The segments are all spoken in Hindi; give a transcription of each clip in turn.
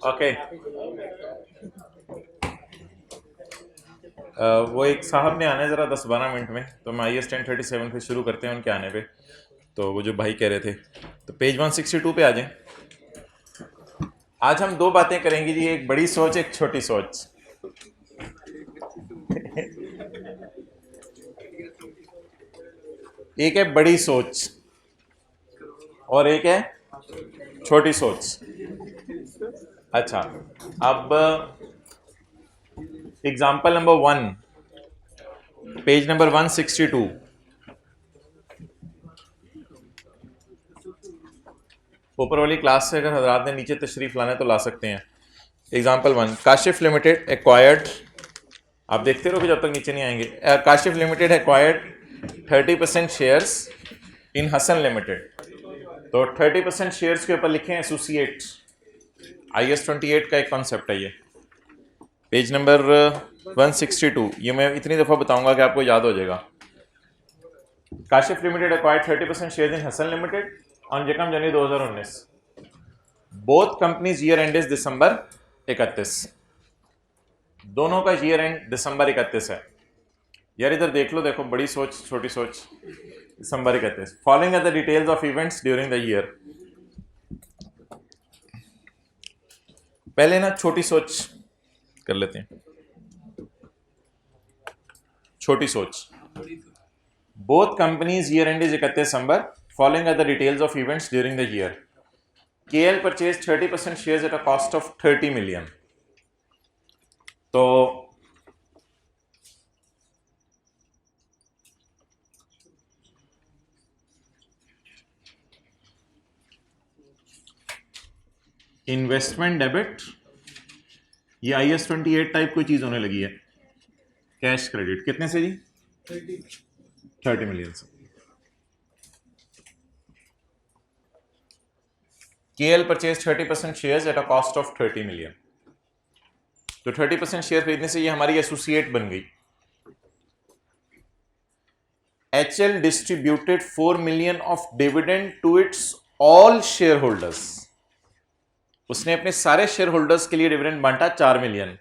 ओके। वो एक साहब ने आना है ज़रा 10-12 मिनट में, तो हम IS 1037 पे शुरू करते हैं उनके आने पे। तो वो जो भाई कह रहे थे, तो पेज 162 पे आ जाएं। आज हम दो बातें करेंगे जी, एक बड़ी सोच, एक छोटी सोच। एक है बड़ी सोच और एक है छोटी सोच। अच्छा, अब एग्जाम्पल नंबर 1, पेज नंबर 162। ऊपर वाली क्लास से अगर हजरात ने नीचे तशरीफ लाना है तो ला सकते हैं। एग्जाम्पल 1, काशिफ लिमिटेड एक्वायर्ड, आप देखते रहोगे जब तक नीचे नहीं आएंगे। Kashif limited acquired 30% shares in Hasan limited. तो 30% शेयर्स के ऊपर लिखे हैं एसोसिएट। IS 28 का एक कॉन्सेप्ट है ये, पेज नंबर 162। ये मैं इतनी दफ़ा बताऊंगा कि आपको याद हो जाएगा। Kashif limited acquired 30% shares in Hasan limited on यकम January 2019। Both companies year end is December 31। दोनों का ईयर एंड दिसंबर 31 है। यार इधर देख लो, देखो बड़ी सोच छोटी सोच, December 31। Following are the details of events during the year. पहले ना छोटी सोच कर लेते हैं। छोटी सोच, both companies year end is 31 December. Following are the details of events during the year. KL purchase 30% shares at a cost of 30 million। तो इन्वेस्टमेंट डेबिट, ये IS 28 टाइप कोई चीज होने लगी है। कैश क्रेडिट कितने से जी? 30 million से। KL purchase 30% shares at a cost of 30 million। तो 30% शेयर खरीदने से ये हमारी एसोसिएट बन गई। HL distributed 4 million of dividend to its all share holders. उसने अपने सारे शेयर होल्डर्स के लिए डिविडेंड बांटा 4 million।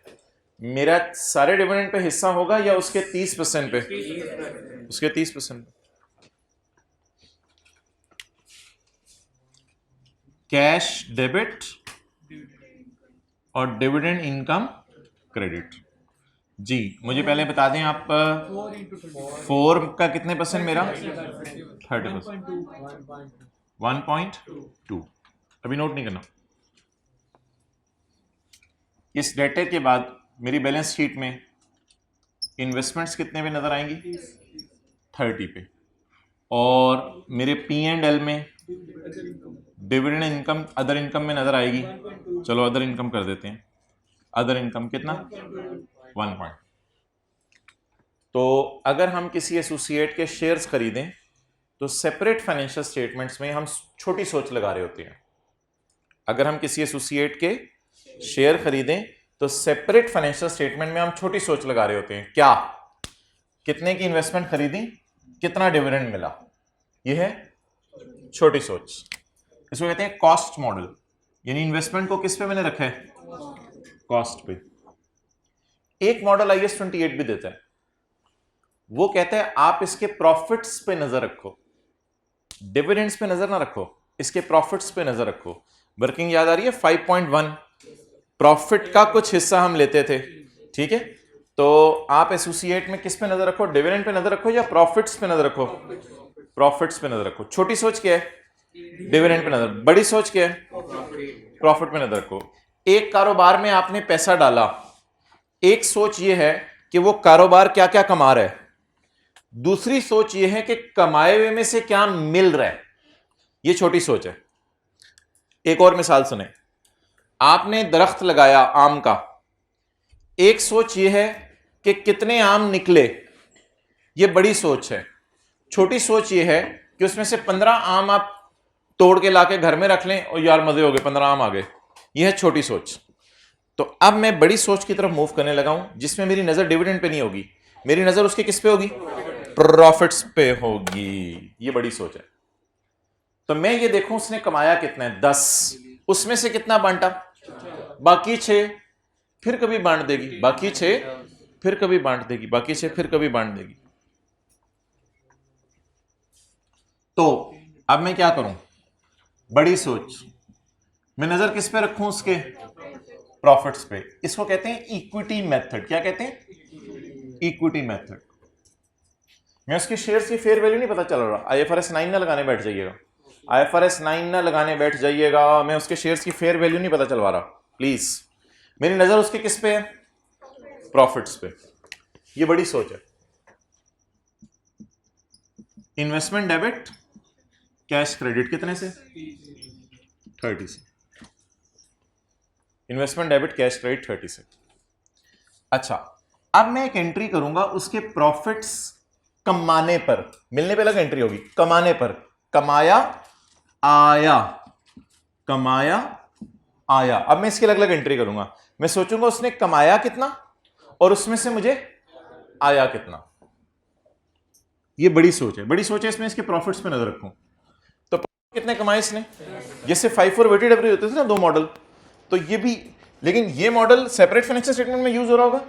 मेरा सारे डिविडेंड पे हिस्सा होगा या उसके 30% पे? उसके 30%। कैश डेबिट और डिविडेंड इनकम क्रेडिट। जी मुझे पहले बता दें आप, 4 का कितने परसेंट मेरा? 30%। 1.2। अभी नोट नहीं करना। इस डेटे के बाद मेरी बैलेंस शीट में इन्वेस्टमेंट्स कितने पे नजर आएंगी? 30 पे। और मेरे P&L में डिविडेंड इनकम अदर इनकम में नजर आएगी। चलो अदर इनकम कर देते हैं। अदर इनकम कितना? 1 पॉइंट। तो अगर हम किसी एसोसिएट के शेयर्स खरीदें तो सेपरेट फाइनेंशियल स्टेटमेंट्स में हम छोटी सोच लगा रहे होते हैं। अगर हम किसी एसोसिएट के शेयर खरीदें तो सेपरेट फाइनेंशियल स्टेटमेंट में हम छोटी सोच लगा रहे होते हैं। क्या? कितने की इन्वेस्टमेंट खरीदी, कितना डिविडेंड मिला, यह है छोटी सोच। इसको कहते हैं कॉस्ट मॉडल। यानी इन्वेस्टमेंट को किस पे मैंने रखा है? कॉस्ट पे। एक मॉडल IS 28 भी देता है, वो कहता है आप इसके प्रॉफिट्स पे नजर रखो, डिविडेंड्स पे नजर ना रखो, इसके प्रॉफिट्स पे नजर रखो। वर्किंग याद आ रही है? 5.1 प्रॉफिट का कुछ हिस्सा हम लेते थे, ठीक है। तो आप एसोसिएट में किस पे नजर रखो? डिविडेंड पे नजर रखो या प्रॉफिट्स पे नजर रखो? प्रॉफिट्स पे नजर रखो। छोटी सोच क्या है? डिविडेंड पे नजर। बड़ी सोच क्या है? प्रॉफिट पे नजर रखो। एक कारोबार में आपने पैसा डाला, एक सोच यह है कि वो कारोबार क्या क्या कमा रहा है, दूसरी सोच यह है कि कमाए हुए में से क्या मिल रहा है। यह छोटी सोच है। एक और मिसाल सुने, आपने दरख्त लगाया आम का, एक सोच यह है कि कितने आम निकले, यह बड़ी सोच है। छोटी सोच यह है कि उसमें से 15 आम आप तोड़ के लाके घर में रख लें और यार मजे हो गए, 15 आम आ गए। यह है छोटी सोच। तो अब मैं बड़ी सोच की तरफ मूव करने लगा हूं, जिसमें मेरी नजर डिविडेंड पे नहीं होगी, मेरी नजर उसके किस पे होगी? प्रॉफिट्स पे होगी। ये बड़ी सोच है। तो मैं ये देखूं उसने कमाया कितना है 10, उसमें से कितना बांटा, बाकी 6, फिर कभी बांट देगी, बाकी 6 फिर कभी बांट देगी, बाकी 6 फिर कभी बांट देगी। तो अब मैं क्या करूं, बड़ी सोच, मैं नजर किस पे रखूं, उसके प्रॉफिट्स पे। इसको कहते हैं इक्विटी मेथड। क्या कहते हैं, इक्विटी मेथड। मैं उसके शेयर्स की फेयर वैल्यू नहीं पता चल रहा, IFRS 9 ना लगाने बैठ जाइएगा, IFRS 9 ना लगाने बैठ जाइएगा, मैं उसके शेयर्स की फेयर वैल्यू नहीं पता चलवा रहा प्लीज। मेरी नजर उसके किस पे है, प्रॉफिट्स पे। ये बड़ी सोच है। इन्वेस्टमेंट डेबिट कैश क्रेडिट कितने से, 30 से। इन्वेस्टमेंट डेबिट कैश क्रेडिट 30 से। अच्छा, अब मैं एक एंट्री करूंगा उसके प्रॉफिट्स कमाने पर, मिलने पे अलग एंट्री होगी, कमाने पर, कमाया आया, कमाया आया। अब मैं इसकी अलग अलग एंट्री करूंगा, मैं सोचूंगा उसने कमाया कितना और उसमें से मुझे आया कितना। ये बड़ी सोच है, बड़ी सोच है। इसमें इसके प्रॉफिट्स पे नजर रखूं तो कितने कमाए इसने, जैसे 5 और वेटेड एवरेज होते थे ना, 2 मॉडल, तो ये भी, लेकिन ये मॉडल सेपरेट फाइनेंशियल स्टेटमेंट में यूज हो रहा होगा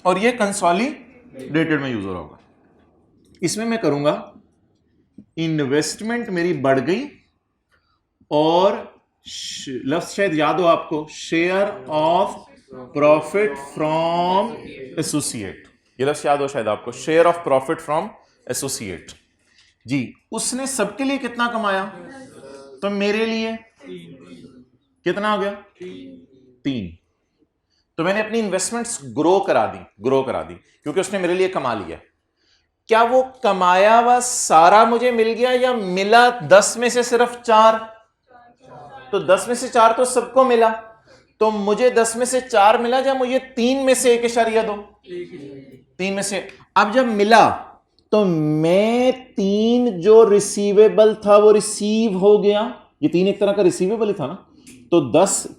और ये कंसोलिडेटेड में यूज हो रहा होगा। इसमें मैं करूंगा इन्वेस्टमेंट मेरी बढ़ गई और लफ्ज शायद याद हो आपको, share of profit from associate, ये लफ्ज याद हो शायद आपको, share of profit from associate जी। उसने सबके लिए कितना कमाया, तो मेरे लिए कितना हो गया, 3। तो मैंने अपनी इन्वेस्टमेंट्स ग्रो करा दी क्योंकि उसने मेरे लिए कमा लिया। क्या वो कमाया हुआ सारा मुझे मिल गया या मिला 10 में से सिर्फ 4? तो 10 में से 4 तो सबको मिला, तो मुझे 10 में से 4 मिला या मुझे 3 में से 1.2? 3 में से। अब जब मिला तो मैं 3 जो रिसीवेबल था वो रिसीव हो गया, ये 3 एक तरह का रिसीवेबल ही था ना, तो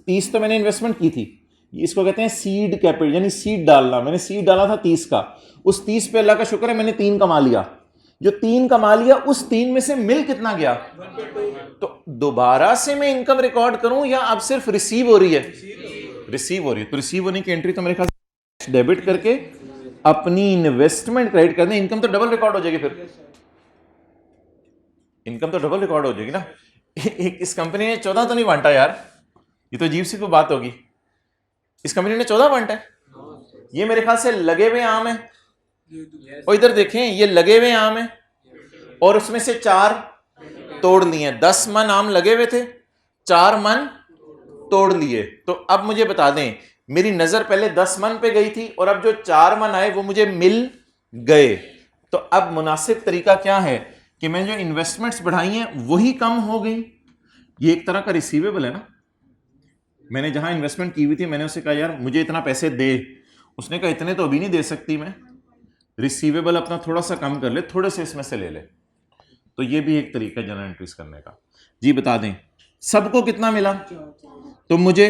30 तो मैंने इन्वेस्टमेंट की थी, इसको कहते हैं सीड कैपिटल, यानी सीड डालना। मैंने सीड डाला था 30 का, उस 30 पे अल्लाह का शुक्र है मैंने 3 कमा लिया। जो 3 कमा लिया उस 3 में से मिल कितना गया, तो दोबारा से मैं इनकम रिकॉर्ड करूं या अब सिर्फ रिसीव हो रही है, रिसीव हो रही है। तो रिसीव होने की एंट्री तो मेरे ख्याल से डेबिट करके अपनी इन्वेस्टमेंट क्रेडिट कर दें, इनकम तो डबल रिकॉर्ड हो जाएगी, फिर इनकम तो डबल रिकॉर्ड हो जाएगी ना। इस कंपनी ने 14 तो नहीं बांटा यार, ये तो अजीब सी कोई बात होगी। इस कंपनी ने 14 बांटा है, ये मेरे ख्याल से लगे हुए आम है, और इधर देखें ये लगे हुए आम है और उसमें से 4 तोड़ लिए। 10 मन आम लगे हुए थे, 4 मन तोड़ लिए। तो अब मुझे बता दें, मेरी नजर पहले 10 मन पे गई थी और अब जो 4 मन आए वो मुझे मिल गए। तो अब मुनासिब तरीका क्या है कि मैंने जो इन्वेस्टमेंट्स बढ़ाई हैं वही कम हो गई। ये एक तरह का रिसीवेबल है ना। मैंने जहां इन्वेस्टमेंट की हुई थी मैंने उसे कहा यार मुझे इतना पैसे दे, उसने कहा इतने तो अभी नहीं दे सकती मैं, रिसीवेबल अपना थोड़ा सा कम कर ले, थोड़े से इसमें से ले ले। तो ये भी एक तरीका है जनरल एंट्रीज करने का। जी बता दें सबको कितना मिला, तो मुझे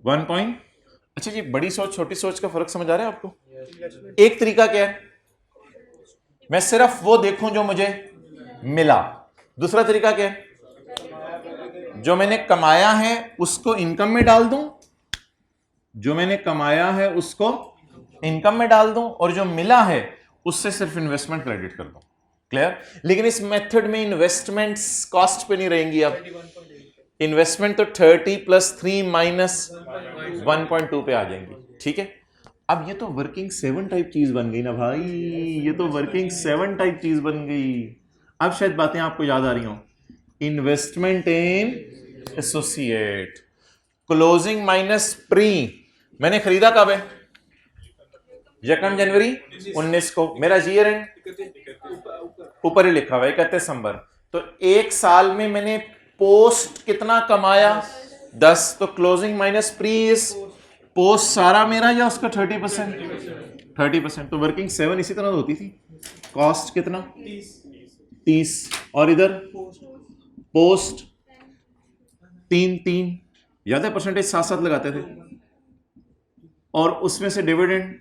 1 पॉइंट। अच्छा जी, बड़ी सोच छोटी सोच का फर्क समझ आ रहा है आपको। एक तरीका क्या है, मैं सिर्फ वो देखूं जो मुझे मिला। दूसरा तरीका क्या है, जो मैंने कमाया है उसको इनकम में डाल दूं, जो मैंने कमाया है उसको इनकम में डाल दूं और जो मिला है उससे सिर्फ इन्वेस्टमेंट क्रेडिट कर दूं। क्लियर। लेकिन इस मेथड में इन्वेस्टमेंट्स कॉस्ट पे नहीं रहेंगी। अब इन्वेस्टमेंट तो 30 + 3 - 1.2 पे आ जाएंगी। ठीक है। अब ये तो वर्किंग 7 टाइप चीज बन गई ना भाई, ये तो वर्किंग 7 टाइप चीज बन गई। अब शायद बातें आपको याद आ रही हो। इन्वेस्टमेंट इन एसोसिएट, क्लोजिंग माइनस प्री। मैंने खरीदा कब है, 1 जनवरी 19 को। मेरा ईयर एंड ऊपर ही लिखा हुआ है 31 दिसंबर। तो 1 साल में मैंने पोस्ट कितना कमाया, 10। तो closing minus pre is post सारा मेरा या उसका 30%, 30%। तो वर्किंग 7 इसी तरह होती थी। कॉस्ट कितना, 30। और इधर पोस्ट 3 याद है, परसेंटेज साथ साथ लगाते थे। और उसमें से डिविडेंड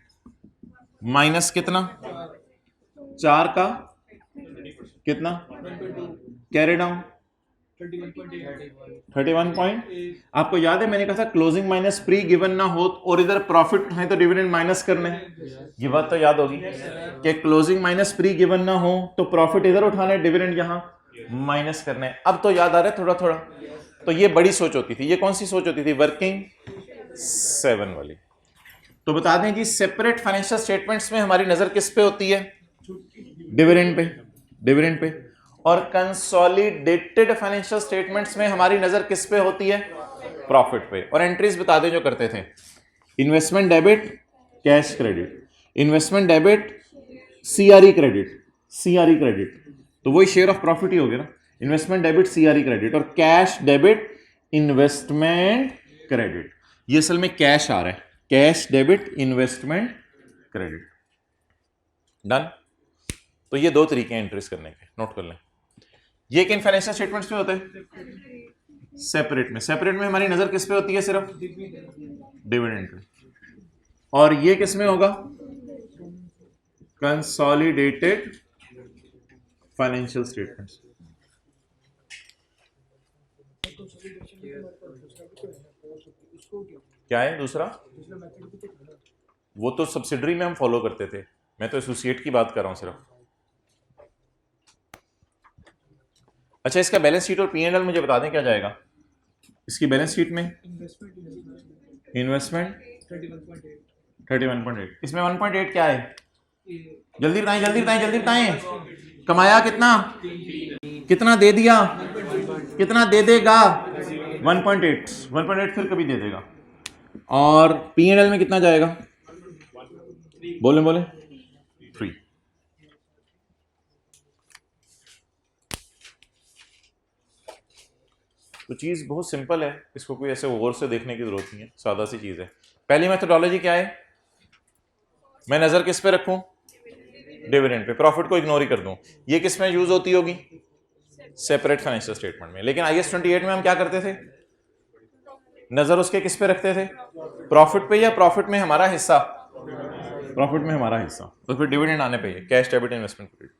माइनस कितना, 4 का कितना? Carry down 31 point. आपको याद है मैंने कहा था क्लोजिंग माइनस प्री गिवन ना हो और इधर प्रॉफिट है तो डिविडेंड माइनस करने, ये बात तो याद होगी कि क्लोजिंग माइनस प्री गिवन ना हो तो प्रॉफिट इधर उठाने, डिविडेंड यहां माइनस करने। अब तो याद आ रहा है थोड़ा थोड़ा। तो ये बड़ी सोच होती थी। ये कौन सी सोच होती थी? वर्किंग 7 वाली। तो बता दें जी, सेपरेट फाइनेंशियल स्टेटमेंट्स में हमारी नजर किस पे होती है? Dividend pay, dividend pay. और कंसोलिडेटेड फाइनेंशियल स्टेटमेंट्स में हमारी नजर किस पे होती है? प्रॉफिट पे। और एंट्रीज बता दें जो करते थे, investment debit, cash credit, investment debit, CRE credit, CRE credit, तो वही शेयर ऑफ प्रॉफिट ही हो गया ना। इन्वेस्टमेंट डेबिट, सीआरई क्रेडिट, और कैश डेबिट, इन्वेस्टमेंट क्रेडिट। ये असल में कैश आ रहा है, cash debit investment credit. Done. तो ये दो तरीके हैं एंट्रीज करने के, नोट कर लें। ये किन फाइनेंशियल स्टेटमेंट्स में होते हैं? सेपरेट में। सेपरेट में हमारी नजर किस पे होती है? सिर्फ डिविडेंड पे। और ये किस में होगा? Consolidated financial statements. क्या है दूसरा? वो तो सब्सिडरी में हम फॉलो करते थे, मैं तो एसोसिएट की बात कर रहा हूं सिर्फ। अच्छा, इसका बैलेंस शीट और पी&एल मुझे बता दें क्या जाएगा इसकी बैलेंस शीट में? इन्वेस्टमेंट 31.8। इसमें 1.8 क्या है? जल्दी बताएं, जल्दी बताएं, जल्दी बताएं। कमाया कितना? कितना दे दिया? कितना दे देगा? 1.8। 1.8 फिर कभी दे देगा। और पी&एल में कितना जाएगा? बोले बोले 3। तो चीज बहुत सिंपल है, इसको कोई ऐसे गौर से देखने की जरूरत नहीं है, सादा सी चीज है। पहली मेथोडोलॉजी क्या है? मैं नजर किस पे रखूं? Dividend pay. प्रॉफिट को इग्नोर ही कर दूं। ये किस में यूज होती होगी? सेपरेट फाइनेंशियल स्टेटमेंट में। लेकिन आईएस 28 में हम क्या करते थे? नजर उसके किस पे रखते थे? प्रॉफिट पे, या प्रॉफिट में हमारा हिस्सा? प्रॉफिट में हमारा हिस्सा। तो फिर डिविडेंड आने पे कैश डेबिट इन्वेस्टमेंट क्रेडिट।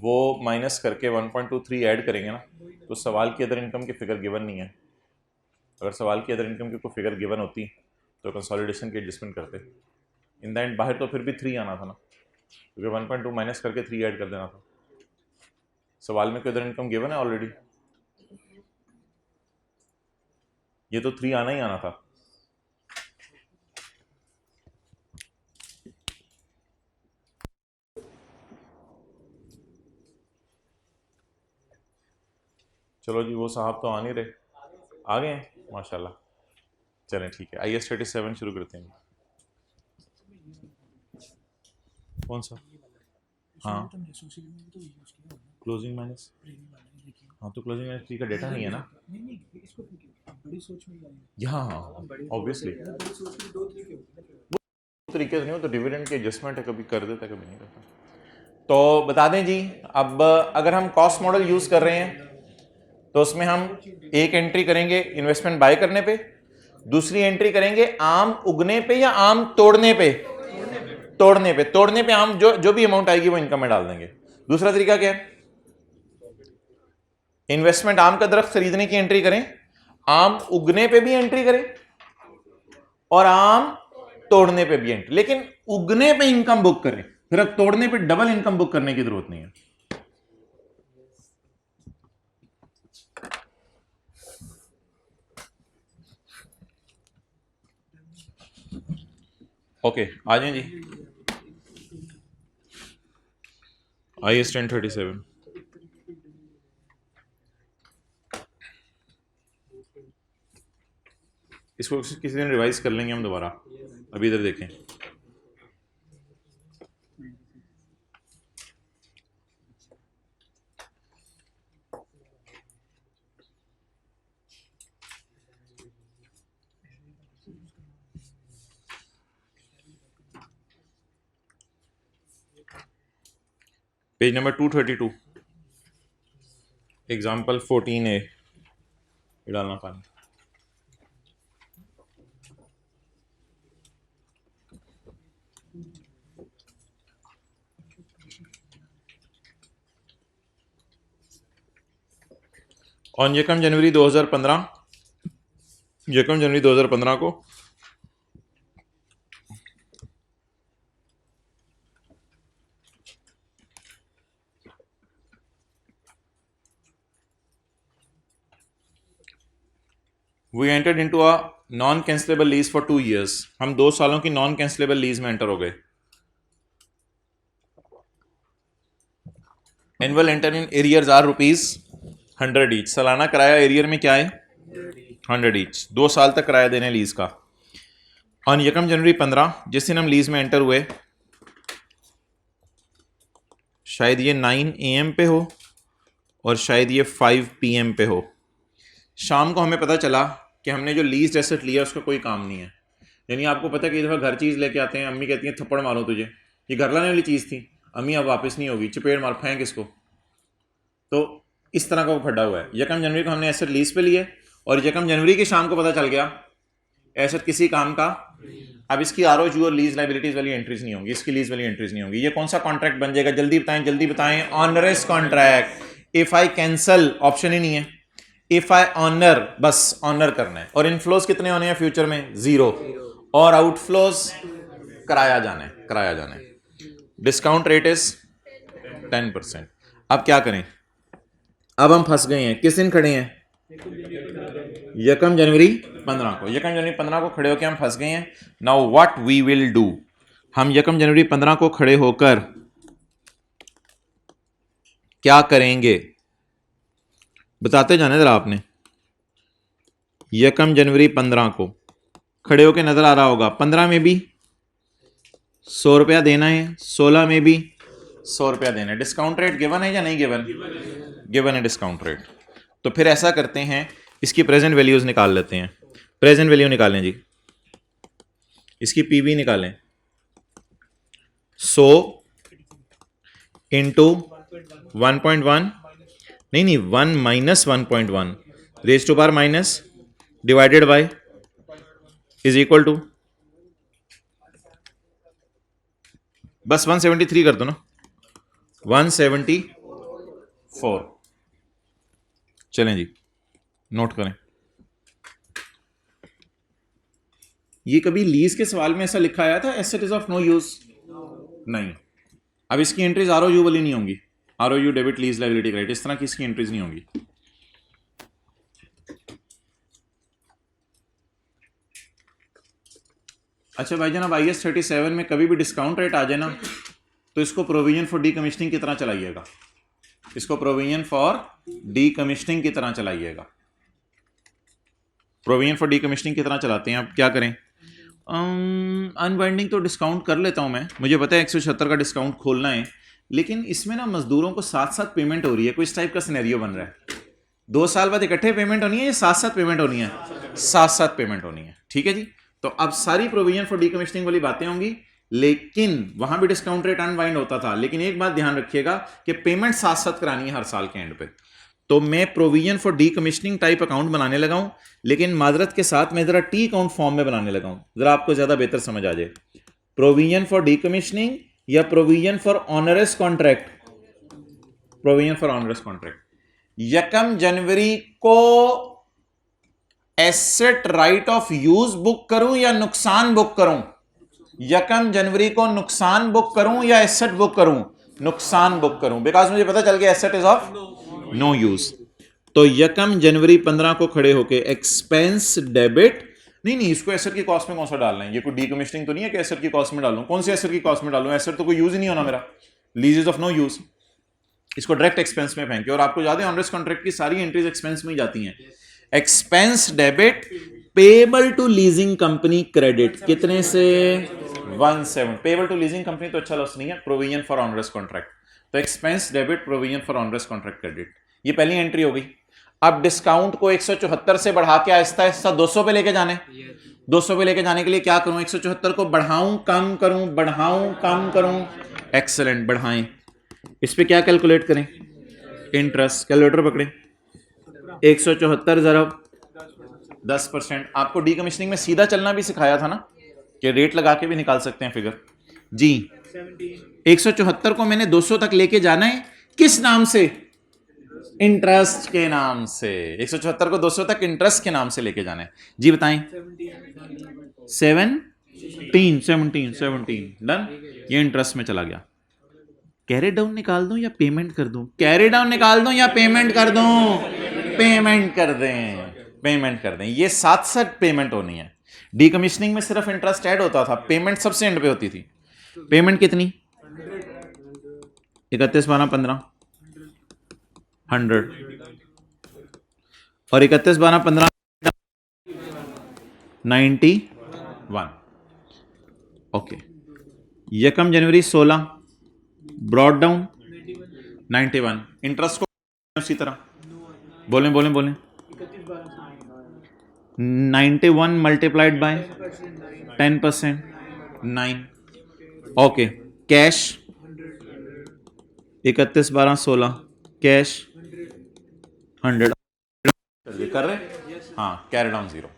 वो माइनस करके 1.23 ऐड करेंगे ना, तो सवाल की अदर इनकम की फिगर गिवन नहीं है। अगर सवाल की अदर इनकम की कोई फिगर गिवन होती तो कंसोलिडेशन की एडजस्टमेंट करते। इन द एंड बाहर तो फिर भी 3 आना था ना, क्योंकि 1.2 माइनस करके 3 ऐड कर देना था। सवाल में कोई अदर इनकम गिवन है ऑलरेडी, ये तो 3 आना ही आना था। चलो जी, वो साहब तो आ नहीं रहे, आ गए हैं माशाल्लाह। चलें ठीक है, IAS 37 शुरू करते हैं। कौन सा? हाँ, क्लोजिंग माइनस। हाँ, तो क्लोजिंग माइनस प्री का डेटा नहीं है ना यहाँ। हाँ, ऑब्वियसली तरीके से नहीं हो तो डिविडेंड की एडजस्टमेंट है, कभी कर देता कभी नहीं करता। तो बता दें जी, अब अगर हम कॉस्ट मॉडल यूज कर रहे हैं तो उसमें हम एक एंट्री करेंगे इन्वेस्टमेंट बाय करने पे, दूसरी एंट्री करेंगे आम उगने पे या आम तोड़ने पे? तोड़ने पे। तोड़ने पे आम जो भी अमाउंट आएगी वो इनकम में डाल देंगे। दूसरा तरीका क्या है? इन्वेस्टमेंट आम का दरख्त खरीदने की एंट्री करें, आम उगने पे भी एंट्री करें और आम तोड़ने पे भी एंट्री, लेकिन उगने पे इनकम बुक करें। फिर अब तोड़ने पे डबल इनकम बुक करने की जरूरत नहीं है। ओके, आ जाए जी। IAS 1037 इसको किसी दिन रिवाइज कर लेंगे हम दोबारा। अभी इधर देखें, पेज नंबर 232, एग्जाम्पल 14A डालना पानी। ऑन यकम जनवरी 2015 को we entered into a non cancellable lease for 2 years। हम 2 सालों की नॉन कैंसलेबल लीज में एंटर हो गए। Annual enter in arrears are ₹100 each. सालाना किराया एरियर में क्या है? 100 ईच। 2 साल तक किराया देने लीज का। ऑन यकम जनवरी 15, जिस दिन हम लीज में एंटर हुए, शायद ये 9 AM पे हो और शायद ये 5 PM पे हो। शाम को हमें पता चला कि हमने जो लीज एसेट लिया उसका कोई काम नहीं है। यानी आपको पता है कि दफ़ा घर चीज़ लेके आते हैं, अम्मी कहती हैं थप्पड़ मारो तुझे, ये घर लाने वाली चीज़ थी, अम्मी अब वापस नहीं होगी, चपेट मार, फेंक इसको। तो इस तरह का वो खड्डा हुआ है। यकम जनवरी को हमने एसेट लीज पे लिए और यकम जनवरी की शाम को पता चल गया एसेट किसी काम का। अब इसकी ROU और लीज लाइबिलिटीज वाली एंट्रीज नहीं होंगी, इसकी लीज वाली एंट्रीज नहीं होंगी। ये कौन सा कॉन्ट्रैक्ट बन जाएगा? जल्दी बताएं, जल्दी बताएं। Onerous contract. If I cancel option ही नहीं है, इफ आई ऑनर, बस ऑनर करना है। और इनफ्लोज कितने होने हैं फ्यूचर में? 0। और आउटफ्लोज कराया जाना है, कराया जाना है। Discount rate is 10%। अब क्या करें? अब हम फंस गए हैं। किस दिन खड़े हैं? यकम जनवरी 15 को। यकम जनवरी 15 को खड़े होकर हम फंस गए हैं। Now what we will do, हम यकम जनवरी 15 को खड़े होकर क्या करेंगे? बताते जाने जरा आपने। यकम जनवरी 15 को खड़े होकर नजर आ रहा होगा, 15 में भी 100 रुपया देना है, 16 में भी 100 रुपया देना है। डिस्काउंट रेट गिवन है या नहीं गिवन? गिवन है डिस्काउंट रेट। तो फिर ऐसा करते हैं, इसकी प्रेजेंट वैल्यूज निकाल लेते हैं। प्रेजेंट वैल्यू निकालें जी, इसकी PV निकालें। 100 इंटू 1.1, नहीं 1 minus 1.1 raise to power minus divided by is equal to, बस 173 कर दो ना, 174। चलें जी, नोट करें। ये कभी लीज के सवाल में ऐसा लिखा आया था, asset is of no use? नहीं। अब इसकी एंट्रीज ROU वाली नहीं होंगी, ROU debit lease liability credit, इस तरह की इसकी एंट्रीज नहीं होंगी। अच्छा भाईजान, अब IS 37 में कभी भी डिस्काउंट रेट आ जाए ना, तो इसको प्रोविजन फॉर डीकमिशनिंग की तरह चलाइएगा। इसको प्रोविजन फॉर डीकमिशनिंग की तरह चलाइएगा। प्रोविजन फॉर डीकमिशनिंग की तरह चलाते हैं। अब क्या करें? अनवाइंडिंग तो डिस्काउंट कर लेता हूं मैं, मुझे पता है 176 का डिस्काउंट खोलना है, लेकिन इसमें ना मजदूरों को साथ साथ पेमेंट हो रही है, कुछ टाइप का सिनेरियो बन रहा है। 2 साल बाद इकट्ठे पेमेंट होनी है या साथ साथ पेमेंट होनी है? साथ साथ पेमेंट होनी है। ठीक है जी। तो अब सारी प्रोविजन फॉर डीकमिशनिंग वाली बातें होंगी, लेकिन वहां भी डिस्काउंट रेट अनवाइंड होता था। लेकिन एक बात ध्यान रखिएगा कि पेमेंट साथ साथ करानी है हर साल के एंड पे। तो मैं provision for decommissioning type account बनाने लगा हूं, लेकिन माजरत के साथ मैं जरा T अकाउंट फॉर्म में बनाने लगा हूं, जरा आपको ज्यादा बेहतर समझ आ जाए। प्रोविजन फॉर डीकमिशनिंग या provision for onerous contract? Provision for onerous contract. यकम जनवरी को asset right of use book करूं या नुकसान बुक करूं? यकम जनवरी को नुकसान बुक करूं या एसेट बुक करूं? नुकसान बुक करूं, बिकॉज मुझे पता चल गया asset is of no use. तो यकम जनवरी 15 को खड़े होके एक्सपेंस डेबिट, नहीं इसको एसेट की कॉस्ट में कौन सा डालना है? ये कोई डीकमिशनिंग तो नहीं है कि एसेट की कॉस्ट में डालूं। कौन सी एसेट की कॉस्ट में डालूं? एसेट तो कोई यूज ही नहीं होना मेरा, lease is of no use. इसको डायरेक्ट एक्सपेंस में फेंके। और आपको याद है ऑनरस कॉन्ट्रैक्ट की सारी एंट्रीज एक्सपेंस में ही जाती हैं। Expense debit payable to leasing company credit, कितने से? 17। पेबल टू लीजिंग कंपनी तो अच्छा लॉस नहीं है, प्रोविजन फॉर ऑनरस कॉन्ट्रैक्ट। तो expense debit provision for onerous contract credit, ये पहली एंट्री हो गई। अब डिस्काउंट को 174 से बढ़ा के आहिस्ता आहिस्ता 200 पे लेके जाने। 200 पे लेके जाने के लिए क्या करूं? 174 को बढ़ाऊं कम करूं, बढ़ाऊं कम करूं? एक्सेलेंट, बढ़ाएं। इस पे क्या कैलकुलेट करें? इंटरेस्ट। कैलकुलेटर पकड़े, 174 ज़रब 10%। आपको डीकमीशनिंग में सीधा चलना भी सिखाया था ना, कि रेट लगा के भी निकाल सकते हैं फिगर जी। 174 को मैंने 200 तक लेके जाना है, किस नाम से? इंटरेस्ट के नाम से। 174 को 200 तक इंटरेस्ट के नाम से लेके जाना है जी। बताएं। 17 डन। ये इंटरेस्ट में चला गया। कैरी डाउन निकाल दूं या पेमेंट कर दूं? कैरी डाउन निकाल दूं या पेमेंट कर दूं? पेमेंट कर दें, पेमेंट कर दें। ये साथ साथ पेमेंट होनी है। डीकमीशनिंग में सिर्फ इंटरेस्ट ऐड होता था, पेमेंट सबसे एंड पे होती थी। पेमेंट कितनी? 31 12 15 100 और 31 12 15 91। ओके, यकम जनवरी 16 ब्रॉड डाउन 91। इंटरेस्ट को उसी तरह बोलें बोलें बोलें 91 multiplied by 10% 9। Okay, cash 31 12 16 cash 100 कर रहे हाँ, कैरी डाउन 0।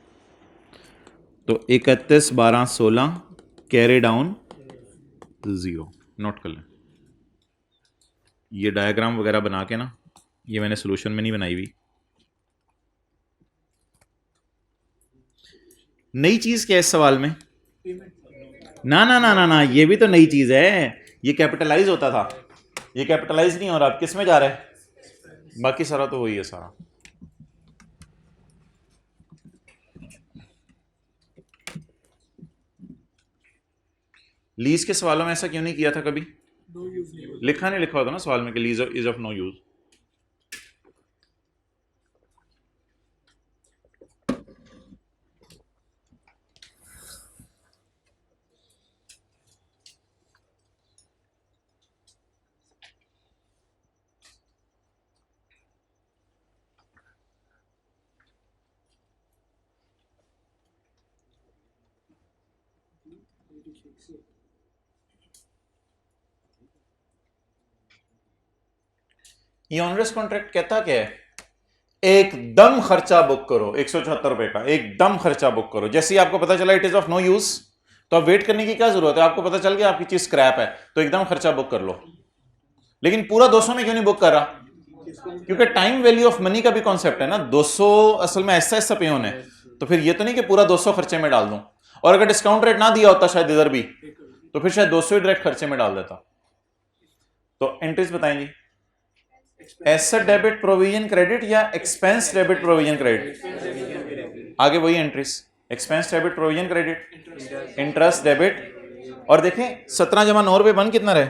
तो 31 12 16 कैरी डाउन 0। नोट कर लें। ये डायग्राम वगैरह बना के ना, ये मैंने सोल्यूशन में नहीं बनाई हुई। नई चीज क्या है इस सवाल में? ना ना ना ना ना, ये भी तो नई चीज है। ये कैपिटलाइज होता था, ये कैपिटलाइज नहीं हो रहा। अब किस में जा रहा है? बाकी सारा तो वही है सारा। लीज के सवालों में ऐसा क्यों नहीं किया था कभी? लिखा नहीं लिखा होता ना सवाल में कि lease is of no use. ये ऑनरेस कॉन्ट्रैक्ट कहता क्या है? एकदम खर्चा बुक करो, 174 रुपए का एकदम खर्चा बुक करो। जैसे ही आपको पता चला it is of no use, तो अब वेट करने की क्या जरूरत है? आपको पता चल गया आपकी चीज स्क्रैप है, तो एकदम खर्चा बुक कर लो। लेकिन पूरा 200 में क्यों नहीं बुक कर रहा? क्योंकि टाइम वैल्यू ऑफ मनी का भी कॉन्सेप्ट है ना। 200 असल में ऐसा ऐसा पेन है, तो फिर ये तो नहीं कि पूरा 200 खर्चे में डाल दूं। और अगर डिस्काउंट रेट ना दिया होता शायद इधर भी, तो फिर शायद 200 ही डायरेक्ट खर्चे में डाल देता। तो एंट्रीज बताएंगे, एसेट डेबिट प्रोविजन क्रेडिट या एक्सपेंस डेबिट प्रोविजन क्रेडिट? आगे वही entries, expense debit provision credit, interest debit. और देखें 17 जमा 9 रुपए बन कितना रहे?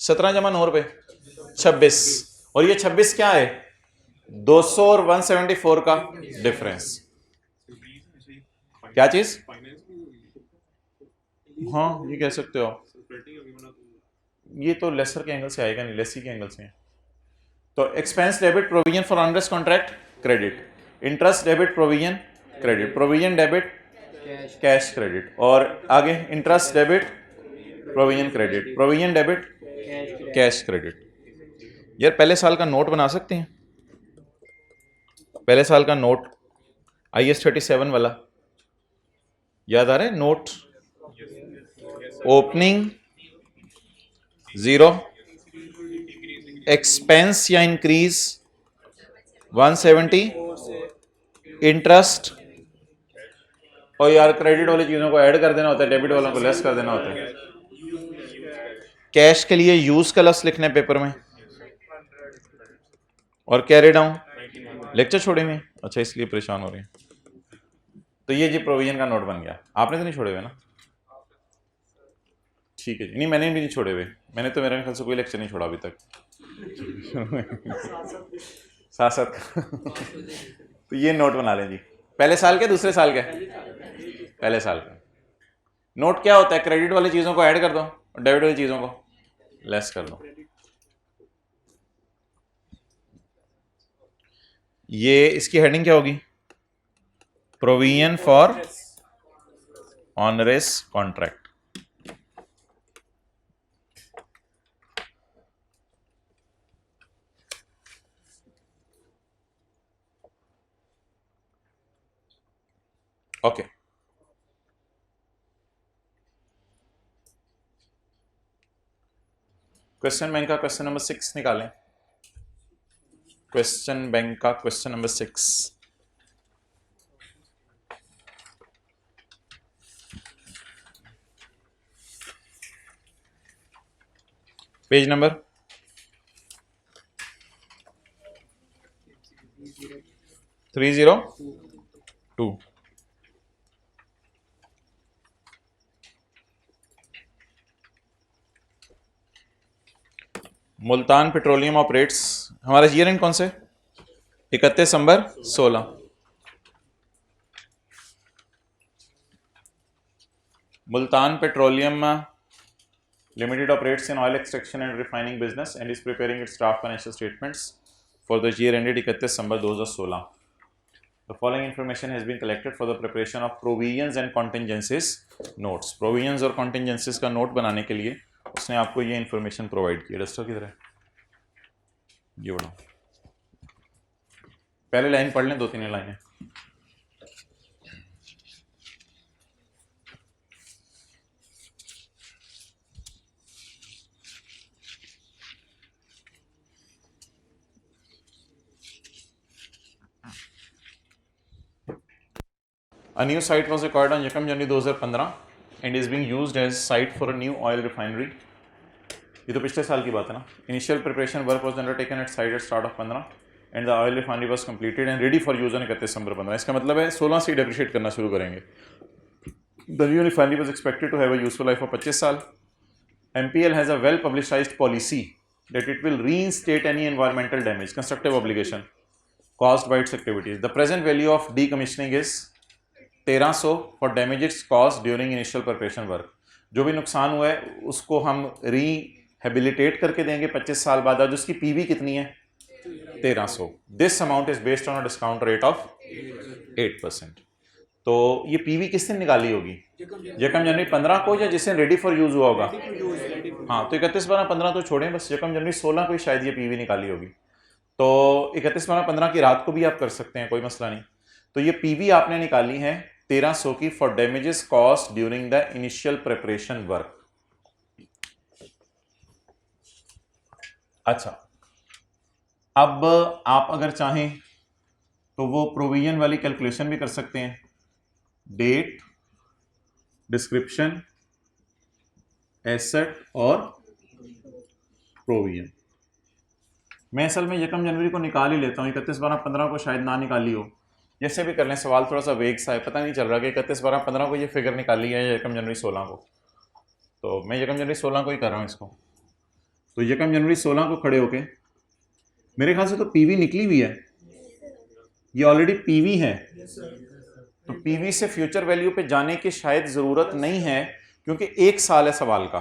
17 जमा 9 रुपए 26। और ये 26 क्या है? 200 और 174 का डिफरेंस। क्या चीज? हाँ, ये कह सकते हो। ये तो लेसर के एंगल से आएगा नहीं, लेसी के एंगल से है। तो expense debit provision for onerous contract credit, interest debit provision credit, provision debit cash credit, और आगे interest debit provision credit, provision debit cash credit. यार पहले साल का नोट बना सकते हैं? पहले साल का नोट IS 37 वाला याद आ रहा है? नोट ओपनिंग 0, एक्सपेंस या इंक्रीज 170, इंटरेस्ट। और यार क्रेडिट वाली चीजों को ऐड कर देना होता है, डेबिट वालों को लेस कर देना होता है। कैश के लिए यूज का लफ्ज लिखना है पेपर में, और कैरी डाउन। लेक्चर छोड़े हुए? अच्छा, इसलिए परेशान हो रहे हैं। तो ये जी प्रोविजन का नोट बन गया। आपने तो नहीं छोड़े हुए ना? ठीक है जी। नहीं, मैंने भी नहीं छोड़े हुए। मैंने तो मेरे ख्याल से कोई लेक्चर नहीं छोड़ा अभी तक। साथ साथ तो ये नोट बना लें जी। पहले साल के दूसरे साल के? पहले साल का। नोट क्या होता है? क्रेडिट वाली चीजों को ऐड कर दो और डेबिट वाली चीजों को लेस कर दो। ये इसकी हेडिंग क्या होगी? Provision for onerous contract. Okay question bank का क्वेश्चन नंबर 6 निकालें। क्वेश्चन बैंक का question number 6, page number 302। Multan petroleum operates, हमारा ईयर एंड कौन से, 31 दिसंबर 16। Multan petroleum limited operates in oil extraction and refining business and is preparing it's draft financial statements for the year ended 31 December 2016। The following information has been collected for the preparation of provisions and contingencies notes. Provisions और contingencies का नोट बनाने के लिए उसने आपको ये इन्फॉर्मेशन प्रोवाइड की है। डस्टर किधर है, ये बढ़ाओ, पहले लाइन पढ़ लें, 2-3 लाइनें। A new site was acquired on Yakam January 2015 and is being used as site for a new oil refinery. ये तो पिछले साल की बात है ना। Initial preparation work was undertaken at site at start of 15 and the oil refinery was completed and ready for use on 31 दिसंबर 15। इसका मतलब है 16 से डेप्रिशिएट करना शुरू करेंगे। The new refinery was expected to have a useful life of 25 साल। MPL has a well publicized policy that it will reinstate any environmental damage, constructive obligation caused by its activities. The present value of decommissioning is 1300 for damages cause during initial preparation work. जो भी नुकसान हुआ है उसको हम रिहेबिलिटेट करके देंगे 25 साल बाद। आज उसकी पीवी कितनी है, 1300। This amount is based on a discount rate of 8%। तो ये पीवी किस दिन निकाली होगी, यकम जनवरी 15 को, या जिससे रेडी फॉर यूज हुआ होगा। हाँ, तो 31/12/15 तो छोड़ें, बस यकम जनवरी 16 को ही शायद ये पीवी निकाली होगी। तो 31/12/15 की रात को भी आप कर सकते हैं, कोई मसला नहीं। तो ये पीवी आपने निकाली है 1300 की for damages cost during the initial preparation work. अच्छा, अब आप अगर चाहें तो वो प्रोविजन वाली कैलकुलेशन भी कर सकते हैं। डेट, डिस्क्रिप्शन, एसेट और प्रोविजन। मैं असल में यकम जनवरी को निकाल ही लेता हूँ, 31/12/15 को शायद ना निकाली हो। जैसे भी कर लें, सवाल थोड़ा सा वेग सा है, पता नहीं चल रहा कि 31/12/15 को ये फिगर निकाली है या यकम जनवरी 16 को। तो मैं यकम जनवरी 16 को ही कर रहा हूँ इसको। तो यकम जनवरी 16 को खड़े होके मेरे ख्याल से तो पीवी निकली हुई है, ये ऑलरेडी पीवी है। तो पीवी से फ्यूचर वैल्यू पे जाने की शायद ज़रूरत नहीं है, क्योंकि 1 साल है सवाल का।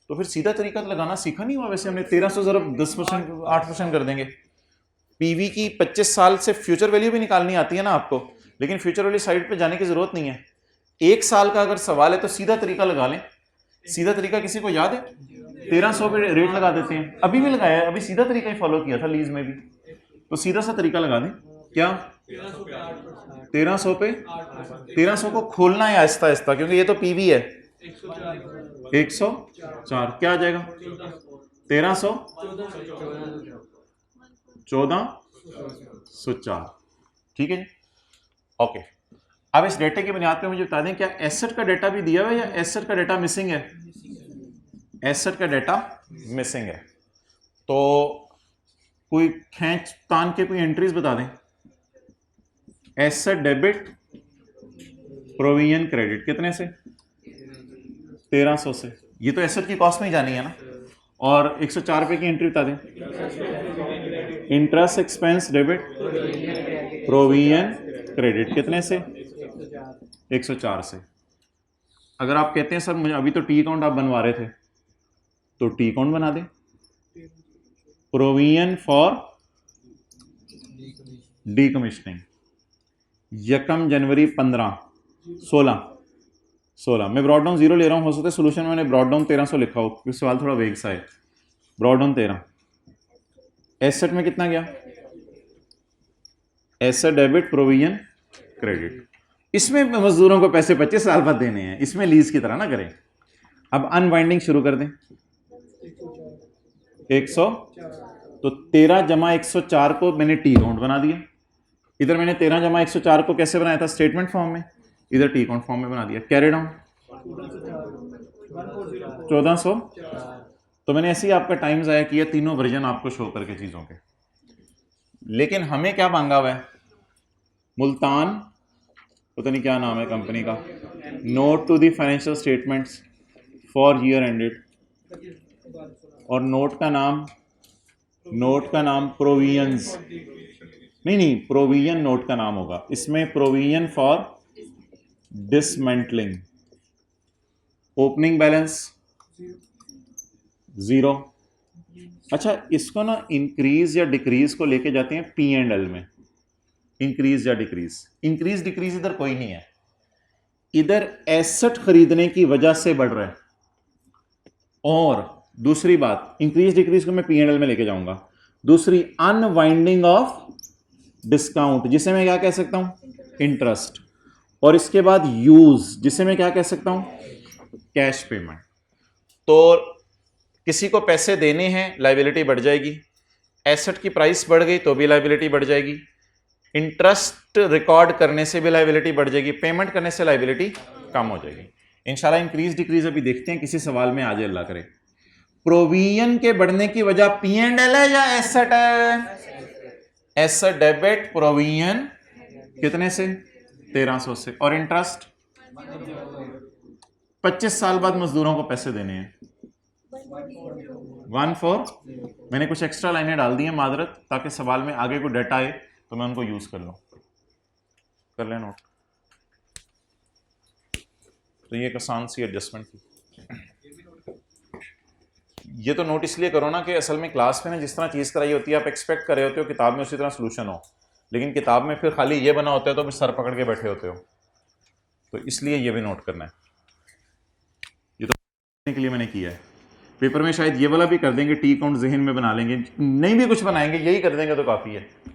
तो फिर सीधा तरीका लगाना सीखा नहीं हुआ वैसे हमने। 1300 ज़रूर 10% 8% कर देंगे। पीवी की 25 साल से फ्यूचर वैल्यू भी निकालनी आती है ना आपको, लेकिन फ्यूचर वैल्यू साइड पे जाने की जरूरत नहीं है। 1 साल का अगर सवाल है तो सीधा तरीका लगा लें। सीधा तरीका किसी को याद है? 1300 पे रेट लगा देते हैं, अभी भी लगाया है, अभी सीधा तरीका ही फॉलो किया था लीज में भी। तो सीधा सा तरीका लगा दें। क्या 1300 पे 1300 को खोलना है आहिस्ता आहिस्ता, क्योंकि ये तो पीवी है। 104 क्या आ जाएगा, 1300 1404। ठीक है जी, ओके। अब इस डेटा की बुनियाद पे मुझे बता दें, क्या एसेट का डेटा भी दिया हुआ है या एसेट का डेटा मिसिंग है? एसेट का डेटा मिसिंग है। तो कोई खींच तान के कोई एंट्रीज बता दें। एसेट डेबिट, प्रोविजन क्रेडिट, कितने से? 1300 से। ये तो एसेट की कॉस्ट में ही जानी है ना। और 104 रुपए की एंट्री बता दें। Interest expense debit, provision credit, कितने से? 104 से। अगर आप कहते हैं सर मुझे अभी तो टी अकाउंट आप बनवा रहे थे, तो टी अकाउंट बना दें। प्रोविजन फॉर डीकमीशनिंग, यकम जनवरी 16 मैं ब्रॉड डाउन 0 ले रहा हूं। हो सकता है सोल्यूशन में मैंने ब्रॉड डाउन 1300 लिखा हो, क्योंकि सवाल थोड़ा वेग सा है। Brought down 13। एसेट में कितना गया? Asset debit, provision credit. इसमें मजदूरों को पैसे 25 साल बाद देने हैं, इसमें लीज की तरह ना करें। अब अनवाइंडिंग शुरू कर दें। 100 तो 13 जमा 104 को मैंने टी काउंट बना दिया। इधर मैंने 13 जमा 104 को कैसे बनाया था? स्टेटमेंट फॉर्म में। इधर टी काउंट फॉर्म में बना दिया। Carry down 1400। तो मैंने ऐसे ही आपका टाइम ज़ाया किया, तीनों वर्जन आपको शो करके चीज़ों के। लेकिन हमें क्या मांगा हुआ है? मुल्तान, पता नहीं क्या नाम है कंपनी का, note to the financial statements for year ended, और नोट का नाम प्रोविजंस, नहीं प्रोविजन नोट का नाम होगा इसमें, provision for dismantling. Opening balance 0। अच्छा, इसको ना इंक्रीज या डिक्रीज को लेके जाते हैं P&L में। इंक्रीज या डिक्रीज, इंक्रीज डिक्रीज इधर कोई नहीं है, इधर एसेट खरीदने की वजह से बढ़ रहा है। और दूसरी बात, इंक्रीज डिक्रीज को मैं P&L में लेके जाऊंगा। दूसरी, अनवाइंडिंग ऑफ डिस्काउंट, जिसे मैं क्या कह सकता हूं? इंटरेस्ट। और इसके बाद यूज, जिसे मैं क्या कह सकता हूं? Cash payment. तो किसी को पैसे देने हैं, लायबिलिटी बढ़ जाएगी। एसेट की प्राइस बढ़ गई तो भी लायबिलिटी बढ़ जाएगी। इंटरेस्ट रिकॉर्ड करने से भी लायबिलिटी बढ़ जाएगी। पेमेंट करने से लायबिलिटी कम हो जाएगी। इंशाल्लाह इंक्रीज डिक्रीज अभी देखते हैं, किसी सवाल में आ जाए अल्लाह करे। प्रोविजन के बढ़ने की वजह P&L है या एसेट है? एसेट डेबिट प्रोविजन कितने से? 1300 से। और इंटरेस्ट 25 साल बाद मजदूरों को पैसे देने हैं 1/4। मैंने कुछ एक्स्ट्रा लाइनें डाल दी हैं मादरत, ताकि सवाल में आगे को डाटा आए तो मैं उनको यूज कर लूं। कर लें नोट। तो ये एक आसान सी एडजस्टमेंट थी। ये तो नोट इसलिए करो ना कि असल में क्लास में ना जिस तरह चीज़ कराई होती है आप एक्सपेक्ट कर रहे होते हो किताब में उसी तरह सोल्यूशन हो, लेकिन किताब में फिर खाली ये बना होता है तो फिर सर पकड़ के बैठे होते हो। तो इसलिए ये भी नोट करना है। ये तो के लिए मैंने किया है। पेपर में शायद ये वाला भी कर देंगे, टी काउंट जहन में बना लेंगे, नहीं भी कुछ बनाएंगे, यही कर देंगे तो काफ़ी है।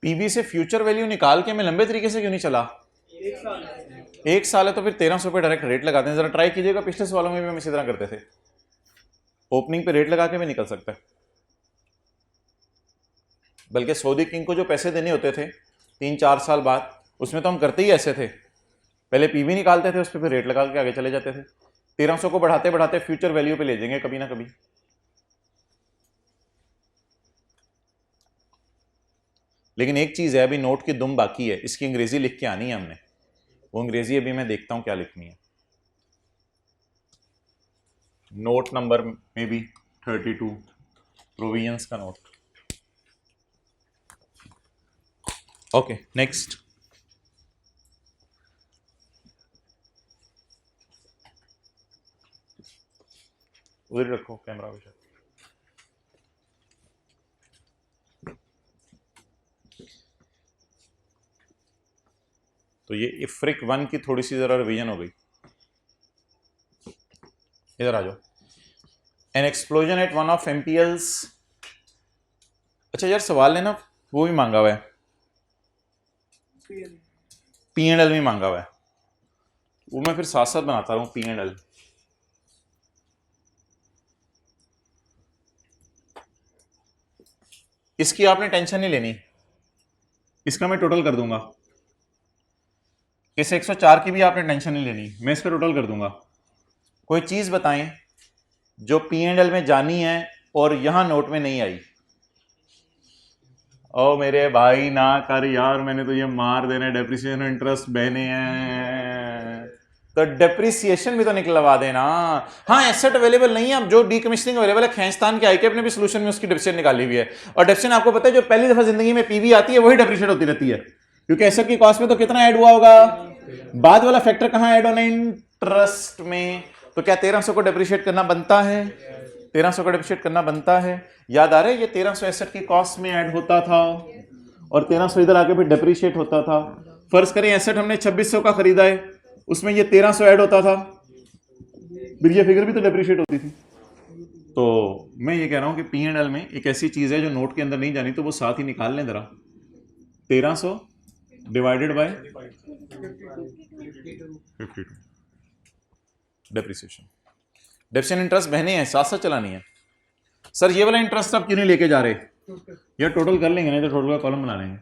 पीवी से फ्यूचर वैल्यू निकाल के मैं लंबे तरीके से क्यों नहीं चला? 1 साल है तो फिर 1300 पे डायरेक्ट रेट लगाते हैं। जरा ट्राई कीजिएगा, पिछले सवालों में भी हम इसी तरह करते थे। ओपनिंग पे रेट लगा के भी निकल सकता है। बल्कि सऊदी किंग को जो पैसे देने होते थे 3-4 साल बाद, उसमें तो हम करते ही ऐसे थे, पहले पीवी निकालते थे, उस पर फिर रेट लगा के आगे चले जाते थे। 1300 को बढ़ाते बढ़ाते फ्यूचर वैल्यू पे ले जाएंगे कभी ना कभी। लेकिन एक चीज़ है, अभी नोट की दुम बाकी है, इसकी अंग्रेजी लिख के आनी है हमने। वो अंग्रेजी अभी मैं देखता हूं क्या लिखनी है। नोट नंबर में भी 32 प्रोविजंस का नोट। Okay, next. उधर रखो कैमरा विषय। तो ये इफ्रिक 1 की थोड़ी सी जरा रिवीजन हो गई। इधर आ जाओ। An explosion at one of MPLs। अच्छा यार, सवाल है ना, वो भी मांगा हुआ है, P&L भी मांगा हुआ है। वो मैं फिर साथ साथ बनाता रहूं। P&L इसकी आपने टेंशन नहीं लेनी, इसका मैं टोटल कर दूंगा। इस 104 की भी आपने टेंशन नहीं लेनी, मैं इसका टोटल कर दूंगा। कोई चीज बताएं जो P&L में जानी है और यहां नोट में नहीं आई। ओ मेरे भाई ना कर यार, मैंने तो ये मार देना, डेप्रिसिएशन इंटरेस्ट बहने हैं तो डेप्रिसिएशन भी तो निकलवा देना। हाँ, एसेट अवेलेबल नहीं है, अब जो डीकमिशनिंग अवेलेबल है, खैंस्तान के आईके अपने भी सोल्यूशन में उसकी डेप्रिसिएशन निकाली हुई है। और डेप्रिसिएशन आपको पता है जो पहली दफा जिंदगी में पीवी आती है वही डेप्रिशिएट होती रहती है, क्योंकि एसेट की कॉस्ट में तो कितना ऐड हुआ होगा, बाद वाला फैक्टर कहां ऐड होना, इंटरेस्ट में। तो क्या 1300 को डेप्रिशिएट करना बनता है? 1300 का डेप्रिशिएट करना बनता है। याद आ रहा है ये 1300 एसेट की कॉस्ट में ऐड होता था और 1300 इधर आके फिर डेप्रिशिएट होता था। फर्ज करें एसेट हमने 2600 का खरीदा है, उसमें ये 1300 ऐड होता था, फिर ये फिगर भी तो डेप्रिशिएट होती थी। तो मैं ये कह रहा हूं कि P&L में एक ऐसी चीज है जो नोट के अंदर नहीं जानी, तो वो साथ ही निकाल लें जरा। 1300 divided by 52 depreciation. Depreciation interest बहने हैं, साथ साथ चलानी है। सर ये वाला इंटरेस्ट आप क्यों नहीं लेके जा रहे? ये टोटल कर लेंगे, नहीं तो टोटल का कॉलम बना लेंगे।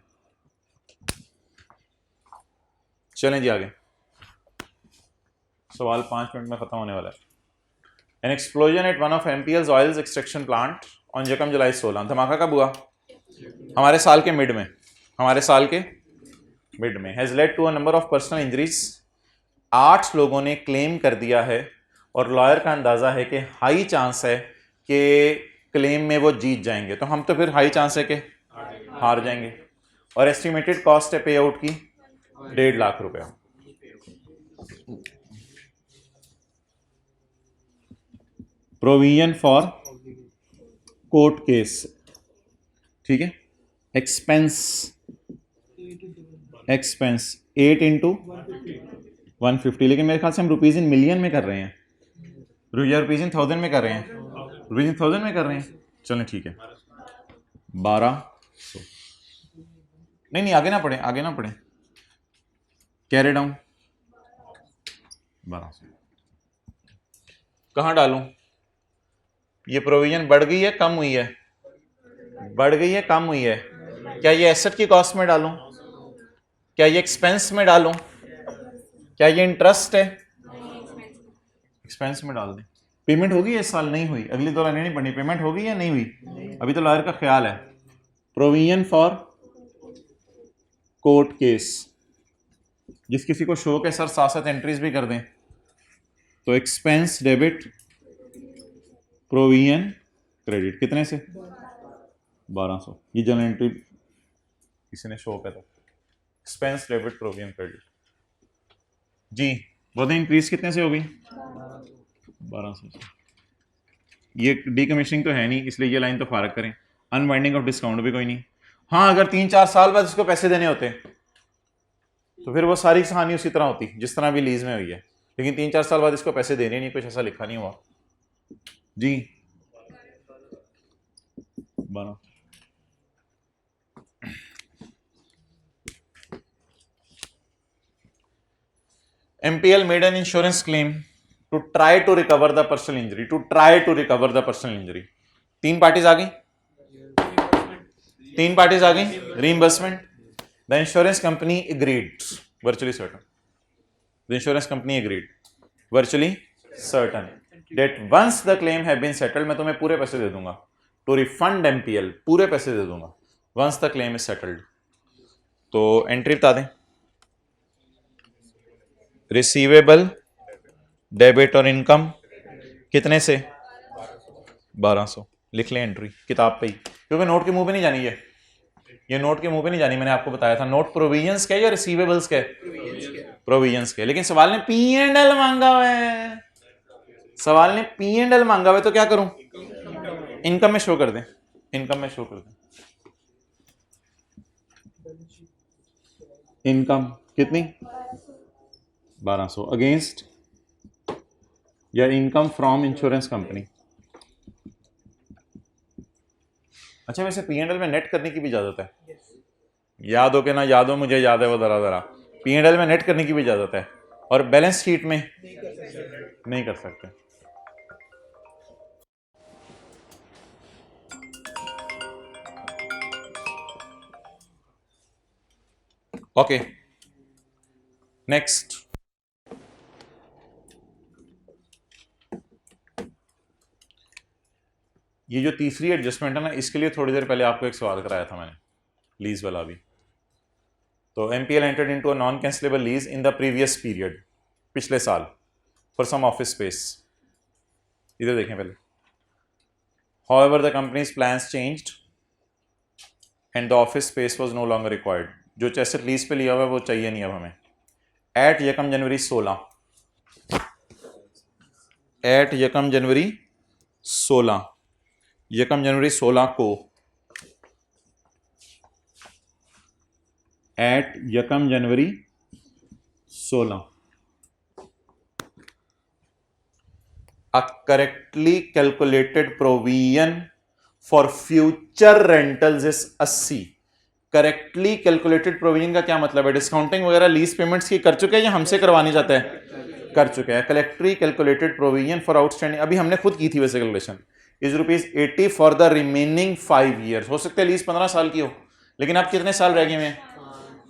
चलें जी आगे, सवाल 5 मिनट में खत्म होने वाला है। An explosion at one of MPL's oils extraction plant on यकम जुलाई 16। धमाका कब हुआ? हमारे साल के मिड में, हमारे साल के मिड में। Has led to a number of personal injuries. 8 लोगों ने क्लेम कर दिया है और लॉयर का अंदाजा है कि हाई चांस है कि क्लेम में वो जीत जाएंगे, तो हम तो फिर हाई चांस है कि हार जाएंगे। और एस्टिमेटेड कॉस्ट है पे आउट की 1.5 लाख रुपया। प्रोविजन फॉर कोर्ट केस, ठीक है। एक्सपेंस 8 इंटू 150, लेकिन मेरे ख्याल से हम रुपीज इन मिलियन में कर रहे हैं, रुपीज इन 1000 में कर रहे हैं, रुपीज इन 1000 में कर रहे हैं। चलें ठीक है, 1200। नहीं आगे ना पढ़े, आगे ना पढ़े, कैरी डाउन 1200। कहाँ डालूं? ये प्रोविजन बढ़ गई है कम हुई है? बढ़ गई है कम हुई है? क्या ये एसेट की कॉस्ट में डालूं? क्या ये एक्सपेंस में डालूं? क्या ये इंटरेस्ट है? एक्सपेंस में डाल दें। पेमेंट होगी इस साल? नहीं हुई। अगली 2 लाइनें नहीं पढ़नी, पेमेंट होगी या नहीं हुई? अभी तो लॉयर का ख्याल है। प्रोविजन फॉर कोर्ट केस, जिस किसी को शो के सर साथ साथ एंट्रीज भी कर दें, तो एक्सपेंस डेबिट प्रोविजन क्रेडिट कितने से? 1200। ये जनरल एंट्री किसी ने शो पे तो एक्सपेंस डेबिट प्रोविजन क्रेडिट जी। बोले इंक्रीज कितने से होगी? 1200 से। ये डीकमीशनिंग तो है नहीं, इसलिए ये लाइन तो फारग करें। अनवाइंडिंग ऑफ डिस्काउंट भी कोई नहीं। हाँ, अगर 3-4 साल बाद इसको पैसे देने होते तो फिर वो सारी कहानी उसी तरह होती जिस तरह भी लीज में हुई है, लेकिन 3-4 साल बाद इसको पैसे देने नहीं, कुछ ऐसा लिखा नहीं हुआ जी। 12 MPL made an insurance claim to try to recover the personal injury, to try to recover the personal injury। 3 parties आ गई, 3 पार्टीज आ गई, reimbursement. The insurance company agreed, virtually certain, the insurance company agreed, virtually certain that once the claim have been settled, मैं तुम्हें पूरे पैसे दे दूंगा, to refund MPL, पूरे पैसे दे दूंगा once the claim is settled। तो एंट्री बता दें, रिसीवेबल डेबिट और इनकम कितने से? 1200। लिख लें एंट्री किताब पे ही, क्योंकि नोट के मुंह पे नहीं जानी है, ये नोट के मुंह पे नहीं जानी। मैंने आपको बताया था नोट प्रोविजंस के या रिसीवेबल्स के? प्रोविजंस के। लेकिन सवाल ने P&L मांगा हुआ है, सवाल ने P&L मांगा हुआ है, तो क्या करूं? इनकम में शो कर दें, इनकम में शो कर दें। इनकम कितनी? 1200 अगेंस्ट या इनकम फ्रॉम इंश्योरेंस कंपनी। अच्छा, वैसे P&L में नेट करने की भी इजाजत है, याद हो के ना याद हो, मुझे याद है वो जरा P&L में नेट करने की भी इजाजत है, और बैलेंस शीट में नहीं कर सकते। Okay, next. ये जो तीसरी एडजस्टमेंट है ना, इसके लिए थोड़ी देर पहले आपको एक सवाल कराया था मैंने, लीज वाला भी। तो MPL entered into a non cancellable lease in the previous period, पिछले साल, फॉर सम ऑफिस स्पेस। इधर देखें पहले। However, the company's plans changed and the office space was no longer required। जो एसेट लीज पे लिया हुआ है वो चाहिए नहीं अब हमें। एट यकम जनवरी 16, 16 यकम जनवरी 16 को एट यकम जनवरी 16 a correctly calculated provision for future rentals is 80। Correctly calculated provision का क्या मतलब है? डिस्काउंटिंग वगैरह लीज पेमेंट्स की कर चुके हैं या हमसे करवानी चाहते हैं? कर चुके हैं। Correctly calculated provision for outstanding, अभी हमने खुद की थी वैसे calculation, is ₹80 for the remaining 5 years. हो सकता है लीज 15 साल की हो, लेकिन आप कितने साल रह गए हैं?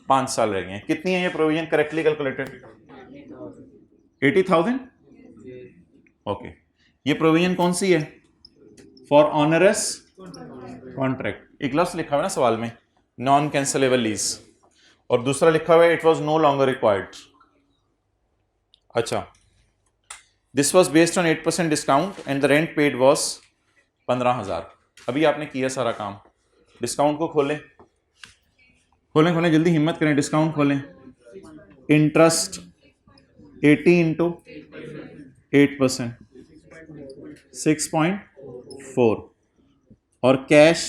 5 साल रह गए हैं। कितनी है ये प्रोविजन करेक्टली कैलकुलेटेड? 80,000। ओके, ये प्रोविजन कौन सी है? For onerous contract. एक लफ्ज लिखा हुआ है ना सवाल में, नॉन कैंसलेबल लीज, और दूसरा लिखा हुआ है it was no longer required. अच्छा, this was based on 8% discount and the rent paid was 15,000। अभी आपने किया सारा काम, डिस्काउंट को खोलें खोलें खोलें, जल्दी हिम्मत करें, डिस्काउंट खोलें। इंटरेस्ट 80 इंटू 8%, 6.4, और कैश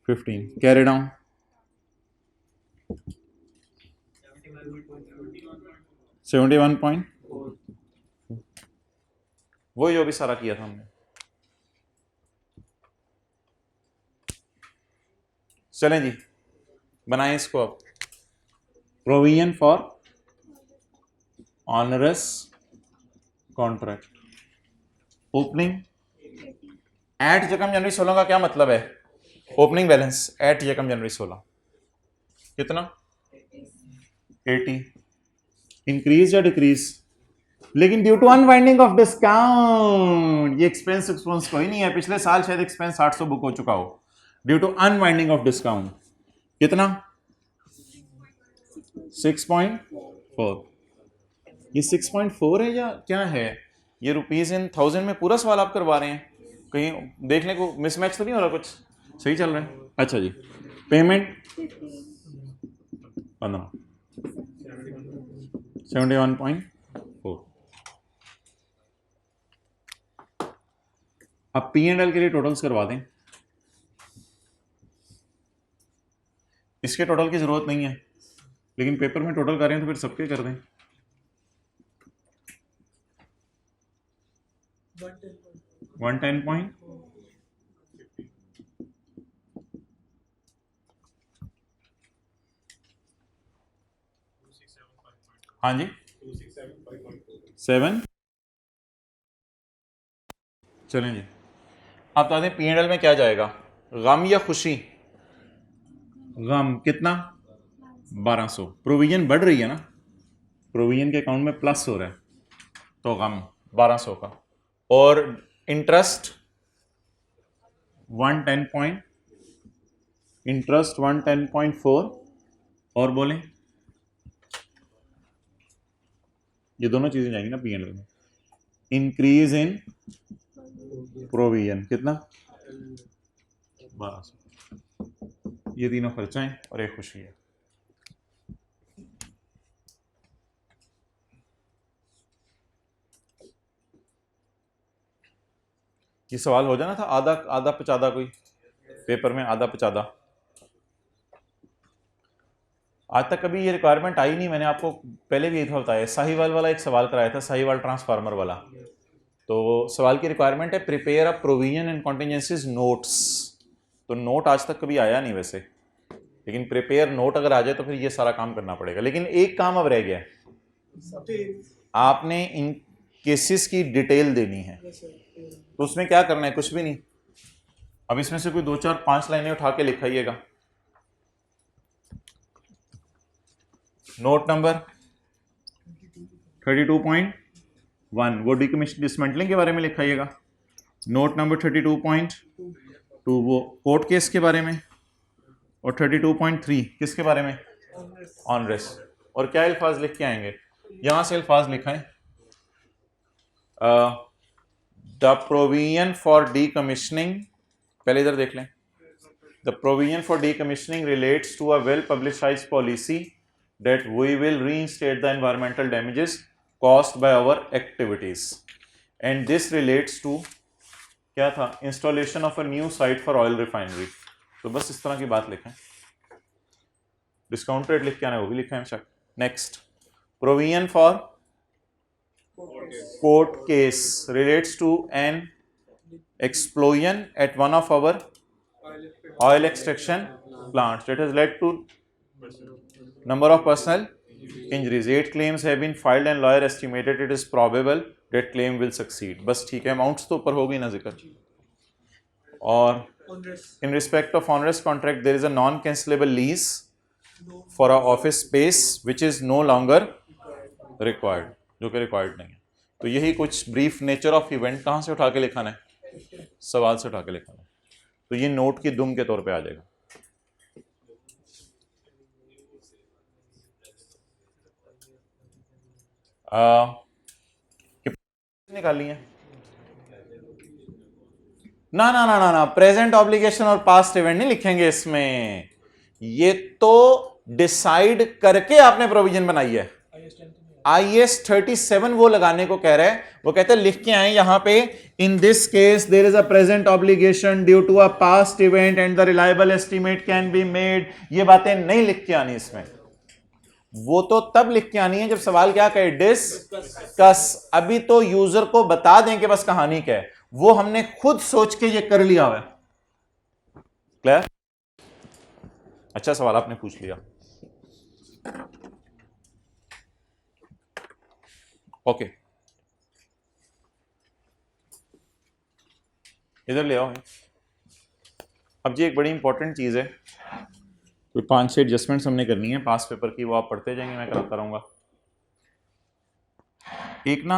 15। कैरी डाउन 71 वही जो भी सारा किया था हमने। चलें जी, बनाएं इसको अब। Provision for onerous contract, opening eight यकम जनवरी 16 का क्या मतलब है? ओपनिंग बैलेंस एट यकम जनवरी 16 कितना? 80। इंक्रीज या डिक्रीज? लेकिन due to unwinding of discount, ये एक्सपेंस कोई नहीं है, पिछले साल शायद एक्सपेंस 800 बुक हो चुका हो। Due to unwinding of discount कितना? 6.4। ये 6.4 है या क्या है? ये रुपीज इन 1000 में पूरा सवाल आप करवा रहे हैं, कहीं देखने को मिसमैच तो नहीं हो रहा? कुछ सही चल रहा है? अच्छा जी, पेमेंट 15, 71.4। अब P&L के लिए टोटल्स करवा दें। इसके टोटल की जरूरत नहीं है, लेकिन पेपर में टोटल कर रहे हैं तो फिर सबके कर दें। 110 पॉइंट, हाँ जी 7। चलें जी, आप बता दें P&L में क्या जाएगा, गम या खुशी? गम कितना? 1200। प्रोविजन बढ़ रही है ना, प्रोविजन के अकाउंट में प्लस हो रहा है, तो गम 1200 का। और इंटरेस्ट 110.4, और बोलें ये दोनों चीजें जाएंगी ना P&L में। इंक्रीज इन प्रोविजन कितना? 1200। ये तीनों खर्चा हैं और एक खुशी है। ये सवाल हो जाना था आधा आधा पचादा, कोई पेपर में आधा पचादा। आज तक कभी ये रिक्वायरमेंट आई नहीं, मैंने आपको पहले भी था बताया। साहिवाल वाला एक सवाल कराया था, साहिवाल ट्रांसफार्मर वाला। तो सवाल की रिक्वायरमेंट है prepare a provision and contingencies notes. तो नोट आज तक कभी आया नहीं वैसे, लेकिन प्रिपेयर नोट अगर आ जाए तो फिर ये सारा काम करना पड़ेगा। लेकिन एक काम अब रह गया है, आपने इन केसेस की डिटेल देनी है। तो उसमें क्या करना है? कुछ भी नहीं। अब इसमें से कोई 2 4 5 लाइनें उठा के लिखाइएगा। नोट नंबर 32.1 वो डिसमेंटलिंग के बारे में लिखाइएगा। नोट नंबर 32.2 वो कोर्ट केस के बारे में, और 32.3 किसके बारे में? ऑनरेस। और क्या अल्फाज लिख के आएंगे? यहां से अल्फाज लिखाएं, द प्रोविजन फॉर डीकमीशनिंग, पहले इधर देख लें। The provision for decommissioning relates to a well publicised policy that we will reinstate the environmental damages caused by our activities, and this relates to क्या था, installation of a new site for oil refinery. तो बस इस तरह की बात लिखें, डिस्काउंट रेट लिख के आना है वो भी लिखा है बेशक। Next, provision for court case relates to an explosion at one of our oil extraction plants that has led to number of personal injuries. 8 claims have been filed and lawyer estimated it is probable that claim will succeed. बस ठीक है, अमाउंट्स तो ऊपर हो गई ना जिक्र। और in respect of onerous contract there is a non cancelable lease for a office space which is no longer required, जो कि required नहीं है। तो यही कुछ brief nature of event कहाँ से उठा के लिखाना है, सवाल से उठा के लिखा है। तो ये नोट की दुम के तौर पे आ जाएगा। निकाली है ना ना ना ना ना, प्रेजेंट ऑब्लिगेशन और पास्ट इवेंट नहीं लिखेंगे इसमें, ये तो डिसाइड करके आपने प्रोविजन बनाई है। IAS 37 वो लगाने को कह रहा है, वो कहते हैं लिख के आए यहां पे, in this case there is a present obligation due to a past event and the reliable estimate can be made. ये बातें नहीं लिख के आनी इसमें, वो तो तब लिख के आनी है जब सवाल क्या कहे, डिस्कस। अभी तो यूजर को बता दें कि बस कहानी क्या है, वो हमने खुद सोच के ये कर लिया हुआ है। क्लियर? अच्छा सवाल आपने पूछ लिया। ओके इधर ले आओ। अब जी एक बड़ी इंपॉर्टेंट चीज है, कोई 5-6 एडजस्टमेंट्स हमने करनी है पास पेपर की, वो आप पढ़ते जाएंगे, मैं कराता रहूंगा। एक ना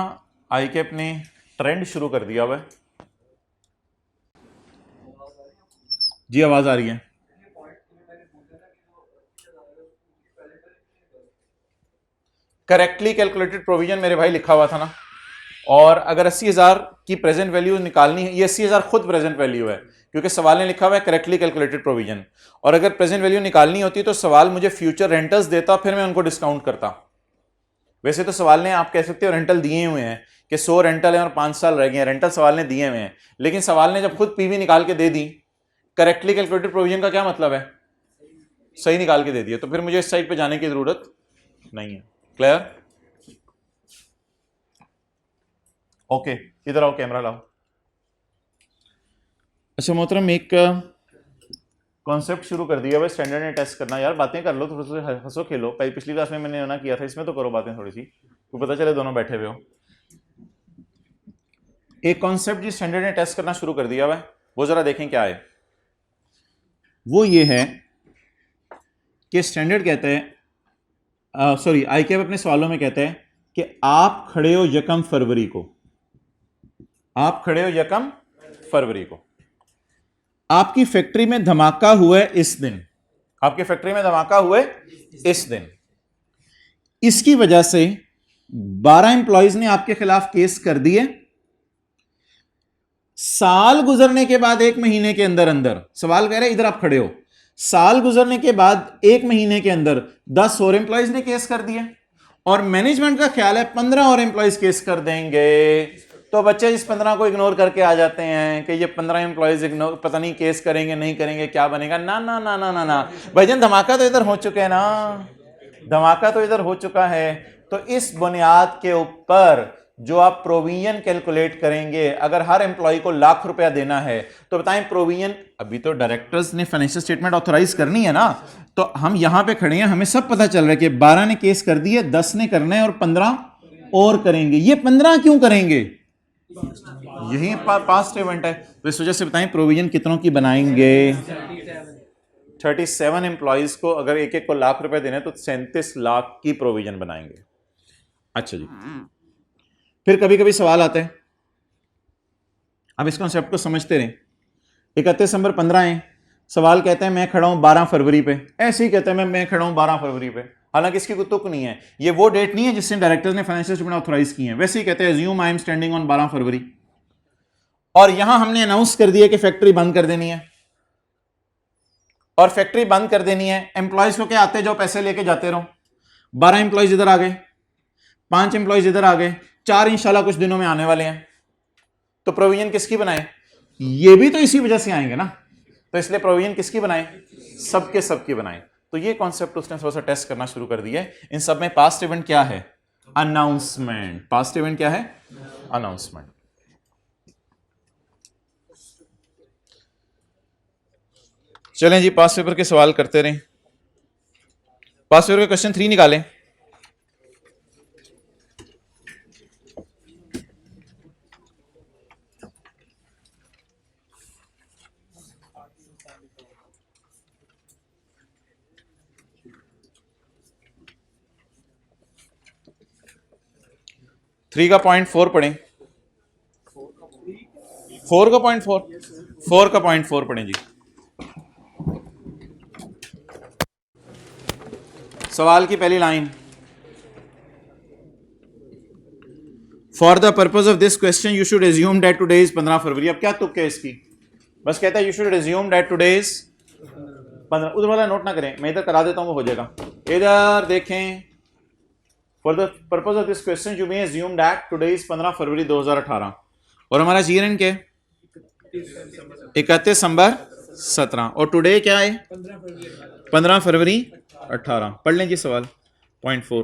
ICAP ने ट्रेंड शुरू कर दिया हुआ है। जी आवाज आ रही है? करेक्टली कैलकुलेटेड प्रोविजन मेरे भाई लिखा हुआ था ना, और अगर 80,000 की प्रेजेंट वैल्यू निकालनी है, ये 80,000 खुद प्रेजेंट वैल्यू है क्योंकि सवाल ने लिखा हुआ है करेक्टली कैलकुलेटेड प्रोविजन, और अगर प्रेजेंट वैल्यू निकालनी होती तो सवाल मुझे फ्यूचर रेंटल्स देता, फिर मैं उनको डिस्काउंट करता। वैसे तो सवाल ने, आप कह सकते हो रेंटल दिए हुए हैं कि 100 रेंटल है और 5 साल रह गए हैं, रेंटल सवाल ने दिए हुए हैं, लेकिन सवाल ने जब खुद पीवी निकाल के दे दी, करेक्टली कैलकुलेटेड प्रोविजन का क्या मतलब है, सही निकाल के दे दिया, तो फिर मुझे इस साइड पे जाने की जरूरत नहीं है। क्लियर? ओके इधर आओ, कैमरा लाओ। अच्छा मोहतरम, एक कॉन्सेप्ट शुरू कर दिया भाई, स्टैंडर्ड ने टेस्ट करना। यार बातें कर लो, थोड़ा सा हंसो खेलो। पिछली क्लास में मैंने ना किया था, इसमें तो करो बातें थोड़ी सी, तो पता चले दोनों बैठे हुए हो। एक कॉन्सेप्ट जी स्टैंडर्ड ने टेस्ट करना शुरू कर दिया हुआ है, वो जरा देखें क्या है। वो ये है कि स्टैंडर्ड कहते हैं, सॉरी ICAP अपने सवालों में कहते हैं कि आप खड़े हो 1 फरवरी को, आप खड़े हो 1 फरवरी को, आपकी फैक्ट्री में धमाका हुआ है इस दिन, आपकी फैक्ट्री में धमाका हुआ है इस दिन, इसकी वजह से 12 एम्प्लॉइज ने आपके खिलाफ केस कर दिए। साल गुजरने के बाद 1 महीने के अंदर अंदर, सवाल कह रहे हैं इधर आप खड़े हो, साल गुजरने के बाद 1 महीने के अंदर 10 और एम्प्लॉइज ने केस कर दिए, और मैनेजमेंट का ख्याल है 15 और एम्प्लॉइज केस कर देंगे। तो बच्चे इस 15 को इग्नोर करके आ जाते हैं कि ये 15 एम्प्लॉइज इग्नोर, पता नहीं केस करेंगे नहीं करेंगे क्या बनेगा। ना ना ना ना ना ना भाईजान, धमाका तो इधर हो चुका है ना, धमाका तो इधर हो चुका है। तो इस बुनियाद के ऊपर जो आप प्रोविजन कैलकुलेट करेंगे, अगर हर एम्प्लॉय को लाख रुपया देना है तो बताएं प्रोविजन, अभी तो डायरेक्टर्स ने फाइनेंशियल स्टेटमेंट ऑथराइज करनी है ना, तो हम यहां पे खड़े हैं, हमें सब पता चल रहा है कि 12 ने केस कर दिए, 10 ने करना है और 15 और करेंगे। ये 15 क्यों करेंगे, यही पास्ट इवेंट है, तो इस वजह से बताएं प्रोविजन कितनों की बनाएंगे। 37 एम्प्लॉइज को अगर एक एक को लाख रुपए देने तो 37 लाख की प्रोविजन बनाएंगे। अच्छा जी, फिर कभी कभी सवाल आता है, अब इस कॉन्सेप्ट को समझते रहें। 31 दिसंबर 15 है, सवाल कहते हैं मैं खड़ा हूं 12 फरवरी पे, ऐसे ही कहते हैं मैं खड़ा हूं 12 फरवरी पे, हालांकि इसकी कोई तुक नहीं है, ये वो डेट नहीं है जिससे डायरेक्टर्स ने फाइनेंशियल स्टेटमेंट ऑथराइज की है। वैसे ही कहते हैं assume I am standing on 12 फरवरी, और यहां हमने अनाउंस कर दिया कि फैक्ट्री बंद कर देनी है, और फैक्ट्री बंद कर देनी है, एम्प्लॉयज को क्या आते जाओ पैसे लेके जाते रहो। 12 एम्प्लॉयज इधर आ गए, 5 एम्प्लॉयज इधर आ गए, 4 इंशाल्लाह कुछ दिनों में आने वाले हैं। तो प्रोविजन किसकी बनाए, ये भी तो इसी वजह से आएंगे ना, तो इसलिए प्रोविजन किसकी बनाए, सबके सबकी बनाए। तो ये कॉन्सेप्ट उसने थोड़ा सा टेस्ट करना शुरू कर दिया है। इन सब में पास्ट इवेंट क्या है, अनाउंसमेंट। पास्ट इवेंट क्या है, अनाउंसमेंट। चलें जी, पास्ट पेपर के सवाल करते रहें। पास्ट पेपर का क्वेश्चन 3 निकालें। थ्री का .4 पढ़ें, 4 का .4, 4 का .4 पढ़ें जी। सवाल की पहली line, for the purpose of this question you should assume that today is 15 फरवरी। अब क्या तुक है इसकी, बस कहता है you should assume that today is 15। उधर वाला नोट ना करें, मैं इधर करा देता हूं, वो हो जाएगा। इधर देखें, for the purpose of this question you may assume that today is 15 फरवरी 2018 और हमारा ईयर एंड क्या है, 31 दिसंबर 17 और टुडे क्या है 15 फरवरी 18। पढ़ लें जी सवाल .4।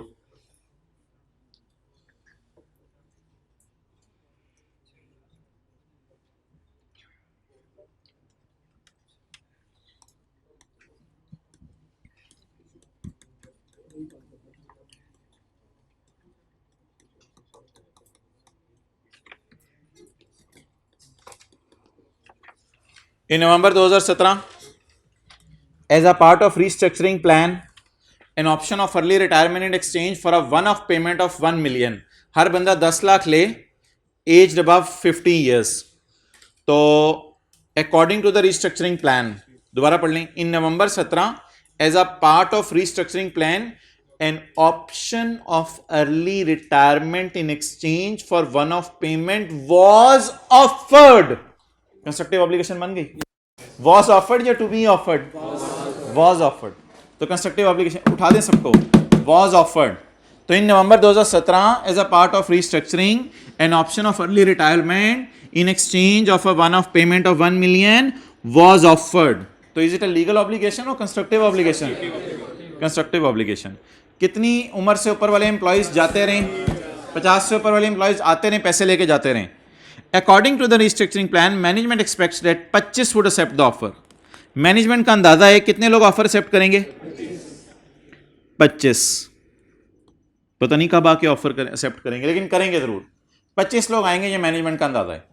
In November 2017, as a part of restructuring plan, an option of early retirement in exchange for a one-off payment of 1 million. हर बंदा 10 लाख ले, aged above 50 years. तो according to the restructuring plan, दोबारा पढ़ लें, in November 17, as a part of restructuring plan, an option of early retirement in exchange for one-off payment was offered. Constructive obligation बन गई, वॉज ऑफर्ड या to be offered, was offered. तो कंस्ट्रक्टिव ऑब्लिगेशन उठा दें सबको, वॉज ऑफर्ड। तो in November 2017 as a part of restructuring an option of early retirement in exchange of a one off payment of 1 million was offered. तो is it a legal obligation और कंस्ट्रक्टिव ऑब्लिगेशन, कंस्ट्रक्टिव ऑब्लिगेशन। कितनी उम्र से ऊपर वाले एम्प्लॉइज जाते रहें, 50 से ऊपर वाले एम्प्लॉइज आते रहें, पैसे लेके जाते रहें। According to the restructuring plan, management expects that 25 would accept the offer. Management का अंदाजा है कितने लोग ऑफर एक्सेप्ट करेंगे, 25। पता नहीं कब आके ऑफर एक्सेप्ट करेंगे, लेकिन करेंगे जरूर। 25 लोग आएंगे, ये मैनेजमेंट का अंदाजा है।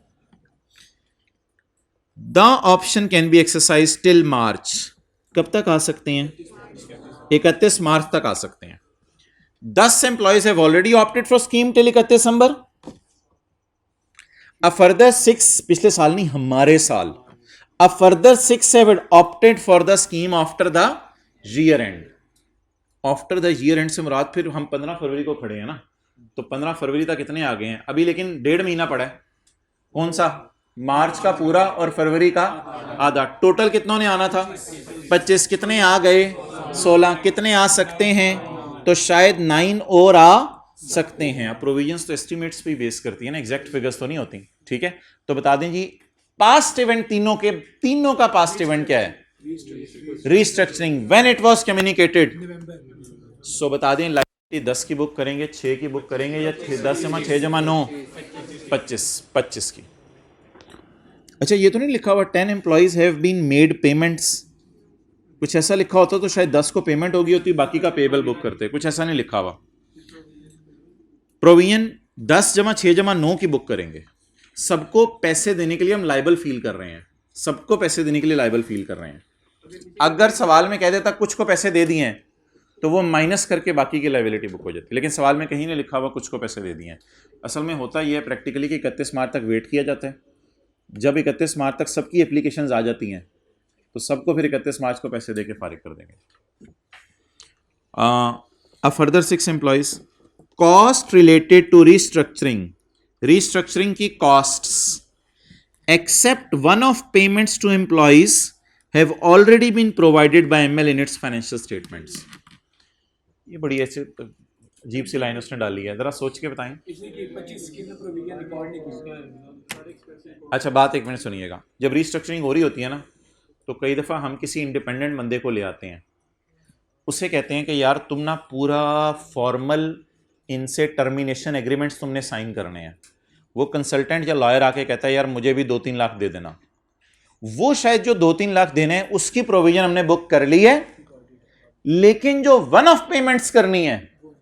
The option can be exercise till March. कब तक आ सकते हैं, 31 मार्च तक आ सकते हैं। 10 employees have already opted for scheme till 31 December. A further 6, पिछले साल नहीं हमारे साल, a further 6 have opted for the scheme after the year end. After the year end से मुराद फिर हम 15 फरवरी को खड़े हैं ना, तो 15 फरवरी तक कितने आ गए हैं अभी, लेकिन 1.5 महीना पड़ा है। कौन सा, मार्च का पूरा और फरवरी का आधा। टोटल कितनों ने आना था, 25। कितने आ गए, 16। कितने आ सकते हैं, तो शायद 9 और आ सकते हैं। प्रोविजंस तो एस्टिमेट्स पे बेस करती है ना, एग्जैक्ट फिगर्स तो नहीं होती। ठीक है, तो बता दें जी पास्ट इवेंट, तीनों का पास्ट इवेंट क्या है, restructuring. When it was communicated, so बता दें लाइटली 10 की बुक करेंगे, 6 की बुक करेंगे, या 10 जमा 6 जमा 9, 25 की। अच्छा, ये तो नहीं लिखा हुआ 10 employees have been made payments. कुछ ऐसा लिखा होता तो शायद 10 को पेमेंट होगी होती, बाकी का पेबल बुक करते। कुछ ऐसा नहीं लिखा हुआ। प्रोविजन 10 जमा 6 जमा 9 की बुक करेंगे। सबको पैसे देने के लिए हम लाइबल फील कर रहे हैं, सबको पैसे देने के लिए लाइबल फील कर रहे हैं। अगर सवाल में कह देता कुछ को पैसे दे दिए हैं, तो वो माइनस करके बाकी की लाइबिलिटी बुक हो जाती। लेकिन सवाल में कहीं नहीं लिखा हुआ कुछ को पैसे दे दिए हैं। असल में होता यह है प्रैक्टिकली कि 31 मार्च तक वेट किया जाता है। जब 31 मार्च तक सबकी एप्लीकेशंस आ जाती हैं, तो सबको फिर 31 मार्च को पैसे दे के फारिग कर देंगे। A further 6 employees, cost related to restructuring, restructuring की costs except one off payments to employees have already been provided by ML in its financial statements. ये बड़ी ऐसे अजीब सी लाइन उसने डाली है, जरा सोच के बताएं। अच्छा बात एक मिनट सुनिएगा, जब रीस्ट्रक्चरिंग हो रही होती है ना, तो कई दफ़ा हम किसी इंडिपेंडेंट बंदे को ले आते हैं, उससे कहते हैं कि यार तुम ना पूरा फॉर्मल इनसे टर्मिनेशन एग्रीमेंट्स तुमने साइन करने हैं। वो कंसल्टेंट या लॉयर आके कहता है यार मुझे भी 2-3 लाख दे देना। वो शायद जो 2-3 लाख देने हैं उसकी प्रोविजन हमने बुक कर ली है, लेकिन जो वन ऑफ पेमेंट्स करनी है,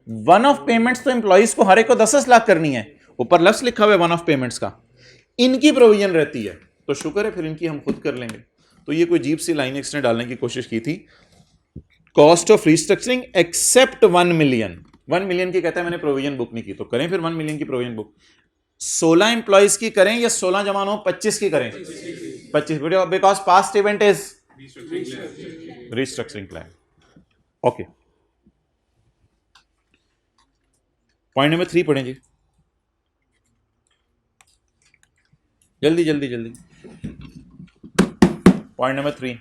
वन ऑफ पेमेंट्स तो एम्प्लॉइज को हर एक को 10-10 लाख करनी है, ऊपर लफ्ज लिखा हुआ है वन ऑफ पेमेंट्स का, इनकी प्रोविजन रहती है। तो शुक्र है फिर इनकी हम खुद कर लेंगे। तो ये कोई अजीब सी लाइन इसने डालने की कोशिश की थी, cost of restructuring except 1 million. 1 million की कहता है मैंने प्रोविजन बुक नहीं की, तो करें फिर 1 मिलियन की प्रोविजन बुक। 16 एम्प्लॉइज की करें या 16 जमा 9 25 की करें? 25, because past event is restructuring plan. Okay, point number 3 पढ़ें जी, जल्दी जल्दी जल्दी। पॉइंट नंबर 3,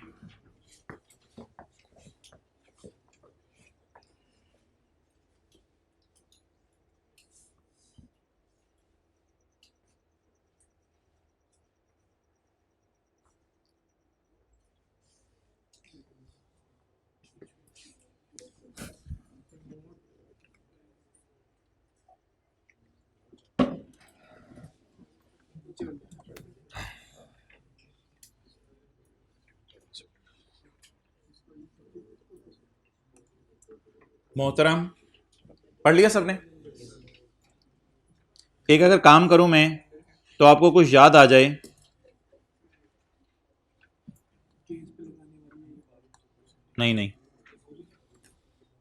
मोहतरम पढ़ लिया सबने? एक अगर काम करूं मैं तो आपको कुछ याद आ जाए, नहीं नहीं,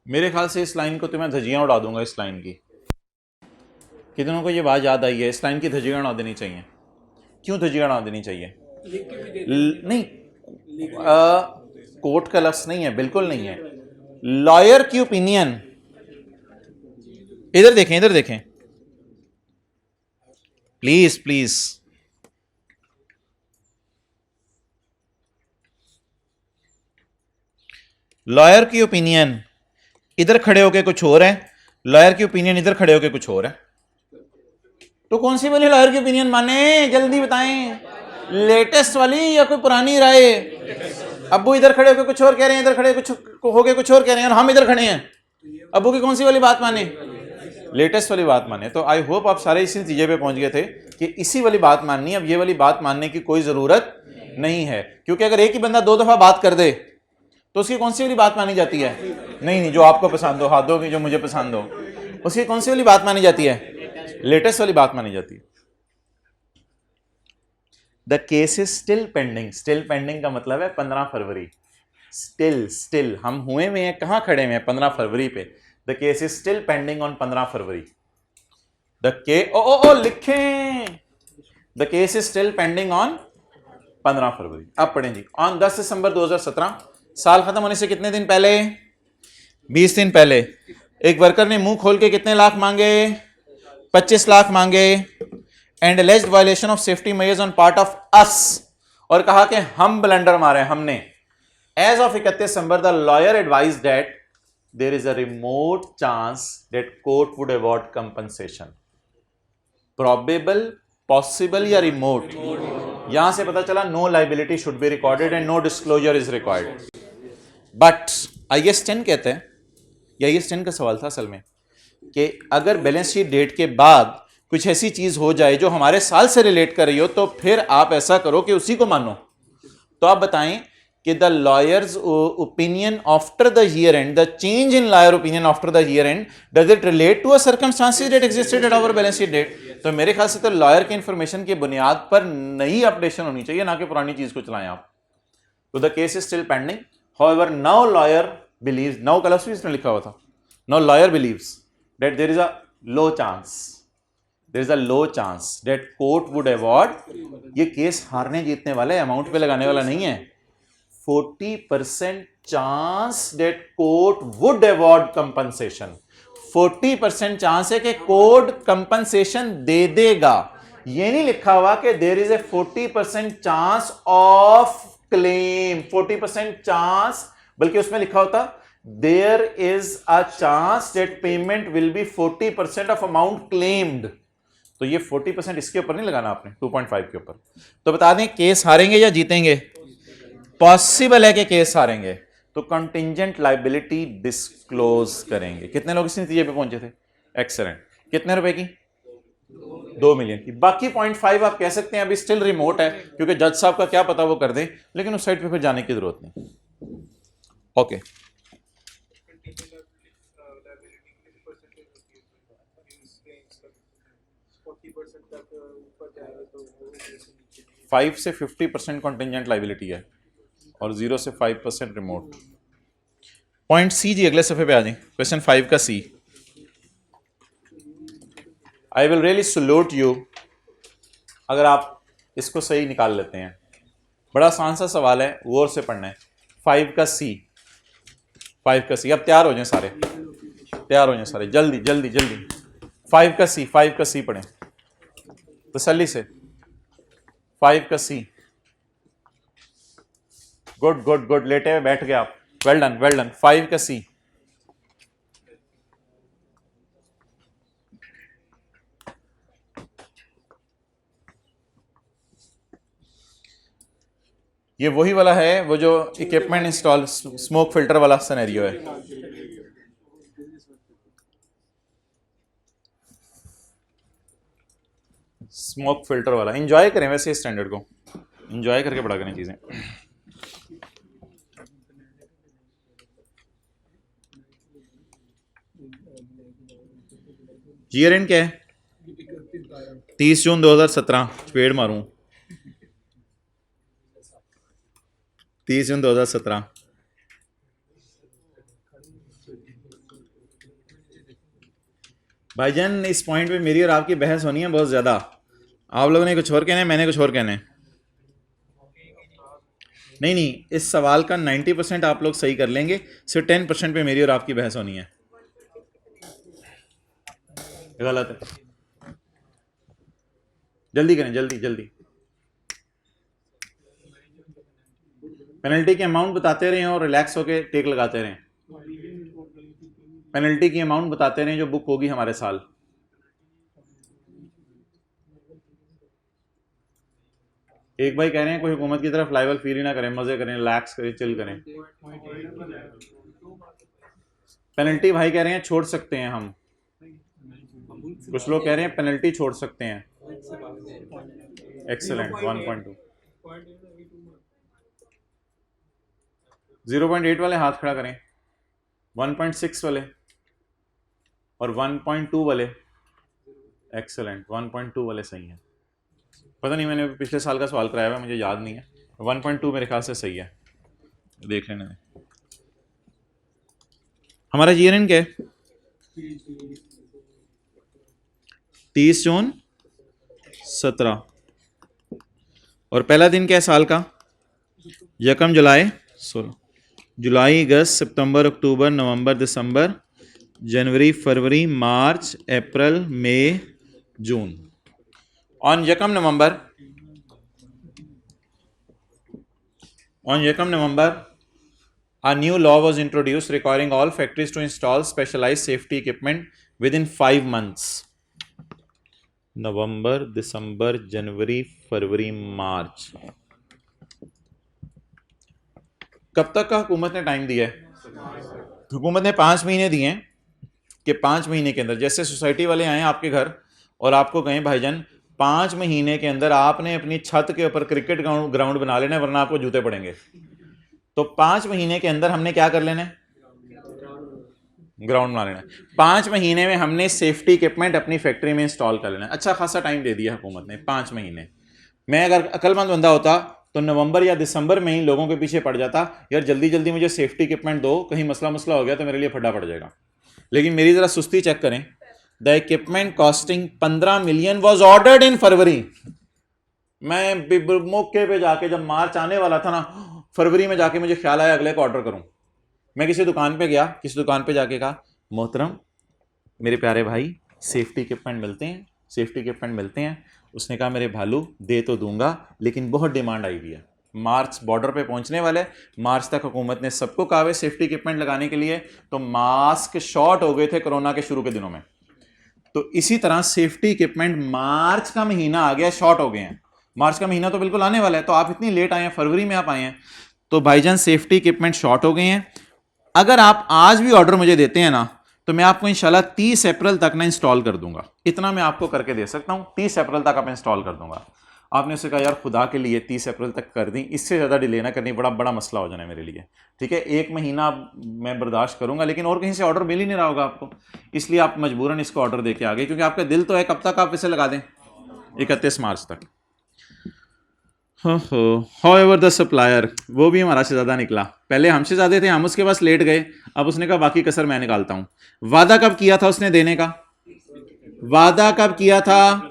मेरे ख्याल से इस लाइन को तो मैं धज्जियां उड़ा दूंगा। इस लाइन की कितनों को ये बात याद आई है? इस लाइन की धज्जियां उड़ा देनी चाहिए। क्यों धज्जियां उड़ा देनी चाहिए? नहीं, कोर्ट का लफ्ज नहीं है, बिल्कुल नहीं है। लॉयर की ओपिनियन, इधर देखें, इधर देखें प्लीज प्लीज। लॉयर की ओपिनियन इधर खड़े होके कुछ और है, लॉयर की ओपिनियन इधर खड़े होके कुछ और है। तो कौन सी वाली लॉयर की ओपिनियन माने? जल्दी बताएं, लेटेस्ट वाली या कोई पुरानी राय? अब्बू इधर खड़े होके कुछ और कह रहे हैं, इधर खड़े कुछ होके कुछ और कह रहे हैं, और हम इधर खड़े हैं। अब्बू की कौन सी वाली बात माने? लेटेस्ट वाली बात माने। तो आई होप आप सारे इसी नतीजे पे पहुंच गए थे कि इसी वाली बात माननी है। अब ये वाली बात मानने की कोई जरूरत नहीं है, क्योंकि अगर एक ही बंदा 2 दफा बात कर दे तो उसकी कौन सी वाली बात मानी जाती है? नहीं नहीं, जो आपको पसंद हो, हाथों की जो मुझे पसंद हो, उसकी कौन सी वाली बात मानी जाती है? लेटेस्ट वाली बात मानी जाती है। The case is still pending. Still pending का मतलब है 15 फरवरी। स्टिल हम हुए हुए हैं, कहां खड़े हुए हैं? 15 फरवरी पे। The case is still pending on 15 February. The के ओ लिखें, the case is still pending on 15 फरवरी। अब पढ़ें जी। ऑन 10 दिसंबर 2017, साल खत्म होने से कितने दिन पहले? 20 दिन पहले, एक वर्कर ने मुंह खोल के कितने लाख मांगे? 25 लाख मांगे। And alleged violation of safety measures on part of us, और कहा कि हम ब्लंडर मारे हमने। As of 31 December the lawyer advise that there is a remote chance that court would award compensation. Probable, possible या रिमोट? यहां से पता चला no liability should be recorded and no disclosure is required. But IAS 10 कहते हैं, या IAS 10 का सवाल था असल में, कि अगर बैलेंस शीट डेट के बाद कुछ ऐसी चीज हो जाए जो हमारे साल से रिलेट कर रही हो, तो फिर आप ऐसा करो कि उसी को मानो। तो आप बताएं कि the lawyer's opinion after the year end, the change in lawyer opinion after the year end, does it relate to a circumstances that existed at our balance sheet date? तो मेरे ख्याल से तो लॉयर की इंफॉर्मेशन की बुनियाद पर नई अपडेशन होनी चाहिए, ना कि पुरानी चीज को चलाएं आप। तो the case is still pending. However now lawyer believes, now का लफ्ज इसमें लिखा हुआ था, now lawyer believes that there is a low chance, there is a low chance that court would award, ये केस हारने जीतने वाला है, अमाउंट पे लगाने वाला नहीं है। 40% chance that court would award compensation, 40% chance है कि कोर्ट कंपनसेशन दे देगा। ये नहीं लिखा हुआ कि there is a 40% chance of claim, 40% chance, बल्कि उसमें लिखा होता there is a chance that payment will be 40% of amount claimed। तो ये 40% इसके ऊपर नहीं लगाना आपने, 2.5 के ऊपर। तो बता दें केस हारेंगे या जीतेंगे? पॉसिबल है कि केस हारेंगे, तो कंटिंजेंट लाइबिलिटी डिस्क्लोज करेंगे। कितने लोग इस नतीजे पे पहुंचे थे? एक्सीलेंट। कितने रुपए की? 2 मिलियन की। बाकी 0.5 आप कह सकते हैं अभी स्टिल रिमोट है, क्योंकि जज साहब का क्या पता वो कर दें, लेकिन उस साइड पे फिर जाने की जरूरत नहीं। ओके फाइव से 50% कॉन्टिजेंट लाइबिलिटी है और 0 से 5% रिमोट। पॉइंट सी जी, अगले सफे पे आ जाए। क्वेश्चन 5 का C. I will really salute you अगर आप इसको सही निकाल लेते हैं। बड़ा आसान सा सवाल है, गौर से पढ़ना है। 5 का सी, 5 का सी। अब तैयार हो जाएं सारे, तैयार हो जाएं सारे, जल्दी जल्दी जल्दी। 5 का सी, 5 का सी पढ़ें तसल्ली से। 5 का सी। गुड गुड गुड, लेटे हुए बैठ गए आप। Well done well done. 5 का सी। ये वही वाला है, वो जो इक्विपमेंट इंस्टॉल स्मोक फिल्टर वाला सिनेरियो है। स्मोक फिल्टर वाला। एंजॉय करें वैसे स्टैंडर्ड को, एंजॉय करके पढ़ा करें चीजें। ईयर एंड क्या है? 30 जून 2017। पेड़ मारूं 30 जून 2017। भाईजान इस पॉइंट पे मेरी और आपकी बहस होनी है बहुत ज्यादा। आप लोगों ने कुछ और कहना है, मैंने कुछ और कहना है। नहीं नहीं, इस सवाल का 90% आप लोग सही कर लेंगे, सिर्फ 10% पे मेरी और आपकी बहस होनी है। गलत है। जल्दी करें, जल्दी जल्दी। पेनल्टी की अमाउंट बताते रहें और रिलैक्स होके टेक लगाते रहें। पेनल्टी की अमाउंट बताते रहें जो बुक होगी हमारे साल। एक भाई कह रहे हैं कोई हुकूमत की तरफ लाइबल फील ही ना करें, मजे करें, रिलैक्स करें, चिल करें। पेनल्टी भाई कह रहे हैं छोड़ सकते हैं हम। कुछ लोग कह रहे हैं पेनल्टी छोड़ सकते हैं। एक्सेलेंट। 1.2। 0.8 वाले हाथ खड़ा करें, 1.6 वाले और 1.2 वाले। एक्सेलेंट। 1.2 वाले सही है। पता नहीं, मैंने पिछले साल का सवाल कराया हुआ, मुझे याद नहीं है। 1.2 मेरे ख्याल से सही है, देख लेना। हमारा ईयर एंड क्या है? 30 जून 17। और पहला दिन क्या है साल का? 1 जुलाई 16। जुलाई, अगस्त, सितंबर, अक्टूबर, नवंबर, दिसंबर, जनवरी, फरवरी, मार्च, अप्रैल, May, June. On 1 November, a new law was introduced requiring all factories to install specialized safety equipment within 5 months. नवंबर, दिसंबर, जनवरी, फरवरी, मार्च। कब तक का हुकूमत ने टाइम दिया है? हुकूमत ने 5 महीने दिए हैं कि 5 महीने के अंदर, जैसे सोसाइटी वाले आए आपके घर और आपको कहें भाईजान 5 महीने के अंदर आपने अपनी छत के ऊपर क्रिकेट ग्राउंड बना लेना है वरना आपको जूते पड़ेंगे। तो 5 महीने के अंदर हमने क्या कर लेना है? ग्राउंड बना लेना है। 5 महीने में हमने सेफ्टी इक्विपमेंट अपनी फैक्ट्री में इंस्टॉल कर लेना है। अच्छा खासा टाइम दे दिया हुकूमत ने, 5 महीने। मैं अगर अक्लमंद बंदा होता तो नवंबर या दिसंबर में ही लोगों के पीछे पड़ जाता, यार जल्दी जल्दी मुझे सेफ्टी इक्विपमेंट दो, कहीं मसला हो गया तो मेरे लिए फड्डा पड़ जाएगा। लेकिन मेरी जरा सुस्ती चेक करें। The equipment costing 15 million was ordered in February. मैं मौके पे जाके, जब मार्च आने वाला था ना, फरवरी में जाके मुझे ख्याल आया अगले को ऑर्डर करूं। मैं किसी दुकान पे गया, किसी दुकान पे जाके कहा मोहतरम मेरे प्यारे भाई सेफ्टी इक्विपमेंट मिलते हैं, सेफ्टी इक्विपमेंट मिलते हैं। उसने कहा मेरे भालू दे तो दूंगा लेकिन बहुत डिमांड आई हुई है, मार्च बॉर्डर पे पहुंचने वाले, मार्च तक हुकूमत ने सबको कहा हुआ सेफ्टी इक्विपमेंट लगाने के लिए, तो मास्क शॉर्ट हो गए थे कोरोना के शुरू के दिनों में। तो इसी तरह सेफ्टी इक्विपमेंट मार्च का महीना आ गया, शॉर्ट हो गए हैं। मार्च का महीना तो बिल्कुल आने वाला है, तो आप इतनी लेट आए हैं, फरवरी में आप आए हैं, तो भाईजान सेफ्टी इक्विपमेंट शॉर्ट हो गए हैं। अगर आप आज भी ऑर्डर मुझे देते हैं ना, तो मैं आपको इंशाल्लाह 30 अप्रैल तक ना इंस्टॉल कर दूंगा। इतना मैं आपको करके दे सकता हूं, 30 अप्रैल तक आप इंस्टॉल कर दूंगा। आपने उससे कहा यार खुदा के लिए 30 अप्रैल तक कर दी, इससे ज़्यादा डिले ना करनी, बड़ा बड़ा मसला हो जाना है मेरे लिए। ठीक है, 1 महीना मैं बर्दाश्त करूंगा, लेकिन और कहीं से ऑर्डर मिल ही नहीं रहा होगा आपको, इसलिए आप मजबूरन इसको ऑर्डर दे के आ गए, क्योंकि आपका दिल तो है कब तक आप इसे लगा दें, 31 मार्च तक। However द सप्लायर, वो भी हमारा शहजादा निकला, पहले हमसे ज़्यादा थे, हम उसके पास लेट गए, अब उसने कहा बाकी कसर मैं निकालता हूँ। वादा कब किया था उसने देने का? वादा कब किया था?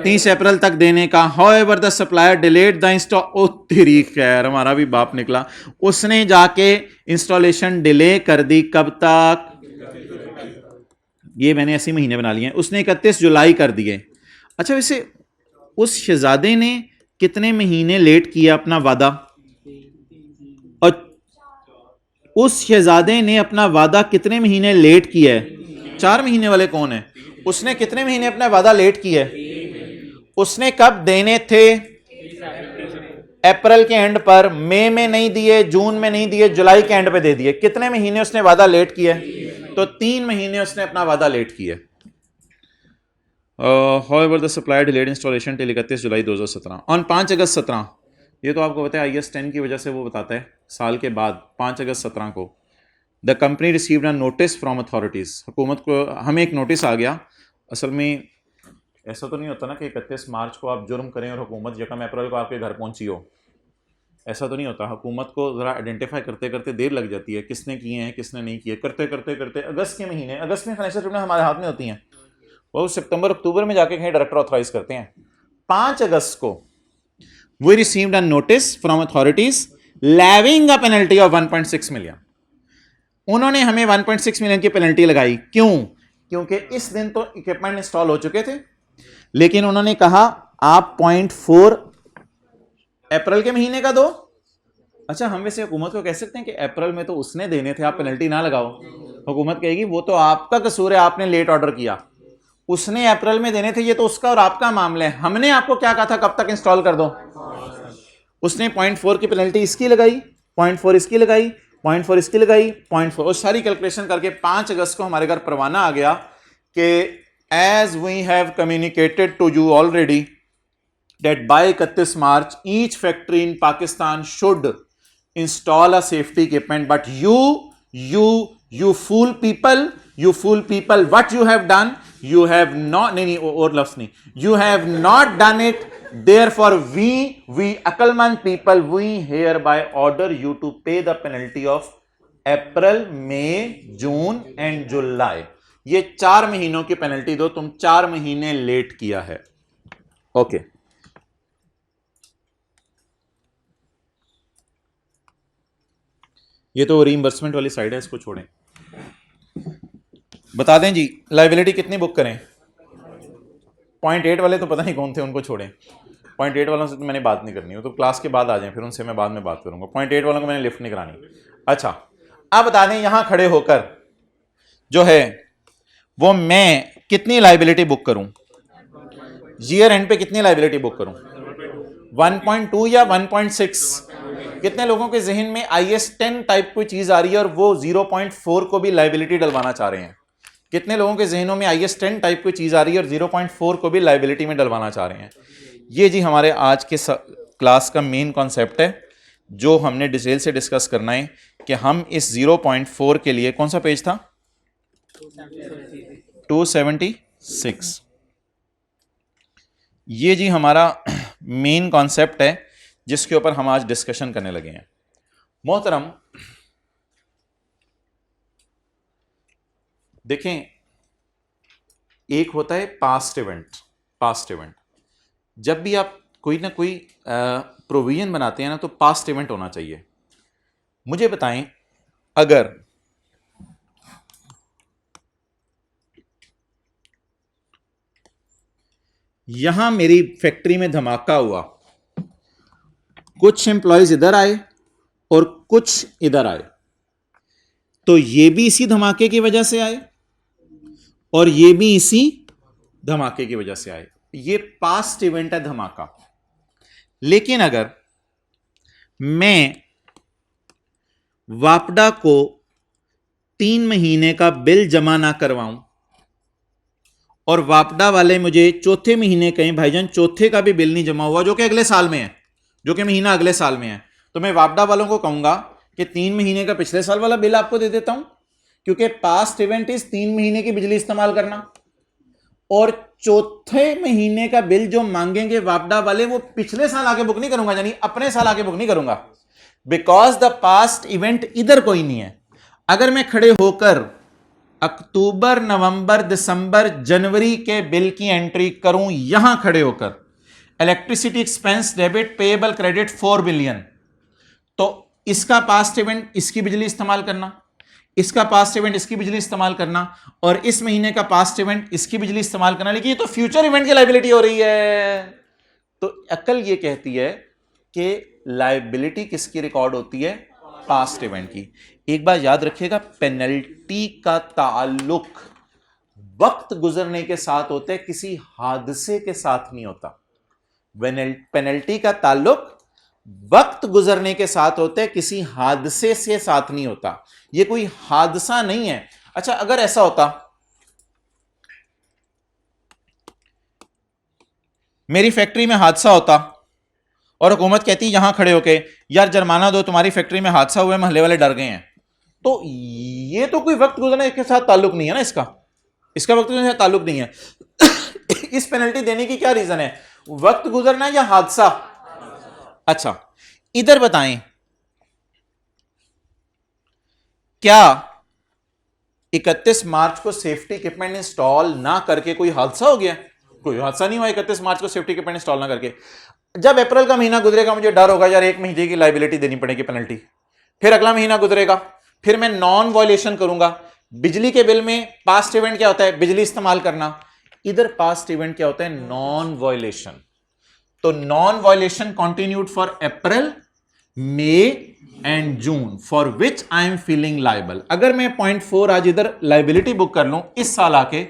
30 अप्रैल तक देने का। However the supplier delayed the install, ओ तेरी खैर, हमारा भी बाप निकला, उसने जाके इंस्टॉलेशन डिले कर दी। कब तक? ये मैंने ऐसे महीने बना लिए हैं, उसने 31 जुलाई कर दिए। अच्छा, वैसे उस शहजादे ने कितने महीने लेट किया अपना वादा? और उस शहजादे ने अपना वादा कितने महीने लेट किया है? 4 महीने वाले कौन है? उसने कितने महीने अपना वादा लेट किया है? उसने कब देने थे? अप्रैल के एंड पर, मई में नहीं दिए, जून में नहीं दिए, जुलाई के एंड पे दे दिए। कितने महीने उसने वादा लेट किया? तो 3 महीने उसने अपना वादा लेट किया। However the supplier delayed installation till 31 July 2017 on 5 अगस्त 17। ये तो आपको पता है IS 10 की वजह से वो बताता है, साल के बाद 5 अगस्त 17 को the company received a notice from authorities, हुकूमत को हमें एक नोटिस आ गया। असल में ऐसा तो नहीं होता ना कि 31 मार्च को आप जुर्म करें और हुकूमत 1 अप्रैल को आपके घर पहुंची हो, ऐसा तो नहीं होता। हुकूमत को ज़रा आइडेंटिफाई करते करते देर लग जाती है, किसने किए हैं किसने नहीं किए, करते करते करते अगस्त के महीने, अगस्त में फाइनेंशियल स्टेटमेंट हमारे हाथ में होती हैं, वो सितंबर अक्टूबर में जाके कहीं डायरेक्टर ऑथराइज करते हैं। 5 अगस्त को we received a notice from authorities levying a penalty of 1.6 million. उन्होंने हमें 1.6 मिलियन की पेनल्टी लगाई। क्यों? क्योंकि इस दिन तो इक्विपमेंट इंस्टॉल हो चुके थे, लेकिन उन्होंने कहा आप 0.4 अप्रैल के महीने का दो। अच्छा, हम वैसे हुकूमत को कह सकते हैं कि अप्रैल में तो उसने देने थे, आप पेनल्टी ना लगाओ। हुकूमत कहेगी वो तो आपका कसूर है, आपने लेट ऑर्डर किया, उसने अप्रैल में देने थे, ये तो उसका और आपका मामला है, हमने आपको क्या कहा था कब तक इंस्टॉल कर दो। उसने 0.4 की पेनल्टी इसकी लगाई, 0.4 इसकी लगाई, 0.4 इसकी लगाई, 0.4, और सारी कैलकुलेशन करके 5 अगस्त को हमारे घर परवाना आ गया कि as we have communicated to you already that by 31 March each factory in Pakistan should install a safety equipment, but you fool people, what you have done, you have not, नहीं और लफ्ज नहीं, you have not done it, therefore we अकलमंद people, we hereby order you to pay the penalty of April, May, June and July. ये 4 महीनों की पेनल्टी दो, तुम 4 महीने लेट किया है। ओके, ये तो रीइंबर्समेंट वाली साइड है, इसको छोड़ें। बता दें जी लाइबिलिटी कितनी बुक करें? 0.8 वाले तो पता नहीं कौन थे, उनको छोड़ें। 0.8 वालों से तो मैंने बात नहीं करनी, वो तो क्लास के बाद आ जाएं, फिर उनसे मैं बाद में बात करूंगा। 0.8 वालों को मैंने लिफ्ट नहीं करानी। अच्छा, अब बता दें यहां खड़े होकर जो है वो मैं कितनी लाइबिलिटी बुक करूं, ईयर एंड पे कितनी लाइबिलिटी बुक करूं? 1.2 या 1.6? कितने लोगों के जहन में IS 10 टाइप कोई चीज आ रही है और वो 0.4 को भी लाइबिलिटी डलवाना चाह रहे हैं? कितने लोगों के जहनों में IS 10 टाइप कोई चीज आ रही है और 0.4 को भी लाइबिलिटी में डलवाना चाह रहे हैं? ये जी हमारे आज के क्लास का मेन कॉन्सेप्ट है, जो हमने डिटेल से डिस्कस करना है कि हम इस 0.4 के लिए, कौन सा पेज था? 276। ये जी हमारा मेन कॉन्सेप्ट है जिसके ऊपर हम आज डिस्कशन करने लगे हैं। मोहतरम देखें, एक होता है पास्ट इवेंट। पास्ट इवेंट, जब भी आप कोई ना कोई प्रोविजन बनाते हैं ना, तो पास्ट इवेंट होना चाहिए। मुझे बताएं, अगर यहां मेरी फैक्ट्री में धमाका हुआ, कुछ एम्प्लॉयज इधर आए और कुछ इधर आए, तो ये भी इसी धमाके की वजह से आए और ये भी इसी धमाके की वजह से आए। ये पास्ट इवेंट है धमाका। लेकिन अगर मैं वापडा को 3 महीने का बिल जमा ना करवाऊं और वापडा वाले मुझे चौथे महीने कहें भाईजान चौथे का भी बिल नहीं जमा हुआ, जो कि अगले साल में है, जो कि महीना अगले साल में है, तो मैं वापडा वालों को कहूंगा कि 3 महीने का पिछले साल वाला बिल आपको दे देता हूं, क्योंकि पास्ट इवेंट इज 3 महीने की बिजली इस्तेमाल करना, और चौथे महीने का बिल जो मांगेंगे वापडा वाले वो पिछले साल आगे बुक नहीं करूंगा, यानी अपने साल आगे बुक नहीं करूंगा, बिकॉज द पास्ट इवेंट इधर कोई नहीं है। अगर मैं खड़े होकर अक्टूबर, नवंबर, दिसंबर, जनवरी के बिल की एंट्री करूं, यहां खड़े होकर electricity expense debit payable credit 4 billion, तो इसका पास्ट इवेंट इसकी बिजली इस्तेमाल करना, इसका पास्ट इवेंट इसकी बिजली इस्तेमाल करना, और इस महीने का पास्ट इवेंट इसकी बिजली इस्तेमाल करना, लेकिन ये तो फ्यूचर इवेंट की लायबिलिटी हो रही है। तो अक्ल ये कहती है कि लायबिलिटी किसकी रिकॉर्ड होती है? पास्ट इवेंट की। एक बात याद रखिएगा, पेनल्टी का ताल्लुक वक्त गुजरने के साथ होता है, किसी हादसे के साथ नहीं होता। पेनल्टी का ताल्लुक वक्त गुजरने के साथ होता है, किसी हादसे से साथ नहीं होता। ये कोई हादसा नहीं है। अच्छा, अगर ऐसा होता मेरी फैक्ट्री में हादसा होता और हुकूमत कहती यहां खड़े होके यार जुर्माना दो, तुम्हारी फैक्ट्री में हादसा हुआ है, मोहल्ले वाले डर गए हैं, तो ये तो कोई वक्त गुजरने के साथ ताल्लुक नहीं है ना, इसका वक्त गुजरने के साथ ताल्लुक नहीं है। इस पेनल्टी देने की क्या रीजन है? वक्त गुजरना या हादसा? अच्छा, इधर बताएं, क्या 31 मार्च को सेफ्टी इक्विपमेंट इंस्टॉल ना करके कोई हादसा हो गया? कोई हादसा नहीं हुआ 31 मार्च को सेफ्टी इक्विपमेंट इंस्टॉल ना करके। जब अप्रैल का महीना गुजरेगा मुझे डर होगा यार 1 महीने की लायबिलिटी देनी पड़ेगी पेनल्टी, फिर अगला महीना गुजरेगा, फिर मैं नॉन वायलेशन करूंगा। बिजली के बिल में पास्ट इवेंट क्या होता है? बिजली इस्तेमाल करना। इधर पास्ट इवेंट क्या होता है? Non violation. तो non violation continued for April, May and June, for which I am feeling liable. अगर मैं 0.4 आज इधर लायबिलिटी बुक कर लूं इस साल आके,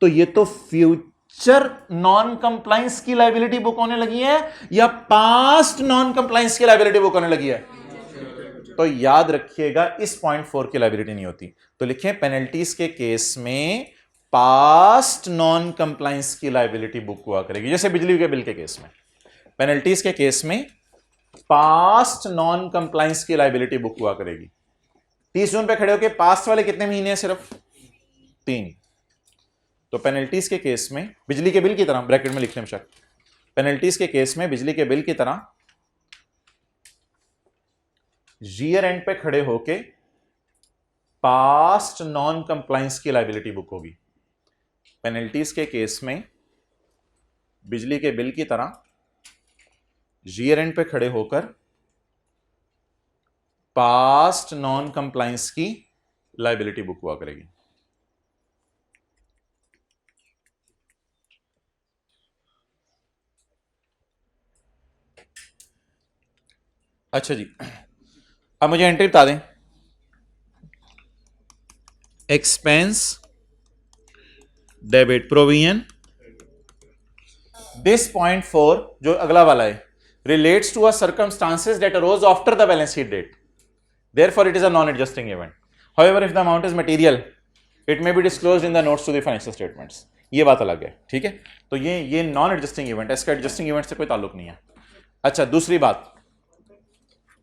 तो ये तो फ्यूचर नॉन कंप्लायंस की लायबिलिटी बुक होने लगी है या पास्ट नॉन कंप्लायंस की लायबिलिटी बुक होने लगी है? तो याद रखिएगा इस 0.4 की लायबिलिटी नहीं होती। तो लिखें पेनल्टीज के केस में पास्ट नॉन कंप्लायंस की लायबिलिटी बुक हुआ करेगी, जैसे बिजली के बिल के केस में पेनल्टीज के केस में पास्ट नॉन कंप्लायंस की लायबिलिटी बुक हुआ करेगी। 30 जून पे खड़े होके पास्ट वाले कितने महीने हैं? सिर्फ 3। तो पेनल्टीज के केस में बिजली के बिल की तरह, ब्रैकेट में लिख लें शक, पेनल्टीज के केस में बिजली के बिल की तरह ईयर एंड पे खड़े होके पास्ट नॉन कंप्लायंस की लायबिलिटी बुक होगी। पेनल्टीज के केस में बिजली के बिल की तरह ईयर एंड पे खड़े होकर पास्ट नॉन कंप्लायंस की लायबिलिटी बुक हुआ करेगी। अच्छा जी, अब मुझे एंट्री बता दें। एक्सपेंस डेबिट प्रोविजन, दिस 0.4 जो अगला वाला है relates to a circumstances that arose after the balance sheet date, therefore it is a non-adjusting event. However, if the amount is material, it may be disclosed in the notes to the financial statements. ये बात अलग है, ठीक है। तो ये नॉन एडजस्टिंग इवेंट है, इसका एडजस्टिंग इवेंट से कोई ताल्लुक नहीं है। अच्छा, दूसरी बात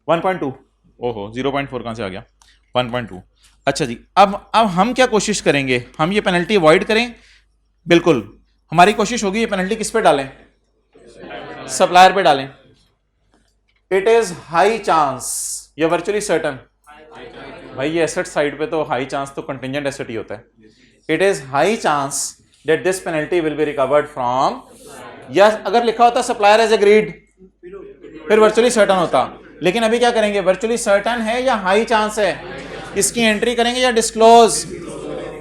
1.2, ओहो 0.4 कहां से आ गया? 1.2। अच्छा जी, अब हम क्या कोशिश करेंगे? हम ये पेनल्टी अवॉइड करें? बिल्कुल, हमारी कोशिश होगी ये पेनल्टी किस पे डालें? सप्लायर पे डालें। इट इज हाई चांस या वर्चुअली सर्टन? भाई ये एसेट साइड पे तो हाई चांस तो कंटिंजेंट एसेट ही होता है। It is high chance that this penalty will be recovered from, या अगर लिखा होता सप्लायर एज एग्रीड फिर वर्चुअली सर्टन होता। लेकिन अभी क्या करेंगे? वर्चुअली सर्टन है या हाई चांस है, इसकी एंट्री करेंगे या डिस्क्लोज।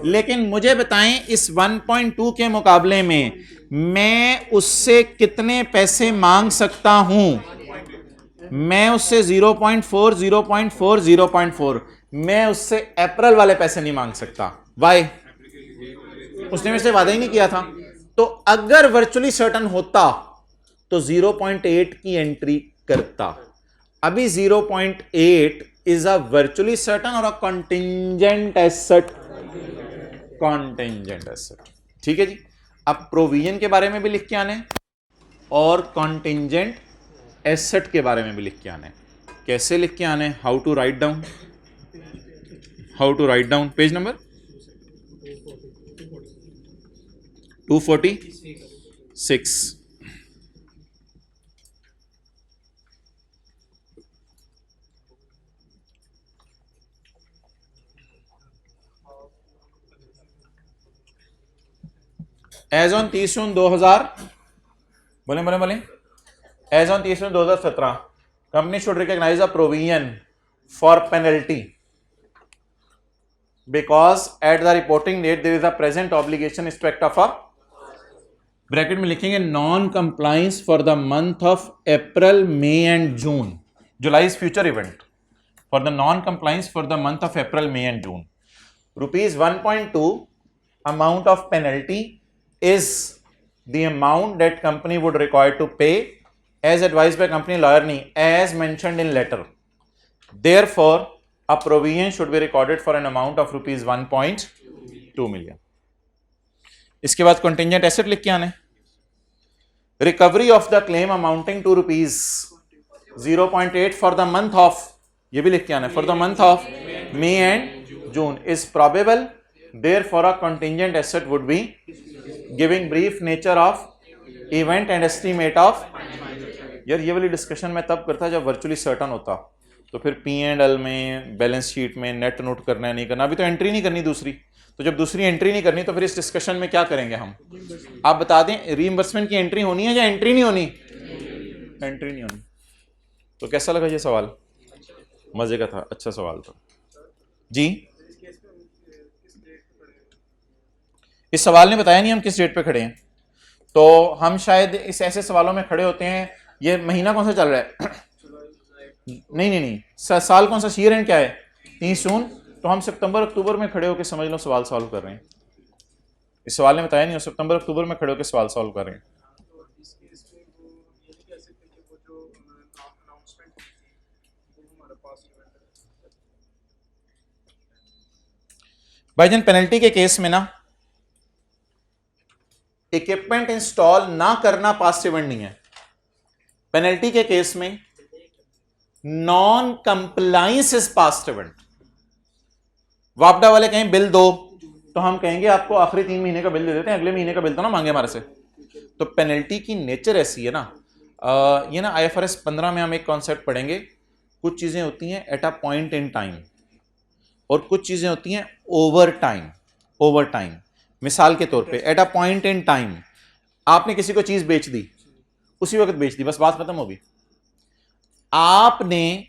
लेकिन मुझे बताएं इस 1.2 के मुकाबले में मैं उससे कितने पैसे मांग सकता हूं? मैं उससे 0.4, 0.4, 0.4, मैं उससे अप्रैल वाले पैसे नहीं मांग सकता। वाई? उसने मेरे से वादा ही नहीं किया था। तो अगर वर्चुअली सर्टन होता तो 0.8 की एंट्री करता। अभी 0.8 इज अ वर्चुअली सर्टन और अ कॉन्टिंजेंट एसेट, कॉन्टिंजेंट एसेट। ठीक है जी। अब प्रोविजन के बारे में भी लिख के आने और कॉन्टिंजेंट एसेट के बारे में भी लिख के आने। कैसे लिख के आने? How to write down, how to write down, page number 246। As on 30 June 2000, बोले बोले बोले, as on 30 June 2017 company should recognise a provision for penalty because at the reporting date there is a present obligation respect of a, bracket में लिखेंगे non compliance for the month of April, May and June. July is future event. For the non compliance for the month of April, May and June, rupees 1.2 amount of penalty is the amount that company would require to pay as advised by company lawyer नहीं, as mentioned in letter. Therefore a provision should be recorded for an amount of rupees 1.2 million. इसके बाद contingent asset लिख के आने। Recovery of the claim amounting to rupees 0.8 for the month of, ये भी लिख के आने, for the month of May and June is probable. Therefore a contingent asset would be giving brief nature of event and estimate of। यार ये वाली डिस्कशन मैं तब करता जब वर्चुअली सर्टन होता, तो फिर P&L में, बैलेंस शीट में नेट नोट करना है नहीं करना, अभी तो एंट्री नहीं करनी दूसरी, तो जब दूसरी एंट्री नहीं करनी तो फिर इस डिस्कशन में क्या करेंगे हम? आप बता दें, रीइंबर्समेंट की एंट्री होनी है या एंट्री नहीं होनी? एंट्री नहीं होनी। तो कैसा लगा ये सवाल? मजे का था, अच्छा सवाल था जी। इस सवाल ने बताया नहीं हम किस डेट पे खड़े हैं, तो हम शायद इस ऐसे सवालों में खड़े होते हैं। ये महीना कौन सा चल रहा है? नहीं, साल कौन सा, ईयर एंड क्या है? 30 जून। तो हम सितंबर अक्टूबर में खड़े होकर समझ लो सवाल सॉल्व कर रहे हैं। इस सवाल ने बताया नहीं, हो सितंबर अक्टूबर में खड़े होकर सवाल सॉल्व कर रहे हैं। भाईजान पेनल्टी के केस में ना इक्विपमेंट इंस्टॉल ना करना पास्ट इवेंट नहीं है। पेनल्टी के केस में non compliance is past event. वापडा वाले कहें बिल दो, तो हम कहेंगे आपको आखिरी 3 महीने का बिल दे देते हैं, अगले महीने का बिल तो ना मांगे हमारे से। तो पेनल्टी की नेचर ऐसी है ना, ये ना IFRS 15 में हम एक कॉन्सेप्ट पढ़ेंगे। कुछ चीजें होती हैं at a point in time और कुछ चीजें होती हैं ओवर टाइम। ओवर टाइम मिसाल के तौर पे at a point in time आपने किसी को चीज बेच दी, उसी वक्त बेच दी, बस बात खत्म होगी। आपने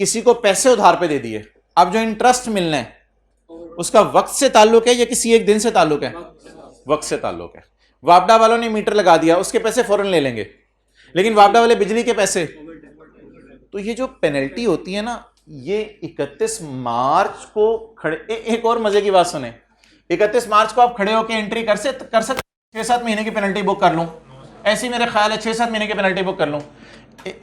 किसी को पैसे उधार पे दे दिए, अब जो इंटरेस्ट मिलना है उसका वक्त से ताल्लुक है या किसी एक दिन से ताल्लुक है? वक्त से ताल्लुक है। वापडा वालों ने मीटर लगा दिया, उसके पैसे फौरन ले लेंगे, लेकिन वापडा वाले बिजली के पैसे। तो ये जो पेनल्टी होती है ना, ये 31 मार्च को खड़े, एक और मजे की बात सुने, 31 मार्च को आप खड़े होकर एंट्री कर सकते 6-7 महीने की पेनल्टी बुक कर लूं, ऐसी मेरा ख्याल है 6-7 महीने की पेनल्टी बुक कर लूं।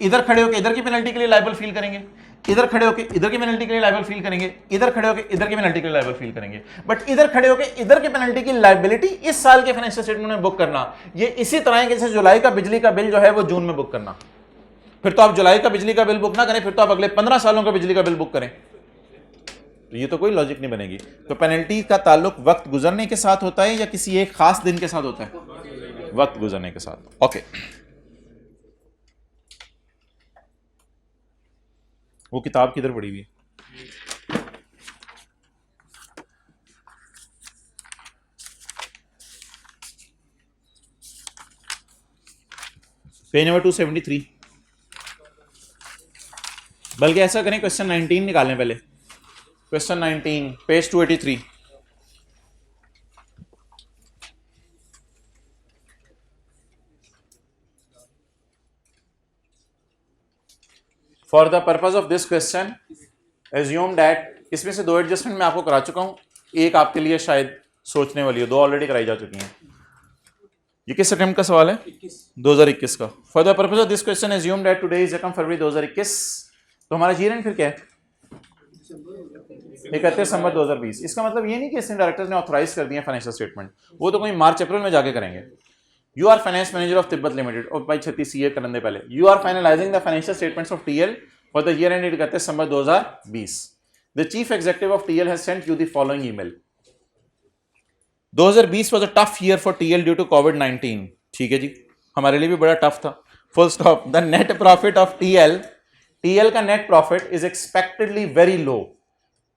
इधर खड़े होकर इधर की पेनल्टी के लिए लायबल फील करेंगे, इधर खड़े होकर इधर की पेनल्टी के लिए लायबल फील करेंगे, इधर खड़े होकर इधर की पेनल्टी के लिए लायबल फील करेंगे। बट इधर खड़े होकर इधर की पेनल्टी की लायबिलिटी इस साल के फाइनेंशियल स्टेटमेंट में बुक करना, ये इसी तरह है कि जैसे जुलाई का बिजली का बिल जो है वो जून में बुक करना। फिर तो आप जुलाई का बिजली का बिल बुक ना करें, फिर तो आप अगले 15 सालों का बिजली का बिल बुक करें, तो ये तो कोई लॉजिक नहीं बनेगी। तो पेनल्टी का ताल्लुक वक्त गुजरने के साथ होता है या किसी एक खास दिन के साथ होता है? वक्त गुजरने के साथ। ओके, वो किताब किधर पड़ी हुई है? Page number 273। बल्कि ऐसा करें, क्वेश्चन 19 निकालें पहले। Question 19 page 283। For the purpose of this question assume that, इसमें से 2 एडजस्टमेंट मैं आपको करा चुका हूं, एक आपके लिए शायद सोचने वाली हो, 2 ऑलरेडी कराई जा चुकी हैं। ये किस अटेम्प्ट का सवाल है? 2021 का। For the purpose of this question assume that today is 1 फरवरी 2021। तो हमारा ईयर एंड फिर क्या है? 31 दिसंबर 2020। इसका मतलब ये नहीं कि इसने डायरेक्टर्स ने ऑथराइज कर दिया फाइनेंशियल स्टेटमेंट, वो तो कोई मार्च अप्रैल में जाके करेंगे। You are finance manager of Tibet limited, और भाई 36 ये करने दे पहले। You are finalising the financial statements of TL for the year end 31 December 2020। The chief executive of TL has sent you the following email. 2020 was a tough year for TL due to COVID-19। ठीक है जी, हमारे लिए भी बड़ा टफ था। Full stop. The net profit of TL का net profit is expectedly very low.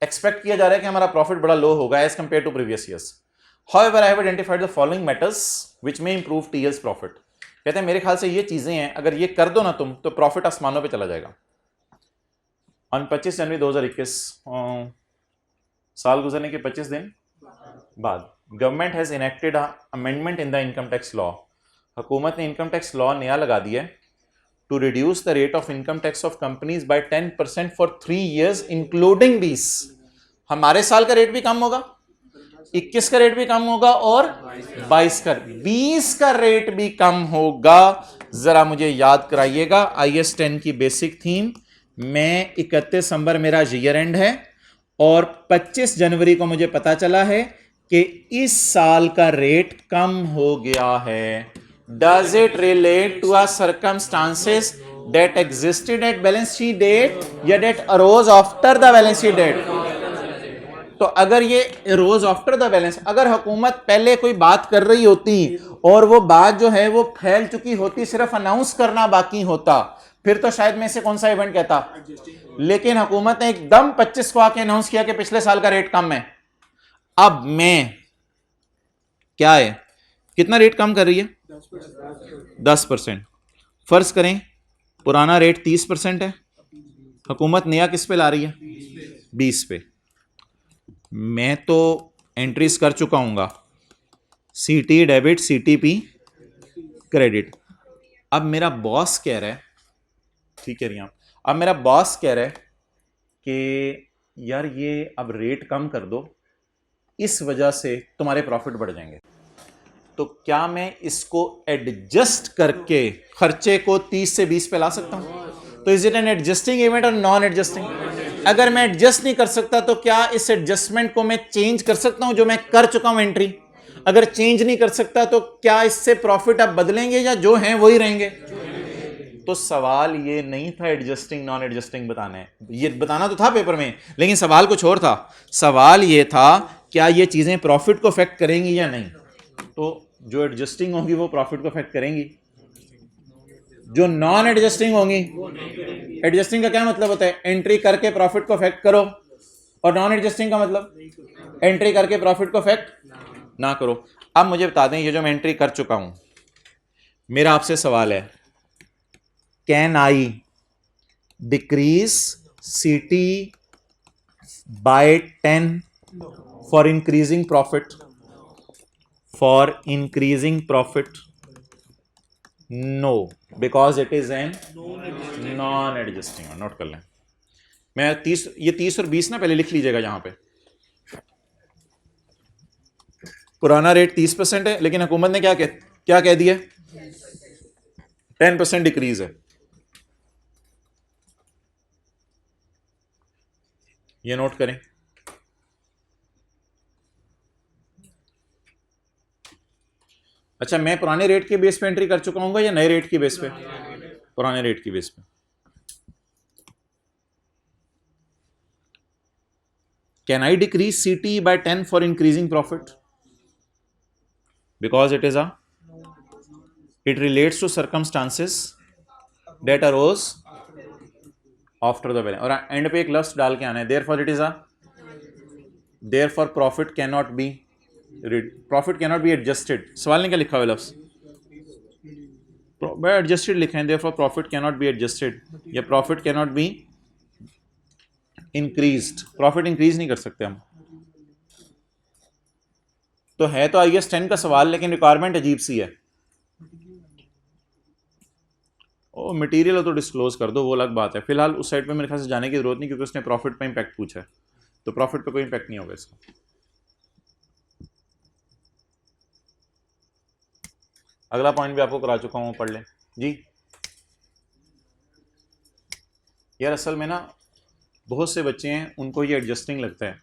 Expect किया जा रहा है कि हमारा प्रॉफिट बड़ा लो होगा as compare to previous years. However I have identified the following matters which may improve TL's profit. कहते हैं मेरे ख्याल से ये चीजें हैं, अगर ये कर दो ना तुम तो प्रॉफिट आसमानों पे चला जाएगा। ऑन 25 जनवरी 2021, साल गुजरने के 25 दिन बाद, government has enacted amendment in the income tax law. हुकूमत ने इनकम टैक्स लॉ नया लगा दिया to reduce the rate of income tax of companies by 10% for 3 years including 20। हमारे साल का रेट भी कम होगा, 21 का रेट भी कम होगा और 22 का 20 का रेट भी कम होगा। जरा मुझे याद कराइएगा IAS 10 की बेसिक थीम। मैं 31 दिसंबर मेरा ईयर एंड है और 25 जनवरी को मुझे पता चला है कि इस साल का रेट कम हो गया है। Does it relate to a circumstances that existed at balance sheet date या that arose after the balance sheet date? तो अगर ये अरोज आफ्टर द बैलेंस, अगर हुकूमत पहले कोई बात कर रही होती और वो बात जो है वो फैल चुकी होती, सिर्फ अनाउंस करना बाकी होता, फिर तो शायद मैं इसे कौन सा इवेंट कहता। लेकिन हुकूमत ने एकदम 25 को आके अनाउंस किया कि पिछले साल का रेट कम है। अब मैं क्या है, कितना रेट कम कर रही है? 10%। फर्ज करें पुराना रेट 30% है, हुकूमत नया किस पे ला रही है? 20 पे। मैं तो एंट्रीज कर चुका हूंगा, सीटी डेबिट, सीटीपी क्रेडिट। अब मेरा बॉस कह रहा है, ठीक है आप, अब मेरा बॉस कह रहा है कि यार ये अब रेट कम कर दो, इस वजह से तुम्हारे प्रॉफिट बढ़ जाएंगे। तो क्या मैं इसको एडजस्ट करके खर्चे को 30 से 20 पे ला सकता हूं? तो is it an adjusting event और नॉन एडजस्टिंग? अगर मैं एडजस्ट नहीं कर सकता तो क्या इस एडजस्टमेंट को मैं चेंज कर सकता हूं जो मैं कर चुका हूं एंट्री? अगर चेंज नहीं कर सकता तो क्या इससे प्रॉफिट अब बदलेंगे या जो हैं वही रहेंगे? तो सवाल ये नहीं था एडजस्टिंग नॉन एडजस्टिंग बताना है, ये बताना तो था पेपर में, लेकिन सवाल कुछ और था। सवाल ये था क्या ये चीजें प्रॉफिट को अफेक्ट करेंगी या नहीं? तो जो एडजस्टिंग होंगी वो प्रॉफिट को अफेक्ट करेंगी, जो नॉन एडजस्टिंग होंगी। एडजस्टिंग का क्या मतलब होता है? एंट्री करके प्रॉफिट को अफेक्ट करो, और नॉन एडजस्टिंग का मतलब एंट्री करके प्रॉफिट को अफेक्ट ना करो। अब मुझे बता दें, ये जो मैं एंट्री कर चुका हूं, मेरा आपसे सवाल है, can I decrease CT by 10 for increasing profit? For increasing profit? No, because it is an non adjusting. Note कर लें, मैं 30, ये 30 और 20 ना पहले लिख लीजिएगा। यहां पे पुराना रेट 30% है, लेकिन हुकूमत ने क्या कह दिया? 10% डिक्रीज है। ये नोट करें। अच्छा, मैं पुराने रेट के बेस पे एंट्री कर चुका हूँ या नए रेट की बेस पे? पुराने रेट की बेस पे। Can I decrease CT by 10 for increasing profit? Because it relates to circumstances that arose after the balance. और एंड पे एक लफ्ज डाल के आना है, therefore it is therefore profit can not be adjusted. सवाल ने क्या लिखा हुआ लफ्ज? एडजस्टेड लिखा है, therefore profit can not be adjusted, या profit can not be increased. Profit increase नहीं कर सकते हम। तो है तो IAS 10 का सवाल, लेकिन रिक्वायरमेंट अजीब सी है। ओ मटेरियल हो तो डिस्क्लोज कर दो, वो अलग बात है। फिलहाल उस साइड पे मेरे ख्याल से जाने की जरूरत नहीं, क्योंकि उसने प्रॉफिट पे इंपैक्ट पूछा है, तो प्रॉफिट पे कोई इंपैक्ट नहीं होगा इसका। अगला पॉइंट भी आपको करा चुका हूँ, पढ़ लें जी। यार असल में ना बहुत से बच्चे हैं उनको ये एडजस्टिंग लगता है।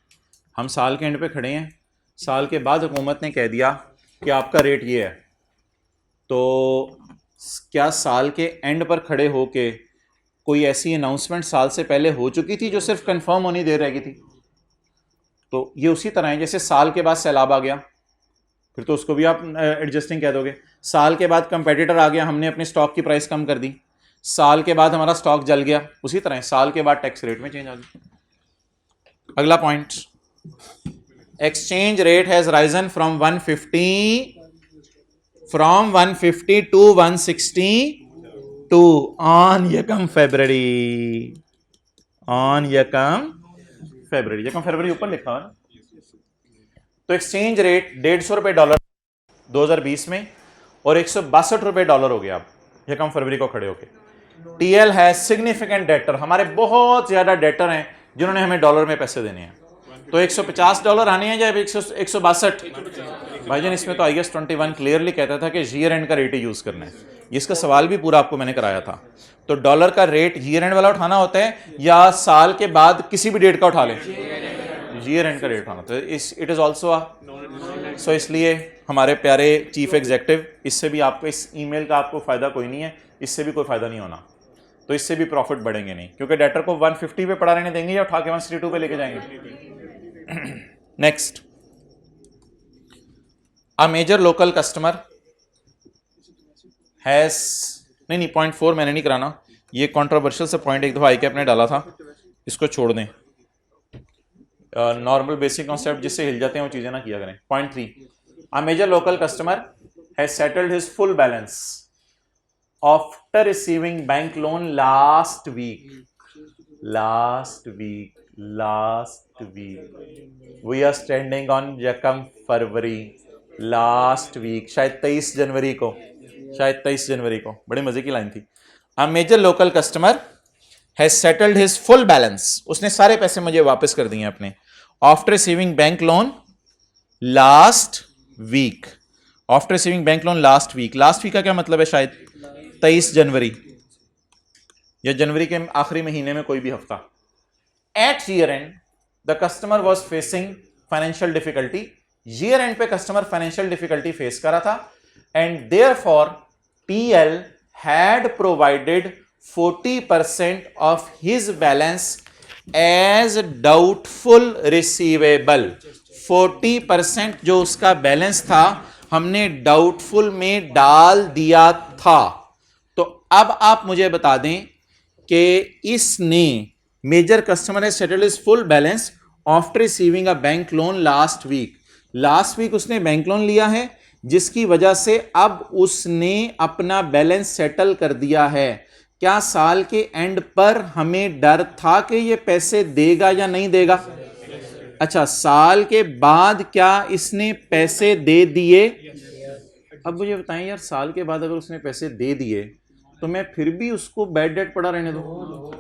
हम साल के एंड पे खड़े हैं, साल के बाद हुकूमत ने कह दिया कि आपका रेट ये है, तो क्या साल के एंड पर खड़े होके कोई ऐसी अनाउंसमेंट साल से पहले हो चुकी थी जो सिर्फ कंफर्म होनी देर रह गई थी? तो ये उसी तरह है जैसे साल के बाद सैलाब आ गया, फिर तो उसको भी आप एडजस्टिंग कह दोगे। साल के बाद कंपेटिटर आ गया, हमने अपने स्टॉक की प्राइस कम कर दी, साल के बाद हमारा स्टॉक जल गया, उसी तरह साल के बाद टैक्स रेट में चेंज आ गया। अगला point, exchange rate has risen from 150 to 162 on यकम फरवरी, यकम फरवरी ऊपर लिखा हुआ है। तो एक्सचेंज रेट 150 रुपए डॉलर 2020 में और 162 रुपए डॉलर हो गया अब यकम फरवरी को खड़े होके। टीएल है सिग्निफिकेंट डेटर, हमारे बहुत ज्यादा डेटर हैं जिन्होंने हमें डॉलर में पैसे देने हैं। तो 150 डॉलर आने हैं या 162? भाईजान इसमें तो IAS 21 क्लियरली कहता था कि ईयर एंड का रेट ही यूज करना है। इसका सवाल भी पूरा आपको मैंने कराया था। तो डॉलर का रेट ईयर एंड वाला उठाना होता है या साल के बाद किसी भी डेट का उठा लें? ईयर एंड का रेट उठाना होता है। इट इज ऑल्सो सो इसलिए हमारे प्यारे चीफ एग्जीक्यूटिव, इससे भी आपको इस ईमेल का आपको फायदा कोई नहीं है, इससे भी कोई फायदा नहीं होना, तो इससे भी प्रॉफिट बढ़ेंगे नहीं, क्योंकि डेटर को 150 पे पड़ा रहने देंगे या उठा के 162 पे लेके जाएंगे। Next, a major local customer has, नहीं पॉइंट 4 मैंने नहीं कराना, ये कंट्रोवर्शियल से पॉइंट एक दफा आई कैप ने डाला था, इसको छोड़ दें। नॉर्मल बेसिक कॉन्सेप्ट जिससे हिल जाते हैं वो चीजें ना किया करें। Point 3, a major local customer has settled his full balance after receiving bank loan last week we are standing on यकम फरवरी, लास्ट वीक, शायद 23 जनवरी को, बड़े मजे की लाइन थी। A major local customer has settled his full balance, उसने सारे पैसे मुझे वापस कर दिए अपने, after receiving bank loan last week, last week का क्या मतलब है? शायद 23 जनवरी या जनवरी के आखिरी महीने में कोई भी हफ्ता। At year end the customer was facing financial difficulty, year end पे कस्टमर फाइनेंशियल डिफिकल्टी फेस करा था, and therefore TL had provided 40% of his balance as doubtful receivable. 40% जो उसका बैलेंस था हमने डाउटफुल में डाल दिया था। तो अब आप मुझे बता दें कि इसने major customer has settled his full balance after receiving a bank loan last week उसने बैंक लोन लिया है, जिसकी वजह से अब उसने अपना बैलेंस सेटल कर दिया है। क्या साल के एंड पर हमें डर था कि ये पैसे देगा या नहीं देगा? अच्छा, साल के बाद क्या इसने पैसे दे दिए? अब मुझे बताएं यार, साल के बाद अगर उसने पैसे दे दिए तो मैं फिर भी उसको बैड डेट पड़ा रहने दूं?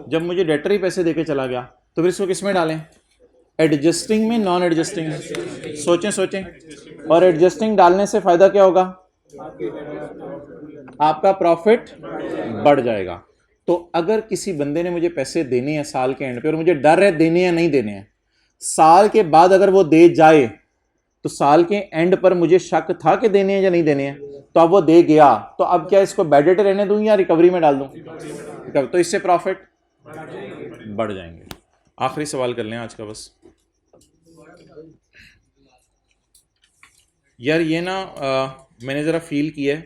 जब मुझे डेटर ही पैसे देके चला गया तो फिर इसको किस में डालें? एडजस्टिंग में, नॉन एडजस्टिंग में? सोचें। और एडजस्टिंग डालने से फायदा क्या होगा? आपका प्रॉफिट बढ़ जाएगा। तो अगर किसी बंदे ने मुझे पैसे देने हैं साल के एंड पे और मुझे डर है देने या नहीं देने हैं, साल के बाद अगर वो दे जाए तो साल के एंड पर मुझे शक था कि देने हैं या नहीं देने हैं, तो अब वो दे गया, तो अब क्या इसको बैड डेट रहने दूं या रिकवरी में डाल दूं? तो इससे प्रॉफिट बढ़ जाएंगे। आखिरी सवाल कर लें आज का बस। यार ये ना मैंने ज़रा फील किया है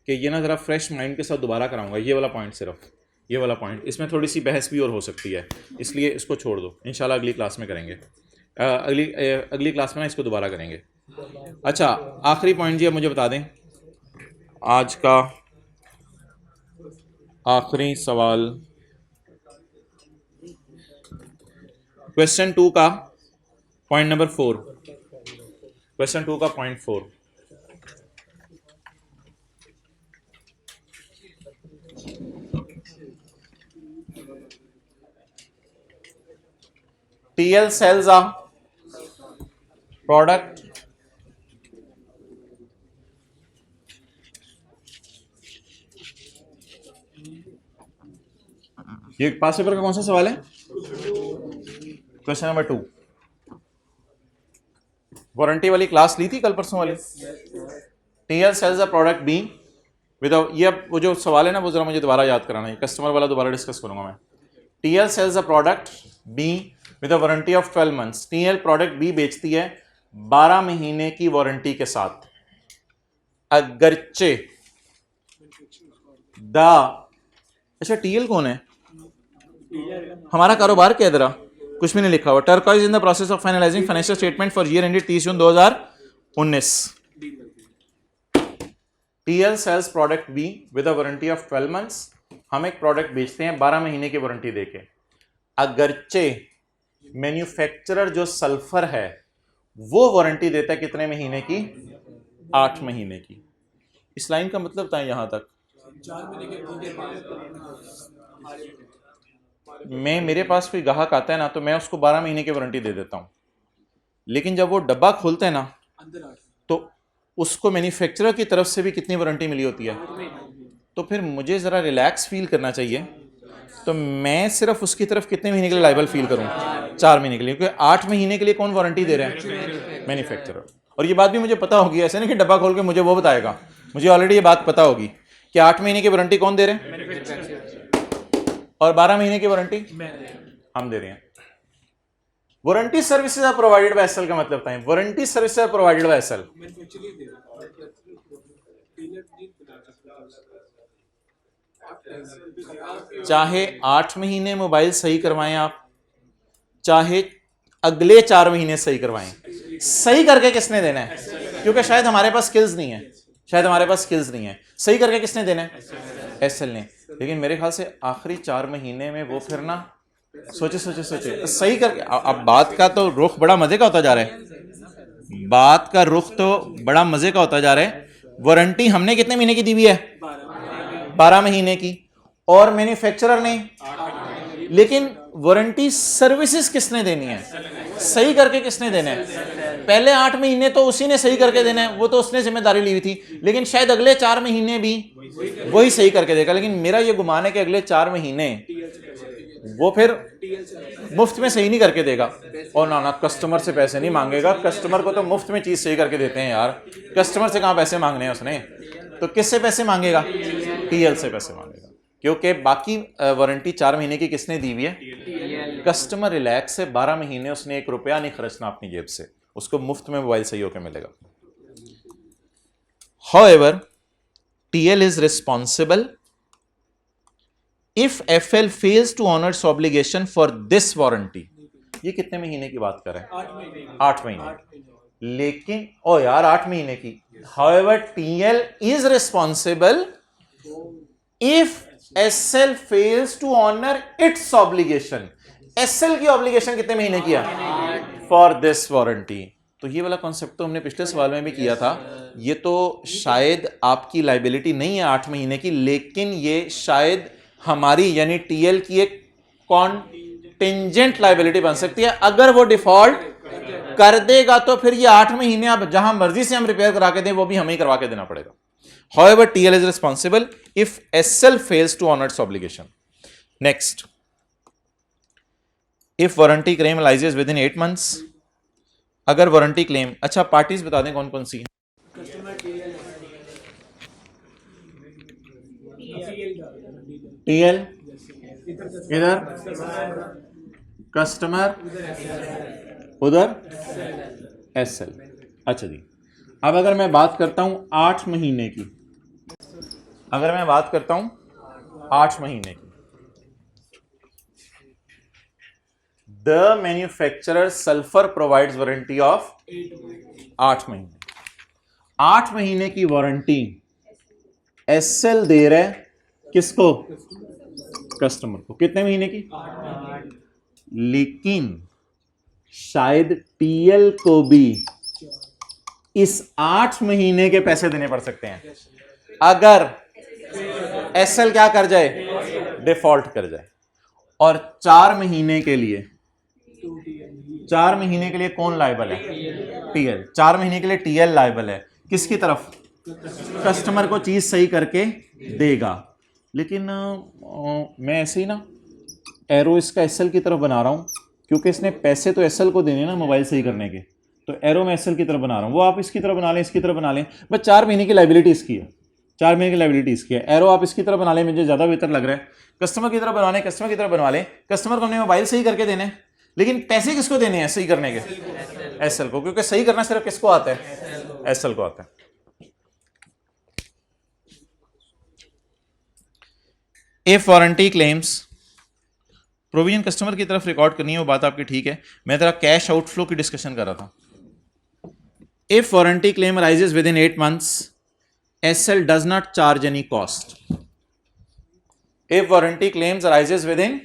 कि ये ना ज़रा फ्रेश माइंड के साथ दोबारा कराऊंगा ये वाला पॉइंट, सिर्फ ये वाला पॉइंट, इसमें थोड़ी सी बहस भी और हो सकती है, इसलिए इसको छोड़ दो, इंशाल्लाह अगली क्लास में करेंगे। अगली क्लास में ना इसको दोबारा करेंगे। अच्छा, आखिरी पॉइंट जी अब मुझे बता दें, आज का आखिरी सवाल क्वेश्चन 2 का पॉइंट नंबर 4, क्वेश्चन 2 का point 4, TL sells a product ये पास पेपर का कौन सा सवाल है? Question number 2। वारंटी वाली क्लास ली थी कल परसों वाली। TL sells the product B with, ये अब वो जो सवाल है ना वो जरा मुझे दोबारा याद कराना है, कस्टमर वाला दोबारा डिस्कस करूंगा मैं। TL sells the product B with a warranty of 12 months. TL product B बेचती है 12 महीने की वारंटी के साथ, अगरचे द, अच्छा टीएल कौन है? हमारा कारोबार क्या इधर कुछ भी नहीं लिखा हुआ। Turquoise in the process of finalising financial statement for year ended 30 June 2019। TL sells product B with a warranty of 12 months. हम एक प्रोडक्ट बेचते हैं 12 महीने की वारंटी देके, अगरचे मैन्युफैक्चरर जो सल्फर है वो वारंटी देता है कितने महीने की? 8 महीने की। इस लाइन का मतलब था यहां तक। मैं, मेरे पास कोई ग्राहक आता है ना तो मैं उसको 12 महीने की वारंटी दे देता हूं, लेकिन जब वो डब्बा खोलते हैं ना तो उसको मैन्युफैक्चरर की तरफ से भी कितनी वारंटी मिली होती है। तो फिर मुझे ज़रा रिलैक्स फील करना चाहिए, तो मैं सिर्फ उसकी तरफ कितने महीने के लिए लाइबल फील करूं? 4 महीने के लिए, क्योंकि 8 महीने के लिए कौन वारंटी दे रहा है? मैन्युफैक्चरर। और ये बात भी मुझे पता होगी, ऐसे नहीं कि डब्बा खोल के मुझे वो बताएगा, मुझे ऑलरेडी ये बात पता होगी कि 8 महीने की वारंटी कौन दे रहे हैं और 12 महीने की वारंटी हम दे रहे हैं। Warranty services are provided by SL का मतलब था, warranty services are provided by SL. चाहे 8 महीने मोबाइल सही करवाएं आप, चाहे अगले 4 महीने सही करवाएं, सही करके किसने देना है? क्योंकि शायद हमारे पास स्किल्स नहीं है, शायद हमारे पास स्किल्स नहीं है। सही करके किसने देना है? एसएल ने। लेकिन मेरे ख्याल से आखिरी 4 महीने में वो फिर ना सोचे तो सही करके। अब बात का तो रुख बड़ा मजे का होता जा रहा है, बात का रुख तो बड़ा मजे का होता जा रहा है। वारंटी हमने कितने महीने की दी हुई है? 12 महीने की, और मैन्युफैक्चरर ने। लेकिन वारंटी सर्विसेज किसने देनी है? सही करके किसने देना है? पहले 8 महीने तो उसी ने सही करके देना है, वो तो उसने जिम्मेदारी ली हुई थी, लेकिन शायद अगले 4 महीने भी वही सही करके देगा। लेकिन मेरा ये गुमान है कि अगले 4 महीने वो फिर मुफ्त में सही नहीं करके देगा, और ना कस्टमर से पैसे नहीं मांगेगा। कस्टमर को तो मुफ्त में चीज सही करके देते हैं यार, कस्टमर से कहां पैसे मांगने हैं उसने? तो किससे पैसे मांगेगा? टीएल से पैसे मांगेगा, क्योंकि बाकी वारंटी 4 महीने की किसने दी हुई है? कस्टमर रिलैक्स है, 12 महीने उसने 1 रुपया नहीं खर्चना अपनी जेब से, उसको मुफ्त में मोबाइल सही होकर मिलेगा। However, TL is responsible if FL fails to honor its obligation for this warranty। ये कितने महीने की बात कर रहे हैं? 8 महीने। लेकिन ओ यार 8 महीने की। However, TL is responsible if SL fails to honor its obligation। SL की ऑब्लिगेशन कितने महीने की है? For this warranty. तो ये वाला कॉन्सेप्ट तो हमने पिछले सवाल में भी किया था। ये तो शायद आपकी लाइबिलिटी नहीं है 8 महीने की, लेकिन ये शायद हमारी यानी टीएल की एक कॉन्टिंजेंट लाइबिलिटी बन सकती है। अगर वो डिफॉल्ट कर देगा तो फिर ये 8 महीने आप जहां मर्जी से हम रिपेयर करा के दें वो भी हमें ही करवा के देना पड़ेगा। However, TL is responsible if SL fails to honor its obligation. Next, if warranty claim arises within 8 months, अगर वारंटी क्लेम, अच्छा पार्टीज बता दें कौन कौन सी हैं? टीएल इधर, कस्टमर उधर, एसएल। अच्छा जी, अब अगर मैं बात करता हूं 8 महीने की, अगर मैं बात करता हूं 8 महीने की, the manufacturer sulphur provides warranty of 8 महीने। 8 महीने की वारंटी एसएल दे रहा है किसको? कस्टमर को। कितने महीने की? लेकिन शायद टीएल को भी इस 8 महीने के पैसे देने पड़ सकते हैं अगर एसएल क्या कर जाए? डिफॉल्ट कर जाए। और 4 महीने के लिए, 4 महीने के लिए कौन लायबल है? टीएल। 4 महीने के लिए टीएल लायबल है किसकी तरफ? कस्टमर को चीज सही करके देगा। लेकिन मैं ऐसे ही ना एरो इसका एसएल की तरफ बना रहा हूँ क्योंकि इसने पैसे तो एसएल को देने ना मोबाइल सही करने के, तो एरो मैं एसएल की तरफ बना रहा हूँ, वो आप इसकी तरफ बना लें, इसकी तरफ बना लें, बस 4 महीने की लाइबिलिटी इसकी है, 4 महीने की लाइबिलिटी इसकी है। एरो आप इसकी तरफ बना लें, मुझे ज़्यादा बेहतर लग रहा है। कस्टमर की तरफ बनाने, कस्टमर की तरफ बनवा लें, कस्टमर को हमने मोबाइल सही करके देने, लेकिन पैसे किसको देने हैं सही करने के? एसएल को, क्योंकि सही करना सिर्फ किसको आता है? एसएल को आता है। If warranty claims, provision customer की तरफ रिकॉर्ड करनी है, वो बात आपकी ठीक है, मैं तेरा कैश आउटफ्लो की डिस्कशन कर रहा था। If warranty claim raises within 8 months, SL does not charge any cost. If warranty claims raises within,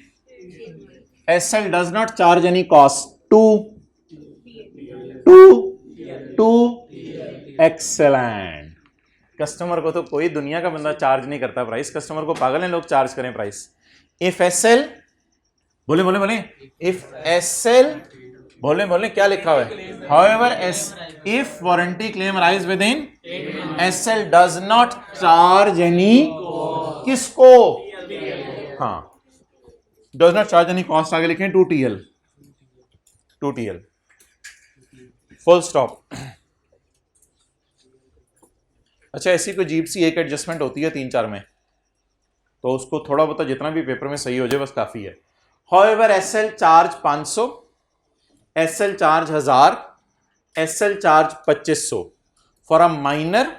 SL does not charge any cost to excellent. Customer को तो कोई दुनिया का बंदा चार्ज नहीं करता प्राइस, कस्टमर को पागल हैं लोग चार्ज करें प्राइस। इफ एसएल, बोले बोले बोले, इफ एसएल, बोले बोले क्या लिखा हुआ है? However, if warranty claim arise within, SL does not charge any, किसको? हाँ, does not charge any cost, आगे लिखें 2TL, 2TL, फुल स्टॉप। अच्छा, ऐसी कोई अजीब सी एक एडजस्टमेंट होती है 3-4 में, तो उसको थोड़ा बहुत जितना भी पेपर में सही हो जाए बस काफी है। However, SL charge 500, SL charge 1000, SL charge 2500 for a minor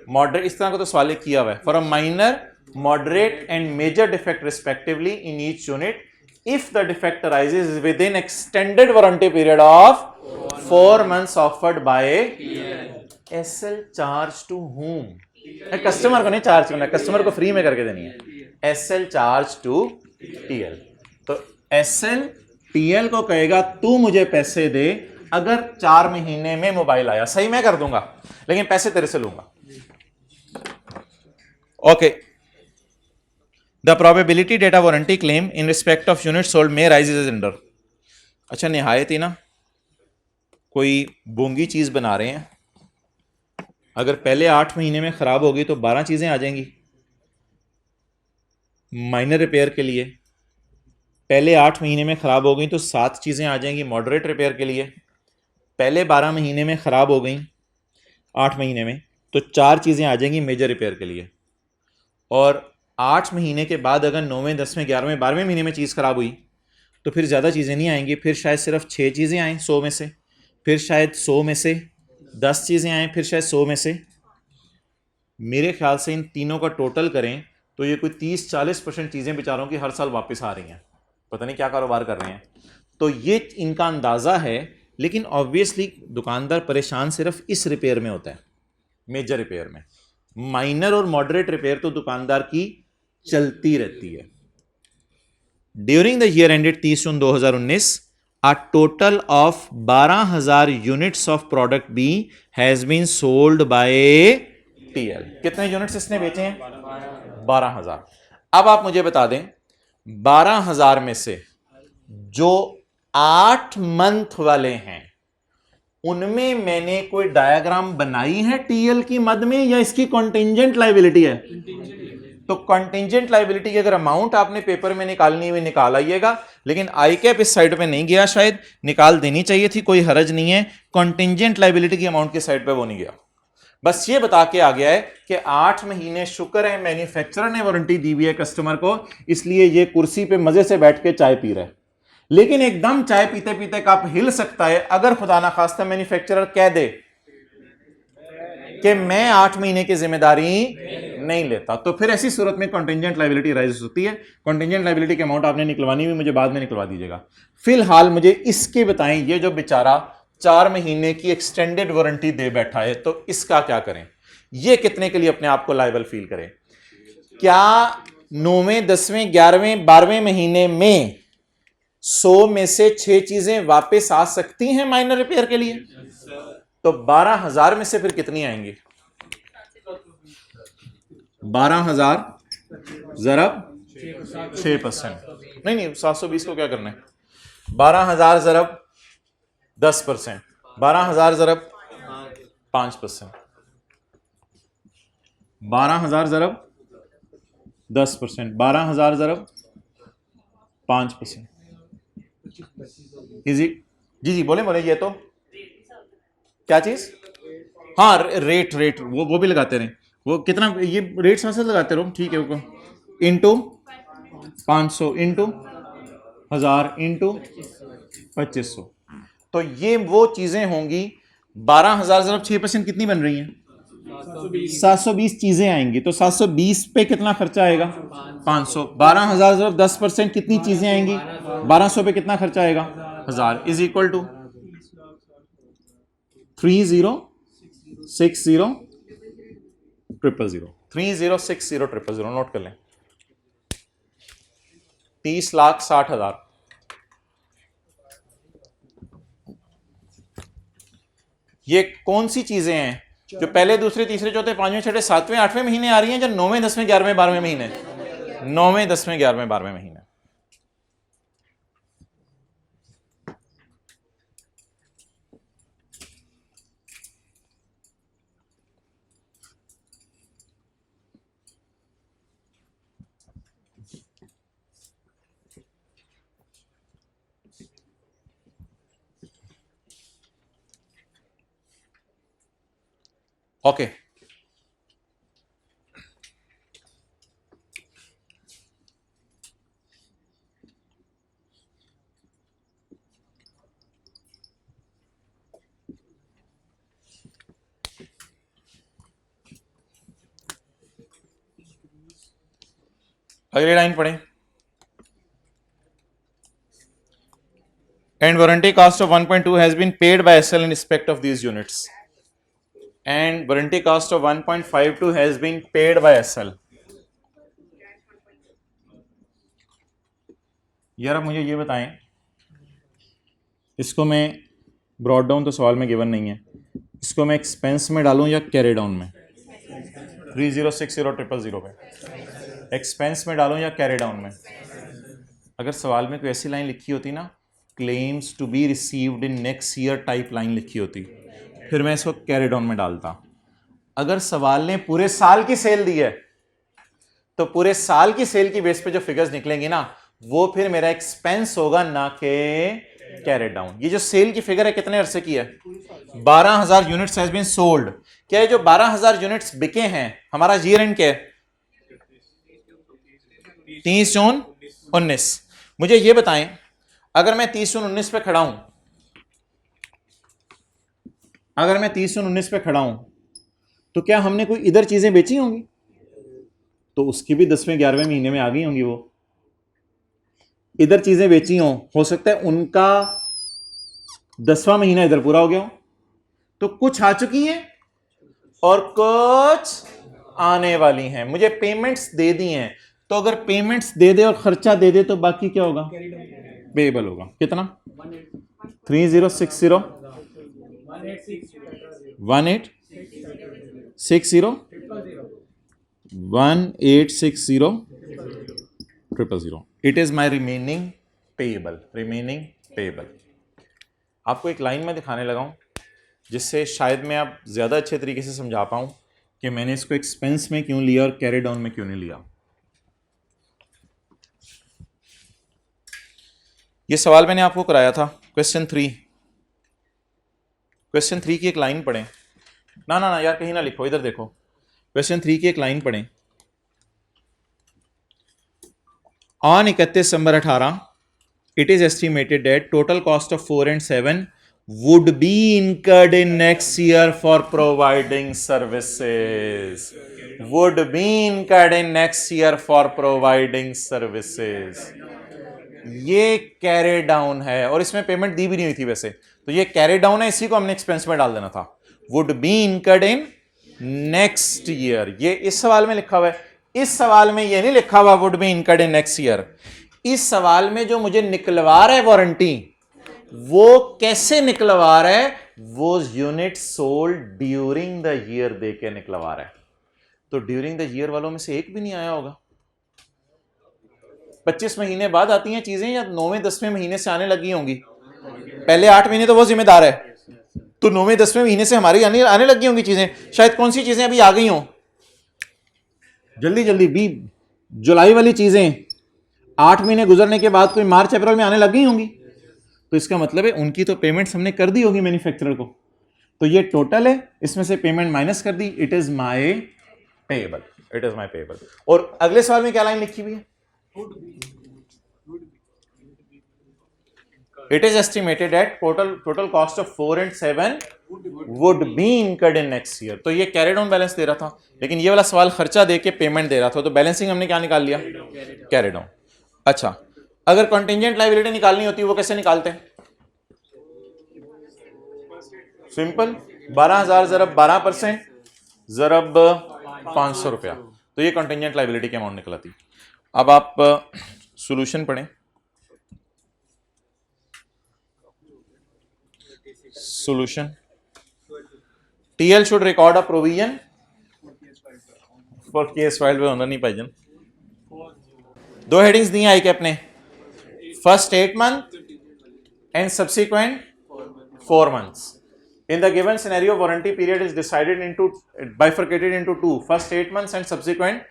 moderate, इस तरह का तो सवाल किया हुआ है, for a minor moderate and major defect respectively in each unit if the defect arises within extended warranty period of 4 months offered by SL charge to whom? Customer को नहीं चार्ज करना, कस्टमर को फ्री में करके देनी है। SL चार्ज टू TL, तो SL TL को कहेगा तू मुझे पैसे दे अगर 4 महीने में मोबाइल आया, सही मैं कर दूंगा लेकिन पैसे तेरे से लूंगा। Okay, the probability data warranty claim in respect of unit sold में राइजेस एज अंडर। अच्छा, निहायत ही ना कोई बोंगी चीज बना रहे हैं, अगर पहले 8 महीने में खराब होगी तो 12 चीजें आ जाएंगी माइनर रिपेयर के लिए, पहले 8 महीने में खराब हो गई तो 7 चीजें आ जाएंगी मॉडरेट रिपेयर के लिए, पहले 12 महीने में खराब हो गई 8 महीने में तो 4 चीजें आ जाएंगी मेजर रिपेयर के लिए, और 8 महीने के बाद अगर 9वें 10वें 11वें 12वें महीने में चीज खराब हुई तो फिर ज्यादा चीजें नहीं आएंगी, फिर शायद सिर्फ 6 चीजें आएँ 100 में से, फिर शायद 100 में से 10 चीजें आएँ, फिर शायद 100 में से। मेरे ख्याल से इन तीनों का टोटल करें तो ये कोई 30-40% चीजें बेचारों की हर साल वापस आ रही हैं, पता नहीं क्या कारोबार कर रहे हैं। तो ये इनका अंदाजा है, लेकिन ऑब्वियसली दुकानदार परेशान सिर्फ इस रिपेयर में होता है, मेजर रिपेयर में। माइनर और मॉडरेट रिपेयर तो दुकानदार की चलती रहती है। During the year ended 30 June 2019, a total of 12,000 units of product B has been sold by TL। कितने यूनिट्स इसने बेचे हैं? 12,000। अब आप मुझे बता दें 12,000 में से जो 8 मंथ वाले हैं उनमें मैंने कोई डायग्राम बनाई है टीएल की मद में या इसकी कॉन्टिंजेंट लायबिलिटी है? तो कॉन्टिंजेंट लायबिलिटी की अगर अमाउंट आपने पेपर में निकालनी हुई निकाल आइएगा, लेकिन आई कैप इस साइड पे नहीं गया, शायद निकाल देनी चाहिए थी, कोई हरज नहीं है। कॉन्टिंजेंट लायबिलिटी की अमाउंट की साइड पे वो नहीं गया, बस ये बता के आ गया है कि 8 महीने शुक्र है मैन्युफैक्चरर ने वारंटी दी हुई है कस्टमर को, इसलिए ये कुर्सी पे मजे से बैठ के चाय पी रहा है। लेकिन एकदम चाय पीते पीते कप हिल सकता है अगर खुदा ना खास्ता मैन्युफैक्चरर कह दे कि मैं 8 महीने की जिम्मेदारी नहीं लेता, तो फिर ऐसी सूरत में कॉन्टिंजेंट लायबिलिटी राइज होती है। कॉन्टिंजेंट लायबिलिटी की अमाउंट आपने निकलवानी हुई मुझे बाद में निकलवा दीजिएगा। फिलहाल मुझे इसके बताएं, ये जो बेचारा 4 महीने की एक्सटेंडेड वारंटी दे बैठा है तो इसका क्या करें? ये कितने के लिए अपने आप को लायबल फील करें? क्या 9वें 10वें 11वें 12वें महीने में 100 में से 6 चीजें वापस आ सकती हैं माइनर रिपेयर के लिए? तो 12,000 में से फिर कितनी आएंगी? 12,000 ज़रब 6%, नहीं 720 को क्या करना है? 12,000 ज़रब 10%, 12,000 ज़रब 5%, 12,000 ज़रब 10%, 12,000 ज़रब 5%। इजी। जी जी बोले बोले। ये तो क्या चीज? हाँ रेट रेट वो भी लगाते रहे। वो कितना ये रेट से लगाते रहो, ठीक है। वो इंटू 500 इंटू 1000 इंटू 2500। तो ये वो चीजें होंगी। 12,000 जरा 6% कितनी बन रही हैं? 720 चीजें आएंगी। तो 720 पे कितना खर्चा आएगा? 500। 12,000 जरा 10% कितनी चीजें आएंगी? 1200 पे कितना खर्चा आएगा? 1000 इज इक्वल टू 3060 000 3060 000। नोट कर लें। 30,60,000। ये कौन सी चीजें हैं जो पहले दूसरे तीसरे चौथे पांचवें छठे सातवें आठवें महीने आ रही हैं, जो 9वें 10वें 11वें 12वें महीने? 9वें 10वें 11वें 12वें महीने। ओके अगली लाइन पढ़ें। And warranty cost of 1.2 has been paid by SL in respect of these units. And warranty cost of 1.52 has been paid by SL. यार अब मुझे ये बताएं, इसको मैं ब्रॉड डाउन तो सवाल में गिवन नहीं है, इसको मैं एक्सपेंस में डालूं या कैरी डाउन में? 3060 पे एक्सपेंस में डालूं या कैरी डाउन में? अगर सवाल में कोई ऐसी लाइन लिखी होती ना, claims to be received in next year type line लिखी होती, फिर मैं इसको कैरी डाउन में डालता। अगर सवाल ने पूरे साल की सेल दी है तो पूरे साल की सेल की बेस पे जो फिगर्स निकलेंगी ना, वो फिर मेरा एक्सपेंस होगा, ना के कैरी डाउन। ये जो सेल की फिगर है कितने अरसे की है? 12,000 यूनिट्स हैज बीन सोल्ड। क्या है जो 12,000 यूनिट्स बिके हैं, हमारा ईयर एंड क्या है? 30 जून 19। मुझे ये बताएं, अगर मैं 30 जून 19 पे खड़ा हूं, अगर मैं 30 जून 19 पे खड़ा हूं, तो क्या हमने कोई इधर चीजें बेची होंगी? तो उसकी भी 10वें 11वें महीने में आ गई होंगी। वो इधर चीजें बेची हो सकता है उनका 10वां महीना इधर पूरा हो गया हो। तो कुछ आ चुकी हैं और कुछ आने वाली हैं। मुझे पेमेंट्स दे दी हैं, तो अगर पेमेंट्स दे दे और खर्चा दे दे तो बाकी क्या होगा? पेएबल होगा। कितना? 3060 1860 000। It is my remaining payable. आपको एक लाइन में दिखाने लगा हूं जिससे शायद मैं आप ज्यादा अच्छे तरीके से समझा पाऊं कि मैंने इसको एक्सपेंस में क्यों लिया और कैरी डाउन में क्यों नहीं लिया। ये सवाल मैंने आपको कराया था, क्वेश्चन 3 की एक लाइन पढ़ें। ना यार कहीं ना लिखो, इधर देखो। क्वेश्चन 3 की एक लाइन पढ़ें। On 31 December 18 it is estimated that total cost of 4 and 7 would be incurred in next year for providing services. Would be incurred in next year for providing services. ये कैरी डाउन है और इसमें पेमेंट दी भी नहीं हुई थी वैसे, तो ये कैरी डाउन है, इसी को हमने एक्सपेंस में डाल देना था। Would be incurred in next year, ये इस सवाल में लिखा हुआ है। इस सवाल में ये नहीं लिखा हुआ would be incurred in next year. इस सवाल में जो मुझे निकलवा रहा है वारंटी, वो कैसे निकलवा रहा है? वो unit sold during the year दे के निकलवा रहा है। तो ड्यूरिंग द ईयर वालों में से एक भी नहीं आया होगा। 25 महीने बाद आती हैं चीजें या 9वें 10वें महीने से आने लगी होंगी? पहले 8 महीने तो वो जिम्मेदार है, तो 9वें 10वें महीने से हमारी आने लगी होंगी चीजें। शायद कौन सी चीजें अभी आ गई हों? जल्दी भी जुलाई वाली चीजें 8 महीने गुजरने के बाद कोई मार्च अप्रैल में आने लग गई होंगी, तो इसका मतलब है उनकी तो पेमेंट्स हमने कर दी होगी मैन्युफैक्चरर को, तो ये टोटल है, इसमें से पेमेंट माइनस कर दी, it is my payable, it is my payable. और अगले सवाल में क्या लाइन लिखी हुई है, it is estimated at total cost of 4 and 7 would be incurred in next year. तो ये कैरिड ऑन बैलेंस दे रहा था, लेकिन ये वाला सवाल खर्चा दे के पेमेंट दे रहा था, तो बैलेंसिंग हमने क्या निकाल लिया, कैरिड ऑन। अच्छा, अगर कंटिंजेंट लायबिलिटी निकालनी होती वो कैसे निकालते हैं, सिंपल, 12,000 ज़रब 12% ज़रब 500 रुपया, तो ये कंटिंजेंट लायबिलिटी की अमाउंट निकला थी। अब आप सॉल्यूशन पढ़ें। Solution. TL should record a provision for case file पे होना नहीं पाइजन। दो हेडिंग्स दी हैं आई कैप ने, first 8 month and subsequent 4 months. In the given scenario, warranty period is decided into bifurcated into two. First 8 months and subsequent,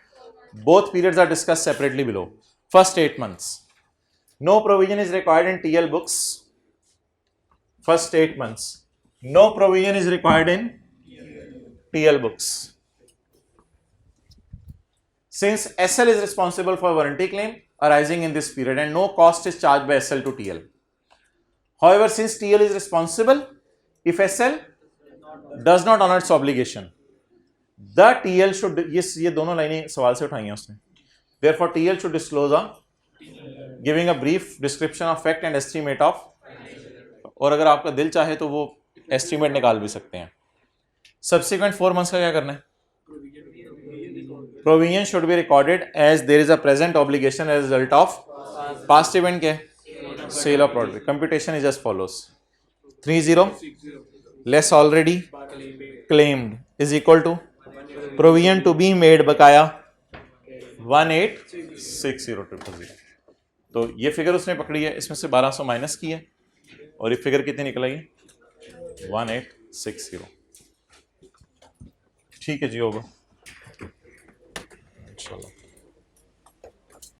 both periods are discussed separately below. First 8 months, no provision is required in TL books. First 8 months, no provision is required in TL books. Since SL is responsible for warranty claim arising in this period and no cost is charged by SL to TL. However, since TL is responsible if SL does not honor its obligation, the TL should, ये दोनों लाइनें सवाल से उठाई हैं उसने, therefore TL should disclose a giving a brief description of fact and estimate of, और अगर आपका दिल चाहे तो वो एस्टीमेट निकाल भी सकते हैं। सब्सिक्वेंट 4 मंथ्स का क्या करना है, provision should be recorded as there is a present obligation as result of past event के sale of product. Computation is as follows, 30 less already claimed is equal to provision to be made बकाया 1860000। तो ये फिगर उसने पकड़ी है, इसमें से 1200 माइनस की है और ये फिगर कितनी निकल आई, 1860। ठीक है जी, होगा इंशाल्लाह।